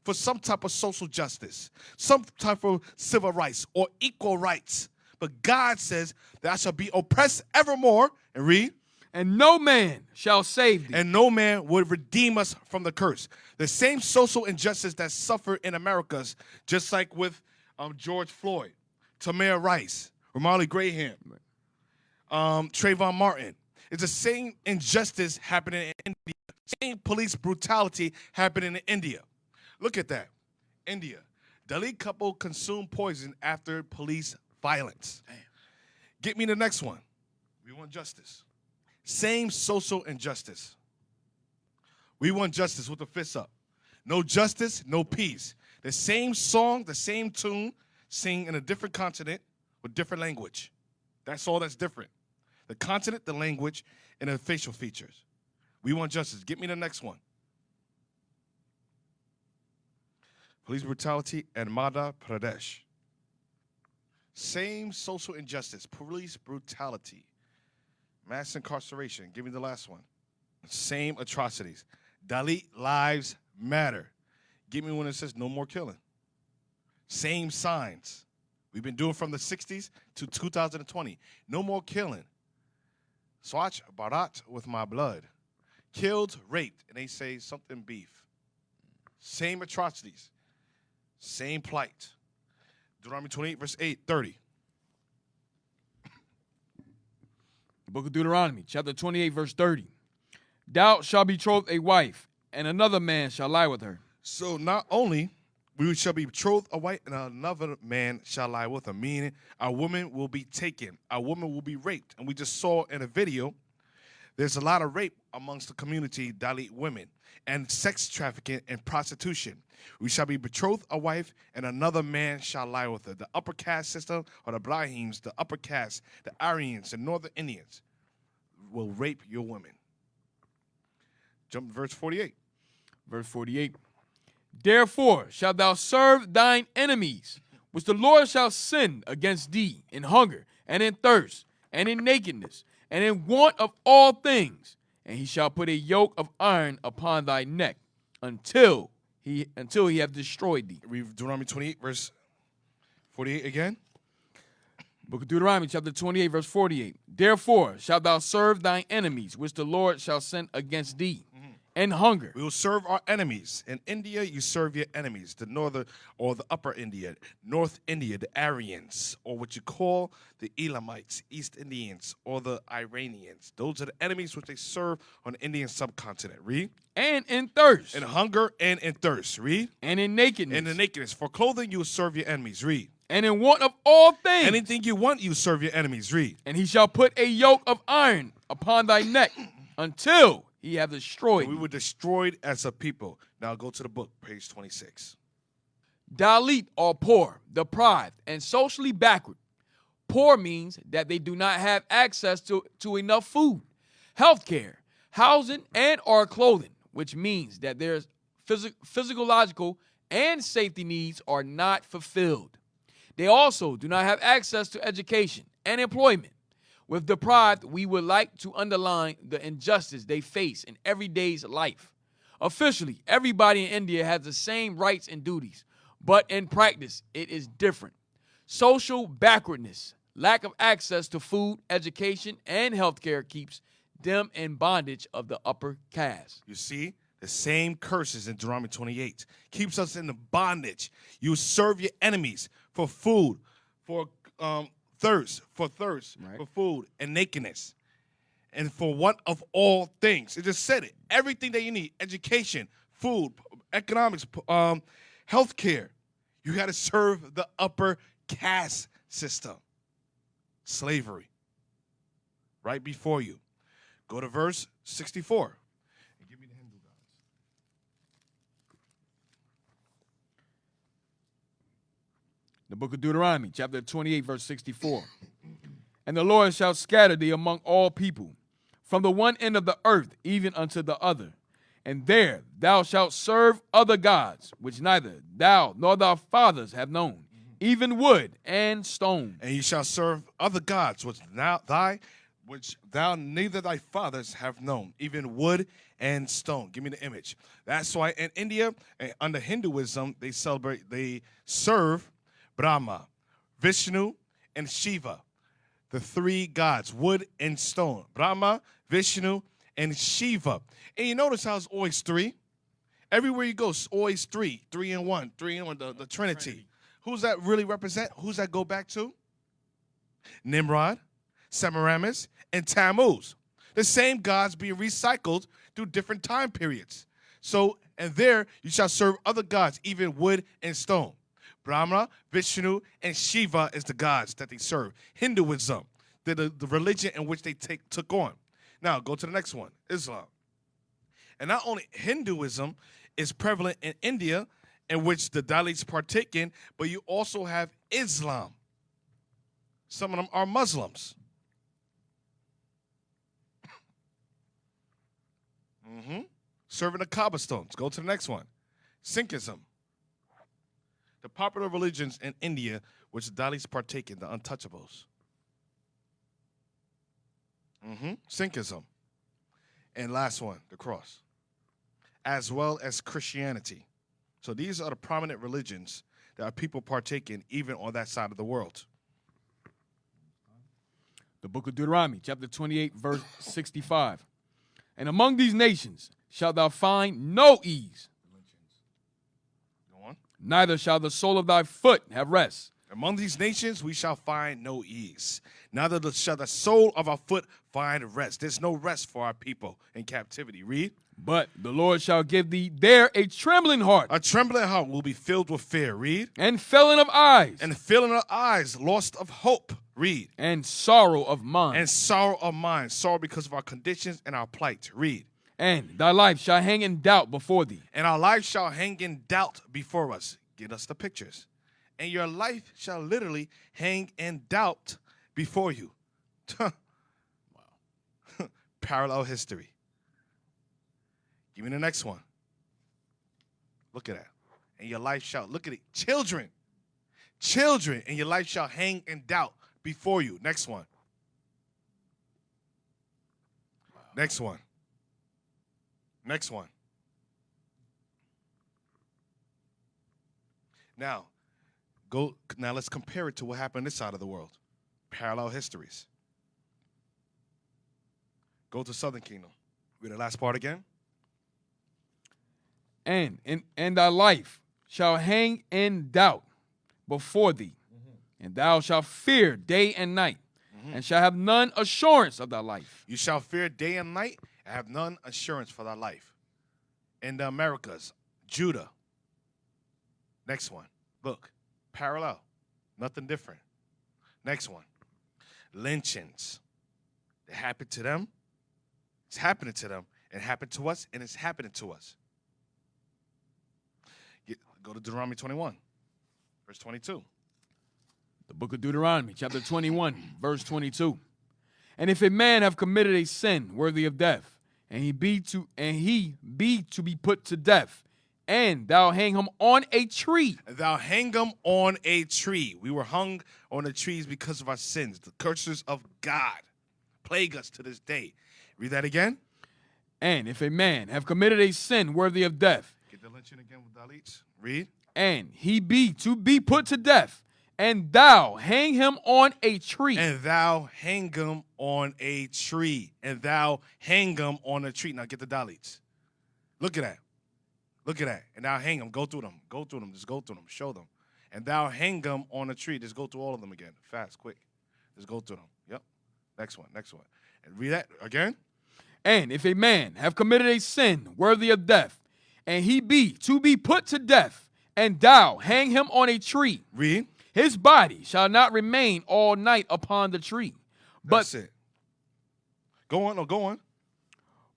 for some type of social justice, some type of civil rights or equal rights. But God says that I shall be oppressed evermore. And read. And no man shall save thee. And no man would redeem us from the curse. The same social injustice that suffered in Americas, just like with George Floyd, Tamir Rice, Ramarley Graham, Trayvon Martin. It's the same injustice happening in India. Same police brutality happening in India. Look at that. India. Dalit couple consumed poison after police violence. Damn. Get me the next one. We want justice. Same social injustice. We want justice with the fists up. No justice, no peace. The same song, the same tune, sing in a different continent with different language. That's all that's different. The continent, the language, and the facial features. We want justice. Get me the next one. Police brutality in Madhya Pradesh. Same social injustice. Police brutality. Mass incarceration. Give me the last one. Same atrocities. Dalit lives matter. Give me one that says no more killing. Same signs. We've been doing from the 60s to 2020. No more killing. Swatch Bharat with my blood. Killed, raped, and they say something beef. Same atrocities. Same plight. Deuteronomy 28, verse 30. The book of Deuteronomy, chapter 28, verse 30. Thou shalt betroth a wife, and another man shall lie with her. So not only we shall be betrothed a wife, and another man shall lie with her, meaning a woman will be taken, a woman will be raped. And we just saw in a video, there's a lot of rape amongst the community, Dalit women, and sex trafficking and prostitution. We shall be betrothed a wife, and another man shall lie with her. The upper caste system, or the Brahims, the upper caste, the Aryans, the Northern Indians, will rape your women. Jump to verse 48. Verse 48. Therefore shalt thou serve thine enemies, which the Lord shall send against thee in hunger, and in thirst, and in nakedness, and in want of all things. And he shall put a yoke of iron upon thy neck until he have destroyed thee. Read Deuteronomy 28, verse 48 again. Book of Deuteronomy, chapter 28, verse 48. Therefore shalt thou serve thine enemies, which the Lord shall send against thee, and hunger. We will serve our enemies. In India, you serve your enemies. The northern or the upper India, North India, the Aryans, or what you call the Elamites, East Indians, or the Iranians. Those are the enemies which they serve on the Indian subcontinent. Read. And in thirst. In hunger and in thirst. Read. And in nakedness. And in nakedness. For clothing, you will serve your enemies. Read. And in want of all things. Anything you want, you serve your enemies. Read. And he shall put a yoke of iron upon thy neck until he have destroyed. We were destroyed as a people. Now go to the book, page 26. Dalit are poor, deprived, and socially backward. Poor means that they do not have access to enough food, health care, housing, and or clothing, which means that their physiological and safety needs are not fulfilled. They also do not have access to education and employment. With deprived, we would like to underline the injustice they face in everyday's life. Officially, everybody in India has the same rights and duties, but in practice, it is different. Social backwardness, lack of access to food, education, and healthcare keeps them in bondage of the upper caste. You see, the same curses in Deuteronomy 28 keeps us in the bondage. You serve your enemies for food, for thirst, for food and nakedness, and for want of all things. It just said it. Everything that you need, education, food, economics, health care. You got to serve the upper caste system. Slavery. Right before you. Go to verse 64. And give me the Hindu gods. The book of Deuteronomy, chapter 28, verse 64. And the Lord shall scatter thee among all people, from the one end of the earth even unto the other. And there thou shalt serve other gods, which neither thou nor thy fathers have known, even wood and stone. And you shall serve other gods, which thou neither thy fathers have known, even wood and stone. Give me the image. That's why in India, under Hinduism, they serve Brahma, Vishnu, and Shiva, the three gods, wood and stone. Brahma, Vishnu, and Shiva. And you notice how it's always three? Everywhere you go, it's always three. 3 in 1, the Trinity. Who's that really represent? Who's that go back to? Nimrod, Semiramis, and Tammuz. The same gods being recycled through different time periods. So, and there you shall serve other gods, even wood and stone. Brahma, Vishnu, and Shiva is the gods that they serve. Hinduism, the religion in which they took on. Now, go to the next one, Islam. And not only Hinduism is prevalent in India, in which the Dalits partake in, but you also have Islam. Some of them are Muslims. Serving the Kaaba stones. Go to the next one. Sikhism. The popular religions in India which the Dalits partake in, the untouchables. Sikhism. And last one, the cross. As well as Christianity. So these are the prominent religions that our people partake in, even on that side of the world. The book of Deuteronomy, chapter 28, verse 65. And among these nations shalt thou find no ease. Go on. Neither shall the sole of thy foot have rest. Among these nations we shall find no ease. Neither shall the sole of our foot find rest. There's no rest for our people in captivity. Read. But the Lord shall give thee there a trembling heart. A trembling heart will be filled with fear. Read. And failing of eyes. And failing of eyes, lost of hope. Read. And sorrow of mind. And sorrow of mind. Sorrow because of our conditions and our plight. Read. And thy life shall hang in doubt before thee. And our life shall hang in doubt before us. Get us the pictures. And your life shall literally hang in doubt before you. Wow. Parallel history. Give me the next one. Look at that. And your life shall, look at it. Children. Children. And your life shall hang in doubt before you. Next one. Wow. Next one. Next one. Now let's compare it to what happened this side of the world. Parallel histories. Go to Southern Kingdom. Read the last part again. And thy life shall hang in doubt before thee, and thou shalt fear day and night, and shall have none assurance of thy life. You shall fear day and night, and have none assurance for thy life. In the Americas, Judah. Next one. Look, parallel, nothing different. Next one. Lynchings. It happened to them. It's happening to them. It happened to us, and it's happening to us. Go to Deuteronomy 21, verse 22. The book of Deuteronomy, chapter 21, verse 22. And if a man have committed a sin worthy of death, and he be to be put to death, and thou hang him on a tree. Thou hang him on a tree. We were hung on the trees because of our sins. The curses of God plague us to this day. Read that again. And if a man have committed a sin worthy of death. Get the lynching again with Dalits. Read. And he be put to death, and thou hang him on a tree. And thou hang him on a tree. And thou hang him on a tree. Now get the Dalits. Look at that. Look at that. And thou hang them. Go through them. Go through them. Just go through them. Show them. And thou hang them on a tree. Just go through all of them again. Fast, quick. Just go through them. Yep. Next one. Next one. And read that again. And if a man have committed a sin worthy of death, and he be put to death, and thou hang him on a tree. Read. His body shall not remain all night upon the tree. That's it. Go on. No, go on.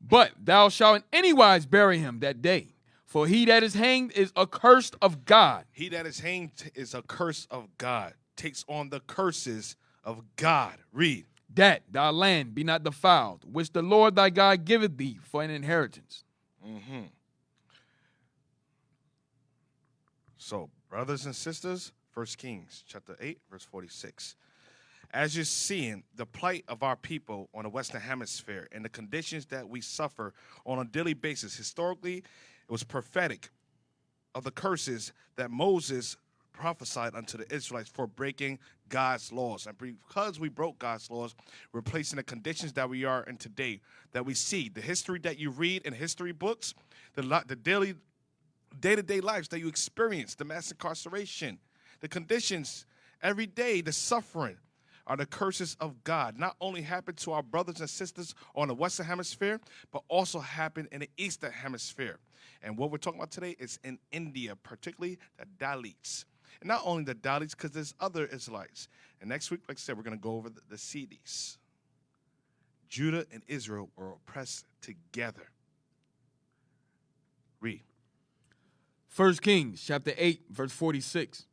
But thou shalt in any wise bury him that day. For he that is hanged is accursed of God. He that is hanged is a curse of God. Takes on the curses of God. Read. That thy land be not defiled, which the Lord thy God giveth thee for an inheritance. So, brothers and sisters, 1 Kings chapter 8, verse 46. As you're seeing the plight of our people on the Western Hemisphere and the conditions that we suffer on a daily basis, historically, it was prophetic of the curses that Moses prophesied unto the Israelites for breaking God's laws. And because we broke God's laws, we're placing the conditions that we are in today, that we see. The history that you read in history books, the daily day-to-day lives that you experience, the mass incarceration, the conditions every day, the suffering, are the curses of God. Not only happen to our brothers and sisters on the Western Hemisphere, but also happen in the Eastern Hemisphere. And what we're talking about today is in India, particularly the Dalits. And not only the Dalits, because there's other Israelites. And next week, like I said, we're going to go over the Sidis. Judah and Israel were oppressed together. Read. 1 Kings chapter 8, verse 46.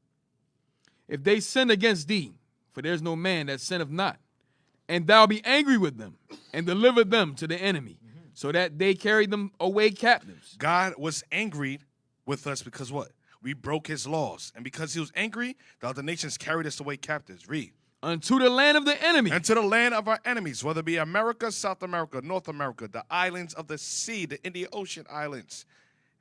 If they sin against thee, for there's no man that sinneth not. And thou be angry with them, and deliver them to the enemy, so that they carry them away captives. God was angry with us because what? We broke his laws. And because he was angry, the other nations carried us away captives. Read. Unto the land of the enemy. And to the land of our enemies, whether it be America, South America, North America, the islands of the sea, the Indian Ocean islands,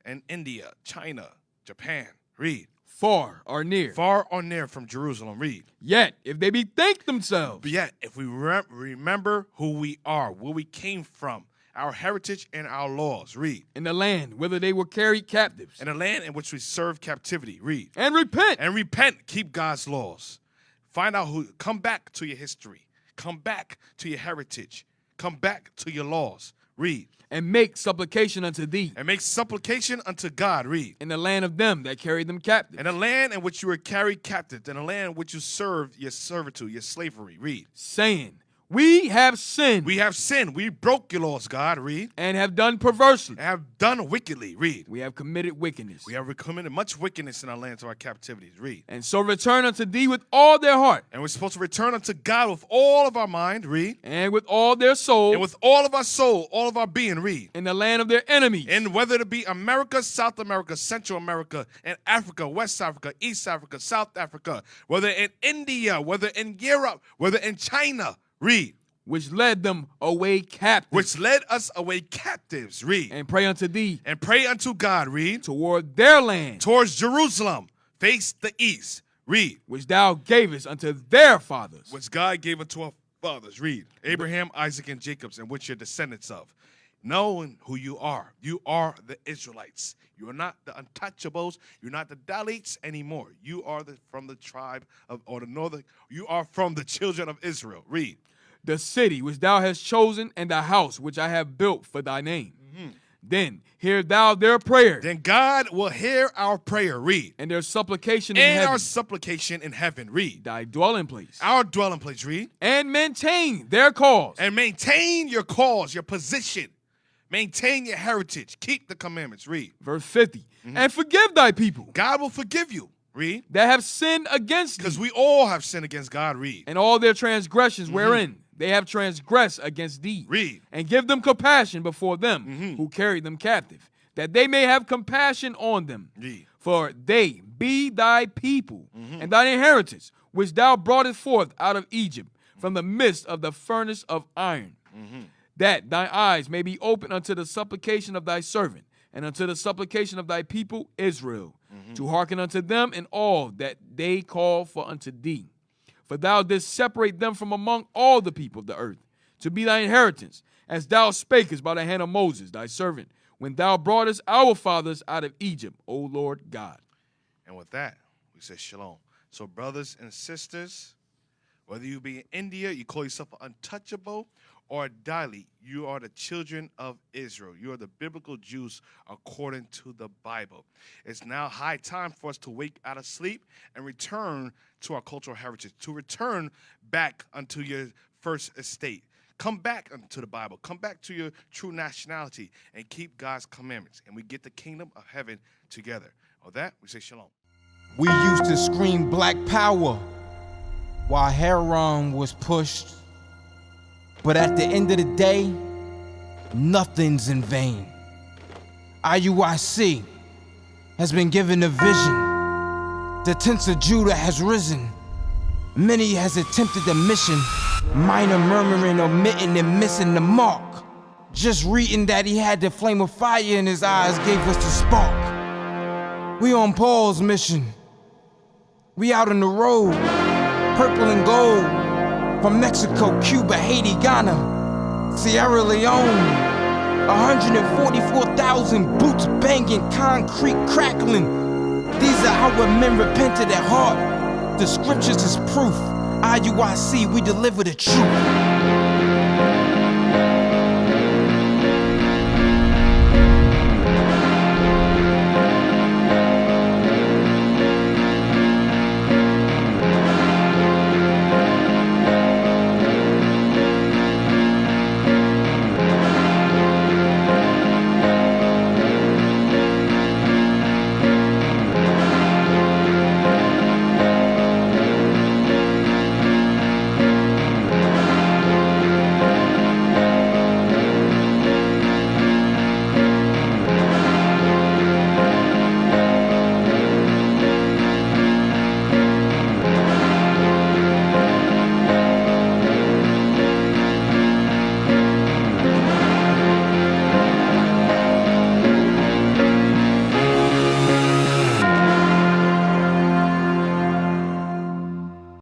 and India, China, Japan. Read. Far or near. Far or near from Jerusalem. Read. Yet, if they bethink themselves. But yet, if we remember who we are, where we came from, our heritage and our laws. Read. In the land whither they were carried captives. In the land in which we serve captivity. Read. And repent. And repent. Keep God's laws. Find out who. Come back to your history. Come back to your heritage. Come back to your laws. Read. And make supplication unto thee. And make supplication unto God. Read. In the land of them that carried them captive. In the land in which you were carried captive. In the land in which you served your servitude, your slavery. Read. Saying, we have sinned. We have sinned. We broke your laws, God. Read. And have done perversely. And have done wickedly. Read. We have committed wickedness. We have committed much wickedness in our lands of our captivities. Read. And so return unto thee with all their heart. And we're supposed to return unto God with all of our mind. Read. And with all their soul. And with all of our soul, all of our being. Read. In the land of their enemies. And whether it be America, South America, Central America, and Africa, West Africa, East Africa, South Africa, whether in India, whether in Europe, whether in China. Read. Which led them away captives. Which led us away captives. Read. And pray unto thee. And pray unto God. Read. Toward their land. Towards Jerusalem. Face the east. Read. Which thou gavest unto their fathers. Which God gave unto our fathers. Read. Abraham, Isaac, and Jacob's, and which you're descendants of. Knowing who you are. You are the Israelites. You are not the untouchables. You're not the Dalits anymore. You are from the tribe of, or the northern. You are from the children of Israel. Read. The city which thou hast chosen, and the house which I have built for thy name. Then hear thou their prayer. Then God will hear our prayer. Read. And their supplication in heaven. heaven. And our supplication in heaven. Read. Thy dwelling place. Our dwelling place. Read. And maintain their cause. And maintain your cause, your position. Maintain your heritage. Keep the commandments. Read. Verse 50. And forgive thy people. God will forgive you. Read. That have sinned against thee. Because we all have sinned against God. Read. And all their transgressions wherein they have transgressed against thee. Read. And give them compassion before them who carried them captive, that they may have compassion on them. Read. For they be thy people and thine inheritance, which thou broughtest forth out of Egypt from the midst of the furnace of iron, that thy eyes may be open unto the supplication of thy servant and unto the supplication of thy people Israel, to hearken unto them in all that they call for unto thee. For thou didst separate them from among all the people of the earth, to be thy inheritance, as thou spakest by the hand of Moses, thy servant, when thou broughtest our fathers out of Egypt, O Lord God. And with that, we say shalom. So brothers and sisters, whether you be in India, you call yourself an untouchable, or a Dalit, you are the children of Israel. You are the biblical Jews according to the Bible. It's now high time for us to wake out of sleep and return to our cultural heritage, to return back unto your first estate. Come back unto the Bible. Come back to your true nationality and keep God's commandments. And we get the kingdom of heaven together. With that, we say shalom. We used to scream black power while Heron was pushed. But at the end of the day, nothing's in vain. IUIC has been given a vision. The tents of Judah has risen. Many has attempted the mission. Minor murmuring, omitting, and missing the mark. Just reading that he had the flame of fire in his eyes gave us the spark. We on Paul's mission. We out on the road, purple and gold. From Mexico, Cuba, Haiti, Ghana, Sierra Leone. 144,000 boots banging, concrete crackling. These are our men repented at heart. The scriptures is proof. IUIC, we deliver the truth.